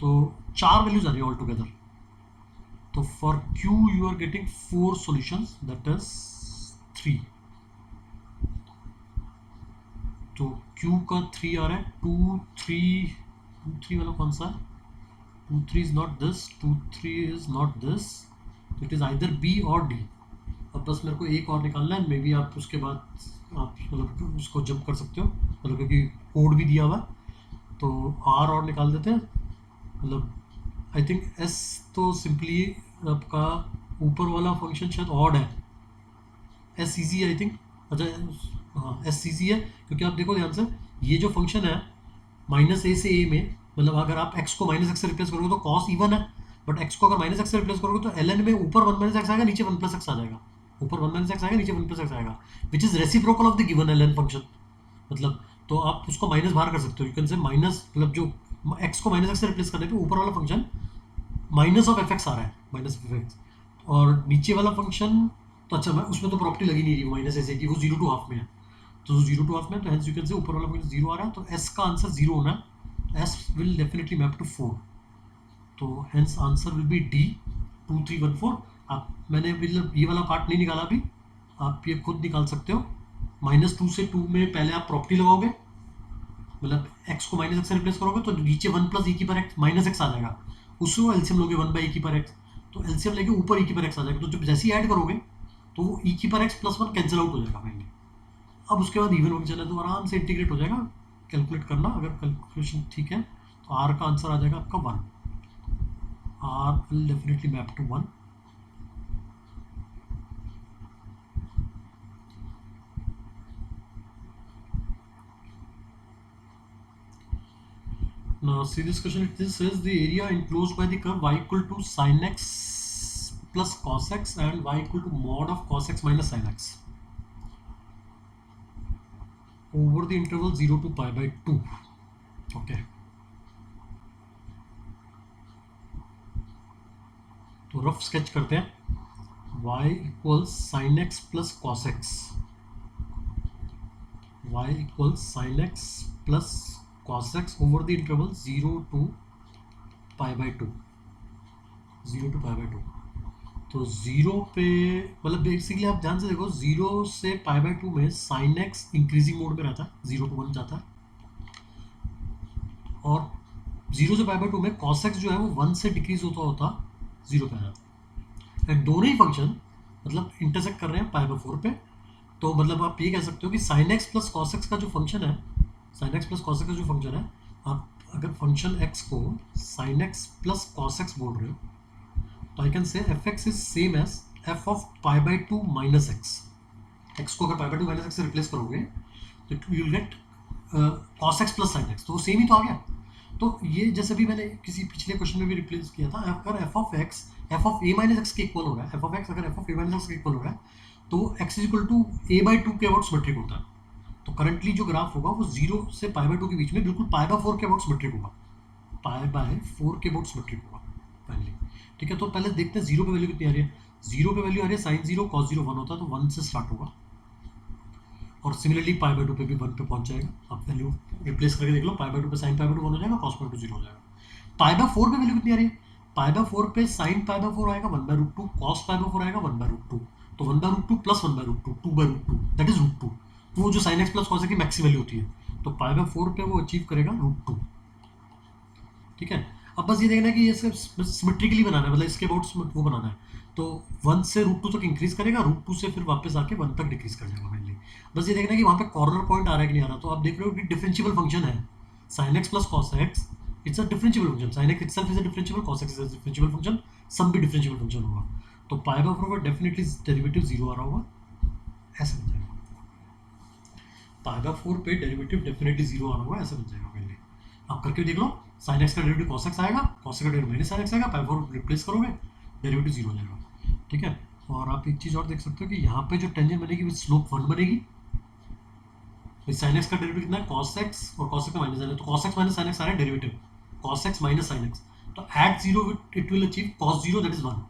तो चार वैल्यूज आ रही है ऑल टुगेदर। तो for Q you are getting 4 solutions, that is 3। तो Q का 3 आ रहा है, 2 3 वाला कौन सा है? 2 3 is not this, 2 3 is not this, it is either B और D। अब बस मेरे को एक और निकालना है, मे बी आप उसके बाद आप मतलब उसको जंप कर सकते हो, मतलब क्योंकि कोड भी दिया हुआ है। तो R और निकाल देते हैं, मतलब आई थिंक S तो सिंपली आपका ऊपर वाला फंक्शन शायद ऑड है, S ईजी आई थिंक। अच्छा, हाँ S ईजी है, क्योंकि आप देखो ध्यान से, ये जो फंक्शन है माइनस ए से ए में, मतलब अगर आप x को माइनस एक्स से रिप्लेस करोगे तो कॉस इवन है, बट x को अगर माइनस एक्स से रिप्लेस करोगे तो ln में ऊपर 1 माइनस एक्स आएगा, नीचे 1 प्लस एक्स आ जाएगा। ऊपर 1 माइनस एक्स आएगा, नीचे 1 प्लस एक्स आएगा, which is reciprocal of the given ln function. मतलब तो आप उसको माइनस बाहर कर सकते हो, यू कैन से माइनस, मतलब जो x को माइनस एक्स से रिप्लेस करने पे ऊपर वाला function minus of F X आ रहा है, माइनस ऑफ एफ एक्स, और नीचे वाला फंक्शन तो अच्छा मैं उसमें तो प्रॉपर्टी लगी नहीं रही माइनस ऐसे की, वो 0 to हाफ में है, तो 0 to हाफ में, तो हेंस यू कैन से ऊपर वाला फंक्शन 0 आ रहा है, तो s का आंसर 0 होना है, s will definitely map to 4, तो hence answer will be D 2314। आप मैंने मतलब ये वाला पार्ट नहीं निकाला अभी, आप ये खुद निकाल सकते हो। -2 से 2 में पहले आप प्रॉपर्टी लगाओगे, मतलब x को माइनस एक्स से रिप्लेस करोगे तो नीचे 1 प्लस ई की पर एक्स माइनस एक्स आ जाएगा, उसको एलसीएम लोगे 1 बाई ई की पर एक्स, तो एलसीएम लेके ऊपर ई की पर एक्स आ जाएगा, तो जब जैसे ही ऐड करोगे तो वो ई की पर एक्स प्लस 1 कैंसिल आउट हो जाएगा फाइनली। अब उसके बाद इवन फंक्शन है तो आराम से इंटीग्रेट हो जाएगा, कैलकुलेट करना, अगर कैलकुलेशन ठीक है तो आर का आंसर आ जाएगा आपका 1, R will definitely map to 1। Now see this question, it says the area enclosed by the curve y equal to sin x plus cos x and y equal to mod of cos x minus sin x over the interval 0 to pi by 2. Okay. तो rough sketch करते हैं, y equals sin x plus cos x, y equals sin x plus cos x over the interval 0 to pi by 2, 0 to pi by 2। तो 0 पे मतलब basically आप ध्यान से देखो, 0 से पाई बाय 2 में साइन एक्स इंक्रीजिंग मोड में रहता है, 0 to 1 जाता है, और 0 से पाई बाय 2 में कॉस एक्स जो है वो 1 से डिक्रीज होता होता 0 पे आ जाता है। एंड दोनों ही फंक्शन मतलब इंटरसेक्ट कर रहे हैं पाई बाय 4 पे, तो मतलब आप ये कह सकते हो कि sine x plus cos x का जो फंक्शन है, sine x plus cos x का जो फंक्शन है, आप अगर फंक्शन एक्स को sine x plus cos x बोल रहे हो तो I can say f x is same as f of pi by 2 minus x. X को अगर पाई बाई 2 माइनस एक्स से रिप्लेस करोगे तो you will get cos x plus sine x, तो वो सेम ही तो आ गया। तो ये जैसे भी मैंने किसी पिछले क्वेश्चन में भी रिप्लेस किया था, अगर f of x f of a minus x के इक्वल हो रहा है, एफ ऑफ एक्स अगर f of a minus x के इक्वल हो रहा है तो x is equal to a by 2 के अबाउट सिमेट्रिक होता है। तो करंटली जो ग्राफ होगा वो 0 से पाई बाई 2 के बीच में बिल्कुल पाई बाय 4 के अबाउट सिमेट्रिक होगा, पाई बाय 4 के अबाउट सिमेट्रिक होगा फाइनली। ठीक है, तो पहले देखते हैं 0 पे वैल्यू कितनी आ रही है। 0 पे वैल्यू आ रही है साइन 0 कॉस 0 1 होता है, तो 1 से स्टार्ट होगा, और सिमिलरली पाई बाय 2 पे भी 1 पे पहुंच जाएगा। आप वैल्यू रिप्लेस करके देख लो, पाई बाय 2 पे साइन पाई बाय 2 1 हो जाएगा, कॉस पाई बाय 2 0 हो जाएगा। पाई बाय 4 पे वैल्यू कितनी आ रही है, पाई बाय 4 पे साइन पाई बाय 4 आएगा 1 by root 2, cos pi by 4 आएगा 1 बाय रूट 2, तो 1 by root 2 plus 1 by root 2, 2 by root 2 that is root 2, तो वो जो sine x plus cos x की मैक्सिमम वैल्यू होती है, तो पाई बाय 4 पे वो अचीव करेगा रूट 2। ठीक है, अब बस ये देखना है कि ये सिमेट्रिकली बनाना है, मतलब इसके अबाउट वो बनाना है। तो 1 से √2 तक इंक्रीज करेगा, √2 से फिर वापस आके 1 तक डिक्रीज कर जाएगा फाइनली। बस ये देखना है कि वहाँ पे कॉर्नर पॉइंट आ रहा है कि नहीं आ रहा। तो आप देख रहे हो कि डिफरेंशियल फंक्शन है sin x plus cos x, it's a differential function, sin x itself is a differential, cos x is a differential function, sum भी डिफरेंशियल फंक्शन होगा। तो पाई बाय 4 का डेफिनेटली डेरिवेटिव 0 आ रहा होगा, ऐसे बन जाएगा। पाई बाय 4 पे डेरिवेटिव डेफिनेटली 0 आ रहा होगा, ऐसे बन जाएगा फाइनली। आप करके देख लो, sin x का डेरिवेटिव cos x आएगा, cos x का डेरिवेटिव माइनस sin x आएगा, पाई 4 रिप्लेस करोगे डेरिवेटिव 0 हो जाएगा, ठीक है। और आप एक चीज़ और देख सकते हो कि यहाँ पे जो टेंजेंट बनेगी वो स्लोप 1 बनेगी। sin x का डेरिवेटिव कितना है, cos x, और cos x का माइनस है, तो cos x minus sin x आ रहा है derivative, cos x minus sin x, तो at 0 it will achieve cos 0 that is 1,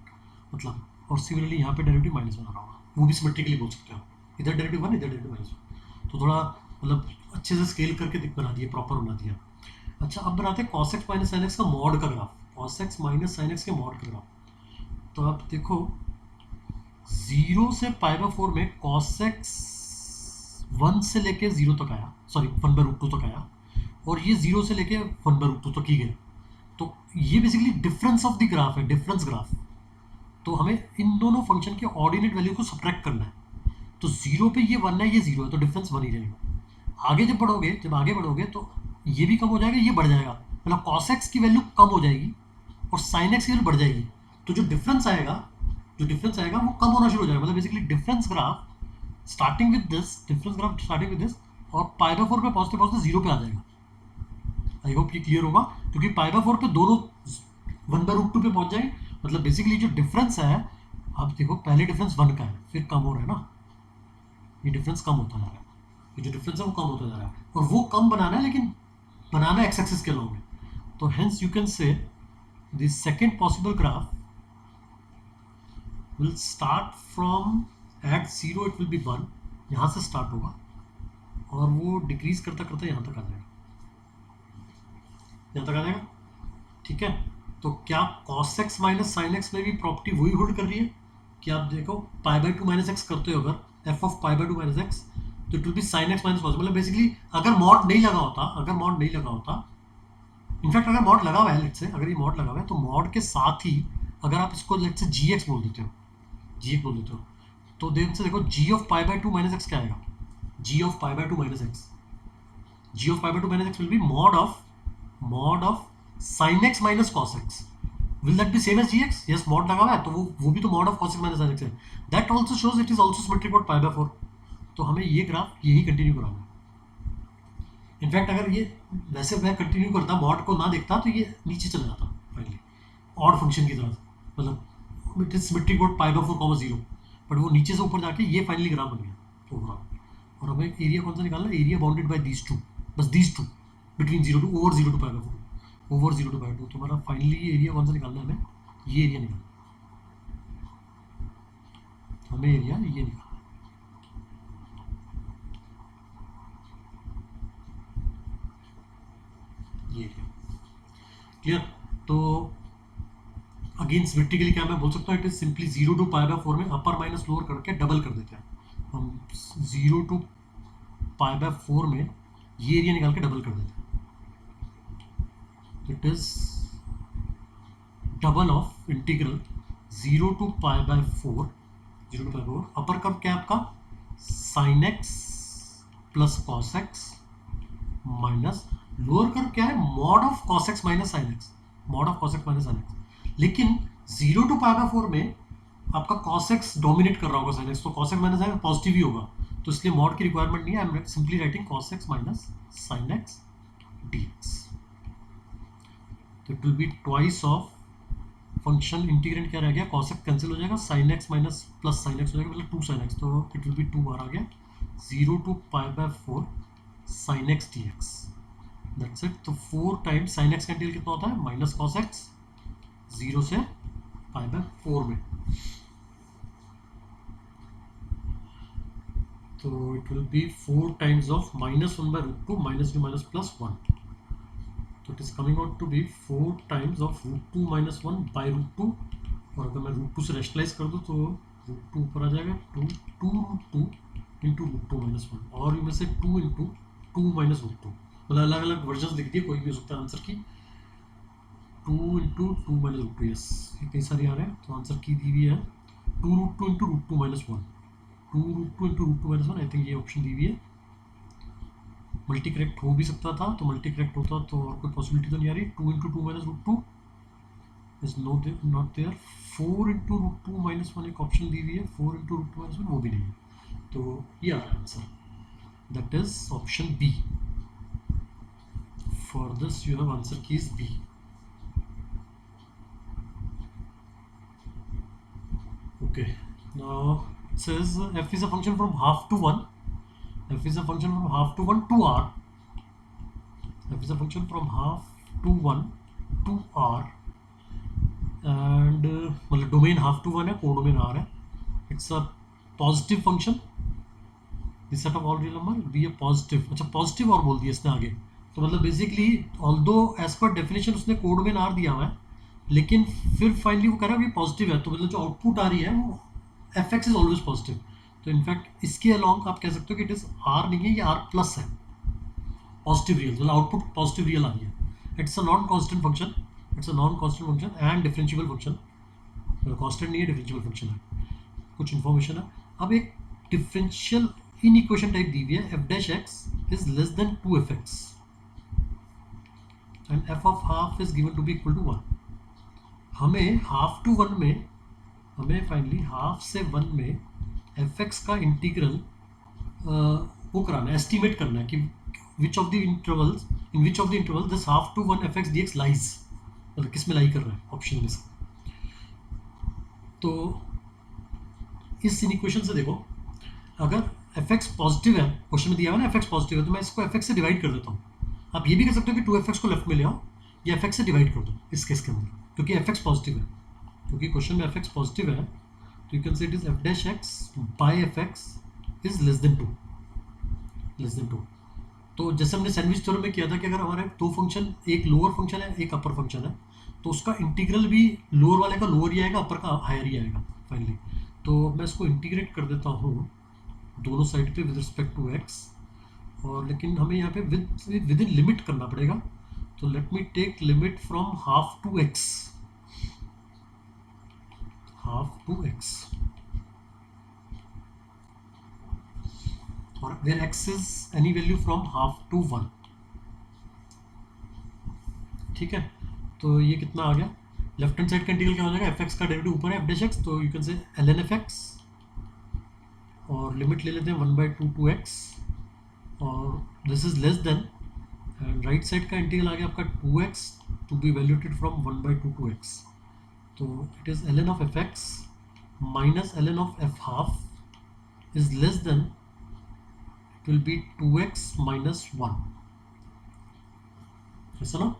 मतलब। और सिमिलरली यहाँ पे डेरिवेटिव माइनस 1 आ रहा होगा, वो भी सिमेट्रिकली बोल सकते हो, इधर डेरिवेटिव 1 इधर डेरिवेटिव माइनस 1। तो थोड़ा मतलब अच्छे से स्केल करके बना दिया, प्रॉपर बना दिया। अच्छा, अब बनाते हैं cos x minus sin x का मॉड का graph, cos x minus sin x के मॉड का ग्राफ। तो आप देखो 0 से पाई बाय 4 में cos x 1 से लेके 0 तक आया, सॉरी 1 बाय √2 तक आया, और ये 0 से लेके 1 बाय √2 तक ही गया। तो ये basically difference of the graph है, डिफरेंस ग्राफ। तो हमें इन दोनों फंक्शन के ऑर्डिनेट वैल्यू को सब्ट्रैक्ट करना है। तो 0 पे ये 1 है, ये 0 है, तो डिफरेंस 1 ही रहेगा। आगे जब आगे बढ़ोगे तो ये भी कम हो जाएगा, ये बढ़ जाएगा, मतलब cos x की वैल्यू कम हो जाएगी और sin x की वैल्यू बढ़ जाएगी। तो जो डिफरेंस आएगा वो कम होना शुरू हो जाएगा, मतलब basically difference graph starting with this और पाई बाय 4 पे पहुंचते पहुंचते 0 पे आ जाएगा। आई होप ये क्लियर होगा, क्योंकि पाई बाय 4 पे दोनों 1 बाय √2 पे पहुंच जाएंगे। मतलब बेसिकली जो डिफरेंस है, आप देखो पहले डिफरेंस 1 का है, फिर कम हो रहा है ना, ये डिफरेंस कम होता जा रहा है, ये जो डिफरेंस है वो कम होता जा रहा है, और वो कम बनाना है, लेकिन बनाना एक्स एक्सिस के लॉन्ग में। तो hence you can say the second possible graph will start from at 0 it will be 1, यहाँ से स्टार्ट होगा और वो डिक्रीज करता करता यहाँ तक आ जाएगा, यहाँ तक आ जाएगा, ठीक है। तो क्या cos x minus sin x में भी प्रॉपर्टी वही होल्ड कर रही है कि आप देखो पाई बाय 2 माइनस एक्स करते हो अगर f of pi by 2 minus X, तो it will be sin x minus cos, मतलब बेसिकली अगर मॉड नहीं लगा होता, इनफैक्ट अगर मॉड लगा हुआ है, लेट्स से अगर ये मॉड लगा हुआ है तो मॉड के साथ ही अगर आप इसको लेट्स से gx बोल देते हो, तो देन से देखो g of pi by 2 minus x क्या आएगा, g of pi by 2 minus x, g of pi by 2 minus x will be mod of sin x minus cos x, will that be same as gx, yes mod लगा हुआ है तो वो भी तो mod of cos x minus sin x है, that also shows it is also symmetric with pi by 4। तो हमें ये ग्राफ यही कंटिन्यू कराना है। इनफैक्ट अगर ये वैसे मैं कंटिन्यू करता, मॉड को ना देखता, तो ये नीचे चला जाता फाइनली ऑड फंक्शन की तरह, मतलब it is symmetric with pi by 4, 0, but वो नीचे से ऊपर जाके ये फाइनली ग्राफ बन गया ओवरऑल। और हमें एरिया कौन सा निकालना है, area bounded by these two, बस these two between 0 to over 0 to pi by 4, over 0 to pi by 2। तो हमारा फाइनली एरिया कौन सा निकालना है, हमें ये एरिया निकालना है, हमें एरिया ये निकालना है, ये एरिया क्लियर। तो अगेन सिमेट्रिकली क्या मैं बोल सकता हूँ, it is simply 0 to pi by 4 में अपर माइनस लोअर करके डबल कर देते हैं हम, 0 टू पाई बाय 4 में ये एरिया निकाल के डबल कर देते हैं, it is double of integral 0 to pi by 4 upper curve क्या है आपका sin x plus cos x minus lower curve क्या है mod of cos x minus sin x, mod of cos x minus sin x। लेकिन 0 to pi by 4 में आपका cos x dominate कर रहा होगा sin x, तो cos x minus sin x positive ही होगा, तो इसलिए मॉड की रिक्वायरमेंट नहीं है, I am simply writing cos x minus sin x dx। तो it will be twice of function integrand क्या रह गया, cos x कैंसिल हो जाएगा, sin x minus plus sin x हो जाएगा, मतलब 2 sin x, तो इट विल बी 2 बार आ गया 0 to pi by 4 sin x dx, that's it. तो 4 टाइम्स sin x का इंटीग्रल कितना होता है माइनस cos x 0 से पाई बाय 4 में, तो it will be 4 times of minus 1 by √2 minus 2 minus plus 1, तो it is coming out to be 4 times of √2 minus 1 by √2, और अगर मैं √2 से रेशनलाइज कर दूँ तो √2 ऊपर आ जाएगा, 2 इंटू √2 माइनस 1, और इनमें से 2 इंटू 2 माइनस √2, मतलब अलग अलग वर्जन लिख दिए, कोई भी हो सकता है आंसर की। 2 into two minus root two, yes ये कई सारे आ रहे हैं, तो आंसर की दी हुई है 2 root 2 into root two minus one, 2 root 2 into root two minus one, I think ये ऑप्शन दी हुई है। मल्टी करेक्ट हो भी सकता था, तो मल्टी करेक्ट होता तो और कोई पॉसिबिलिटी तो नहीं आ रही। 2 into two minus root two is not there. 4 into root two minus one एक ऑप्शन दी हुई है, 4 into root two minus one वो भी नहीं है, तो ये आ रहा है answer, that is option B. For this you have answer key is B. Okay, now it says f is a function from half to 1. F is a function from half to 1 to r. F is a function from half to 1 to r. And मतलब domain half to one है, codomain R है. It's a positive function. This set of all real number be a positive. अच्छा positive और बोल दिया इसने आगे, तो मतलब बेसिकली ऑल्दो एज पर डेफिनेशन उसने कोडोमेन आर दिया हुआ है, लेकिन फिर फाइनली वो कह रहा है कि पॉजिटिव है, तो मतलब जो आउटपुट आ रही है वो F x is always positive. तो इनफैक्ट इसके अलॉन्ग आप कह सकते हो कि इट इज आर नहीं है, ये आर प्लस है. पॉजिटिव रियल मतलब आउटपुट पॉजिटिव रियल आ रही है. It's a non constant function, it's a non constant function and differentiable function. Constant नहीं है, डिफरेंशिएबल फंक्शन है. कुछ इन्फॉर्मेशन है. अब एक डिफरेंशियल इन इक्वेशन टाइप दी हुई है, F dash x is less than 2f(x) and f of half is given to be equal to 1. हमें हाफ टू वन में, हमें फाइनली हाफ से वन में एफ एक्स का इंटीग्रल वो कराना है, एस्टिमेट करना है कि which of the intervals, in which of the interval this half to one f x D x lies, मतलब किस में लाई कर रहा है ऑप्शन में से. तो इस इक्वेशन से देखो, अगर एफ एक्स पॉजिटिव है, क्वेश्चन में दिया हुआ ना एफ एक्स पॉजिटिव है, तो मैं इसको एफ एक्स से डिवाइड कर देता हूँ. आप ये भी कर सकते हो कि 2f(x) को लेफ्ट में ले आओ या एफ एक्स से डिवाइड कर दो इस केस के अंदर, क्योंकि एफ एक्स पॉजिटिव है. क्योंकि क्वेश्चन में एफ एक्स पॉजिटिव है, तो you can say it is f dash x by F x is less then 2, less than 2. तो जैसे हमने सैंडविच थ्योरम में किया था कि अगर हमारे दो फंक्शन, एक लोअर फंक्शन है एक अपर फंक्शन है, तो उसका इंटीग्रल भी लोअर वाले का लोअर ही आएगा, अपर का हायर ही आएगा फाइनली. तो मैं इसको इंटीग्रेट कर देता हूँ दोनों साइड पे विद रिस्पेक्ट टू एक्स, और लेकिन हमें यहाँ पे विद इन लिमिट करना पड़ेगा. तो let me take limit from half to X, half to X, और where X is any value from half to one. ठीक है, तो ये कितना आ गया. लेफ्ट हैंड साइड का इंटीग्रल क्या हो जाएगा, एफ एक्स का डेरिवेटिव ऊपर है एफ डैश एक्स, तो you can say L N F X, और लिमिट ले लेते हैं 1/2 टू एक्स, और this is less then, and right side का इंटीग्रल आ गया आपका 2x to be valuated from 1/2 to x. तो it is ln of F X minus ln of F half is less than, it will be 2x minus 1. ऐसा ना,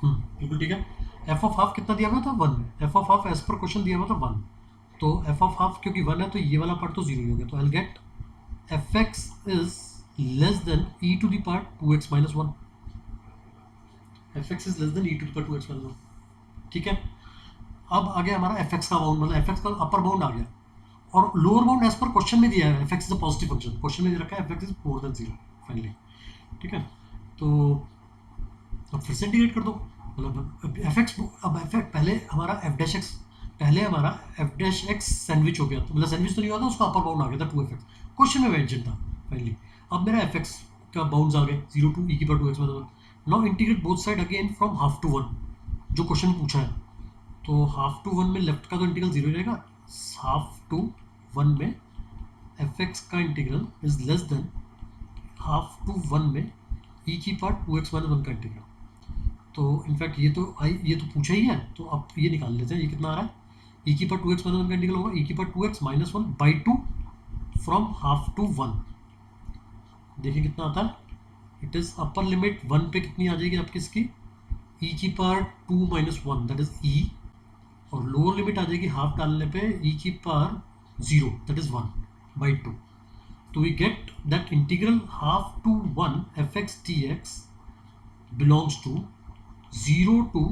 बिल्कुल ठीक है. एफ ऑफ हाफ कितना दिया हुआ था 1, एफ ऑफ हाफ एज पर क्वेश्चन दिया हुआ था 1, तो एफ ऑफ हाफ क्योंकि 1 है तो ये वाला पार्ट तो 0 ही हो गया. तो I get f x is less than e to the power 2x minus 1. F x is less than e to the power 2x minus 1. ठीक है, अब आ गया हमारा एफ एक्स का बाउंड, मतलब एफ एक्स का अपर बाउंड आ गया, और लोअर बाउंड एज पर क्वेश्चन में दिया है f x is a positive function, question में दे रखा है f x is more than 0 finally. ठीक है, तो अब फिर से इंटीग्रेट कर दो, मतलब एफ एक्स, अब एफ एक्स पहले हमारा एफ डैश एक्स, पहले हमारा एफ डैश एक्स सैंडविच हो गया, तो मतलब सैंडविच तो नहीं हुआ था, उसका अपर बाउंड आ गया था 2f(x), क्वेश्चन में मेंशन था फाइनली. अब मेरा एफ एक्स का बाउंड्स आ गए 0 टू e की पावर 2x मतलब. Now integrate both side again from half to one, जो क्वेश्चन में पूछा है. तो हाफ टू वन में लेफ्ट का तो इंटीग्रल 0 रहेगा, हाफ टू वन में एफ एक्स का integral is less than half to one में e की पावर 2x माइनस 1 का इंटीग्रल. तो इनफैक्ट ये तो पूछा ही है, तो अब ये निकाल लेते हैं. ये कितना आ रहा है, e की पावर 2x माइनस 1 का इंटीग्रल होगा e की power 2x minus 1/2 from half to one. देखिए कितना आता है, इट इज अपर लिमिट 1 पे कितनी आ जाएगी आपकी इसकी, e की power 2 minus 1 that is e, और लोअर लिमिट आ जाएगी हाफ डालने पे e की पावर 0 दैट इज 1/2. तो we get that integral half to 1 f x D x belongs to 0 to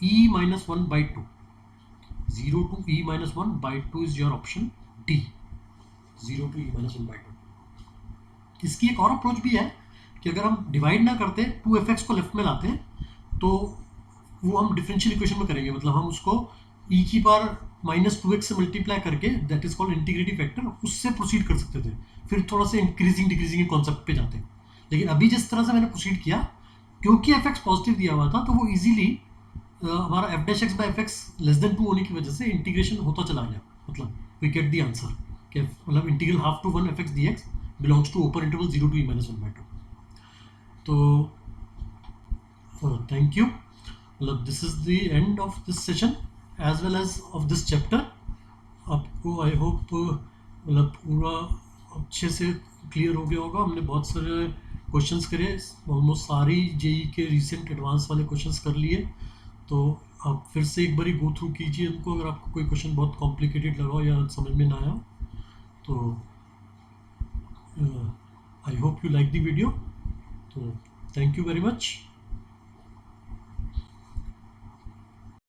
e minus 1/2. 0 to e minus 1/2 is your option D, 0 to e minus 1/2. इसकी एक और approach भी है कि अगर हम डिवाइड ना करते 2f(x) को लेफ्ट में लाते, तो वो हम डिफरेंशियल इक्वेशन में करेंगे, मतलब हम उसको e की पावर -2x से मल्टीप्लाई करके, that is called integrative factor, उससे प्रोसीड कर सकते थे, फिर थोड़ा सा इंक्रीजिंग डिक्रीजिंग के कॉन्सेप्ट पे जाते। लेकिन अभी जिस तरह से मैंने प्रोसीड किया, क्योंकि एफ एक्स पॉजिटिव दिया हुआ था, तो वो इजीली हमारा F dash x by F x less than 2 होने की वजह से इंटीग्रेशन होता चला गया, मतलब वी गेट दी आंसर कि मतलब integral half to 1 f x D x belongs to open interval 0 to e-1/2। तो थैंक यू, मतलब this is the end of this session as well as of this chapter. आपको I hope मतलब पूरा अच्छे से clear हो गया होगा। हमने बहुत सारे क्वेश्चंस करे, ऑलमोस्ट सारी जेई के रिसेंट एडवांस वाले क्वेश्चंस कर लिए। तो आप फिर से एक बार गो थ्रू कीजिए उनको, अगर आपको कोई क्वेश्चन बहुत कॉम्प्लिकेटेड लगा हो या समझ में ना आया। तो I hope you like the video. तो थैंक यू वेरी मच।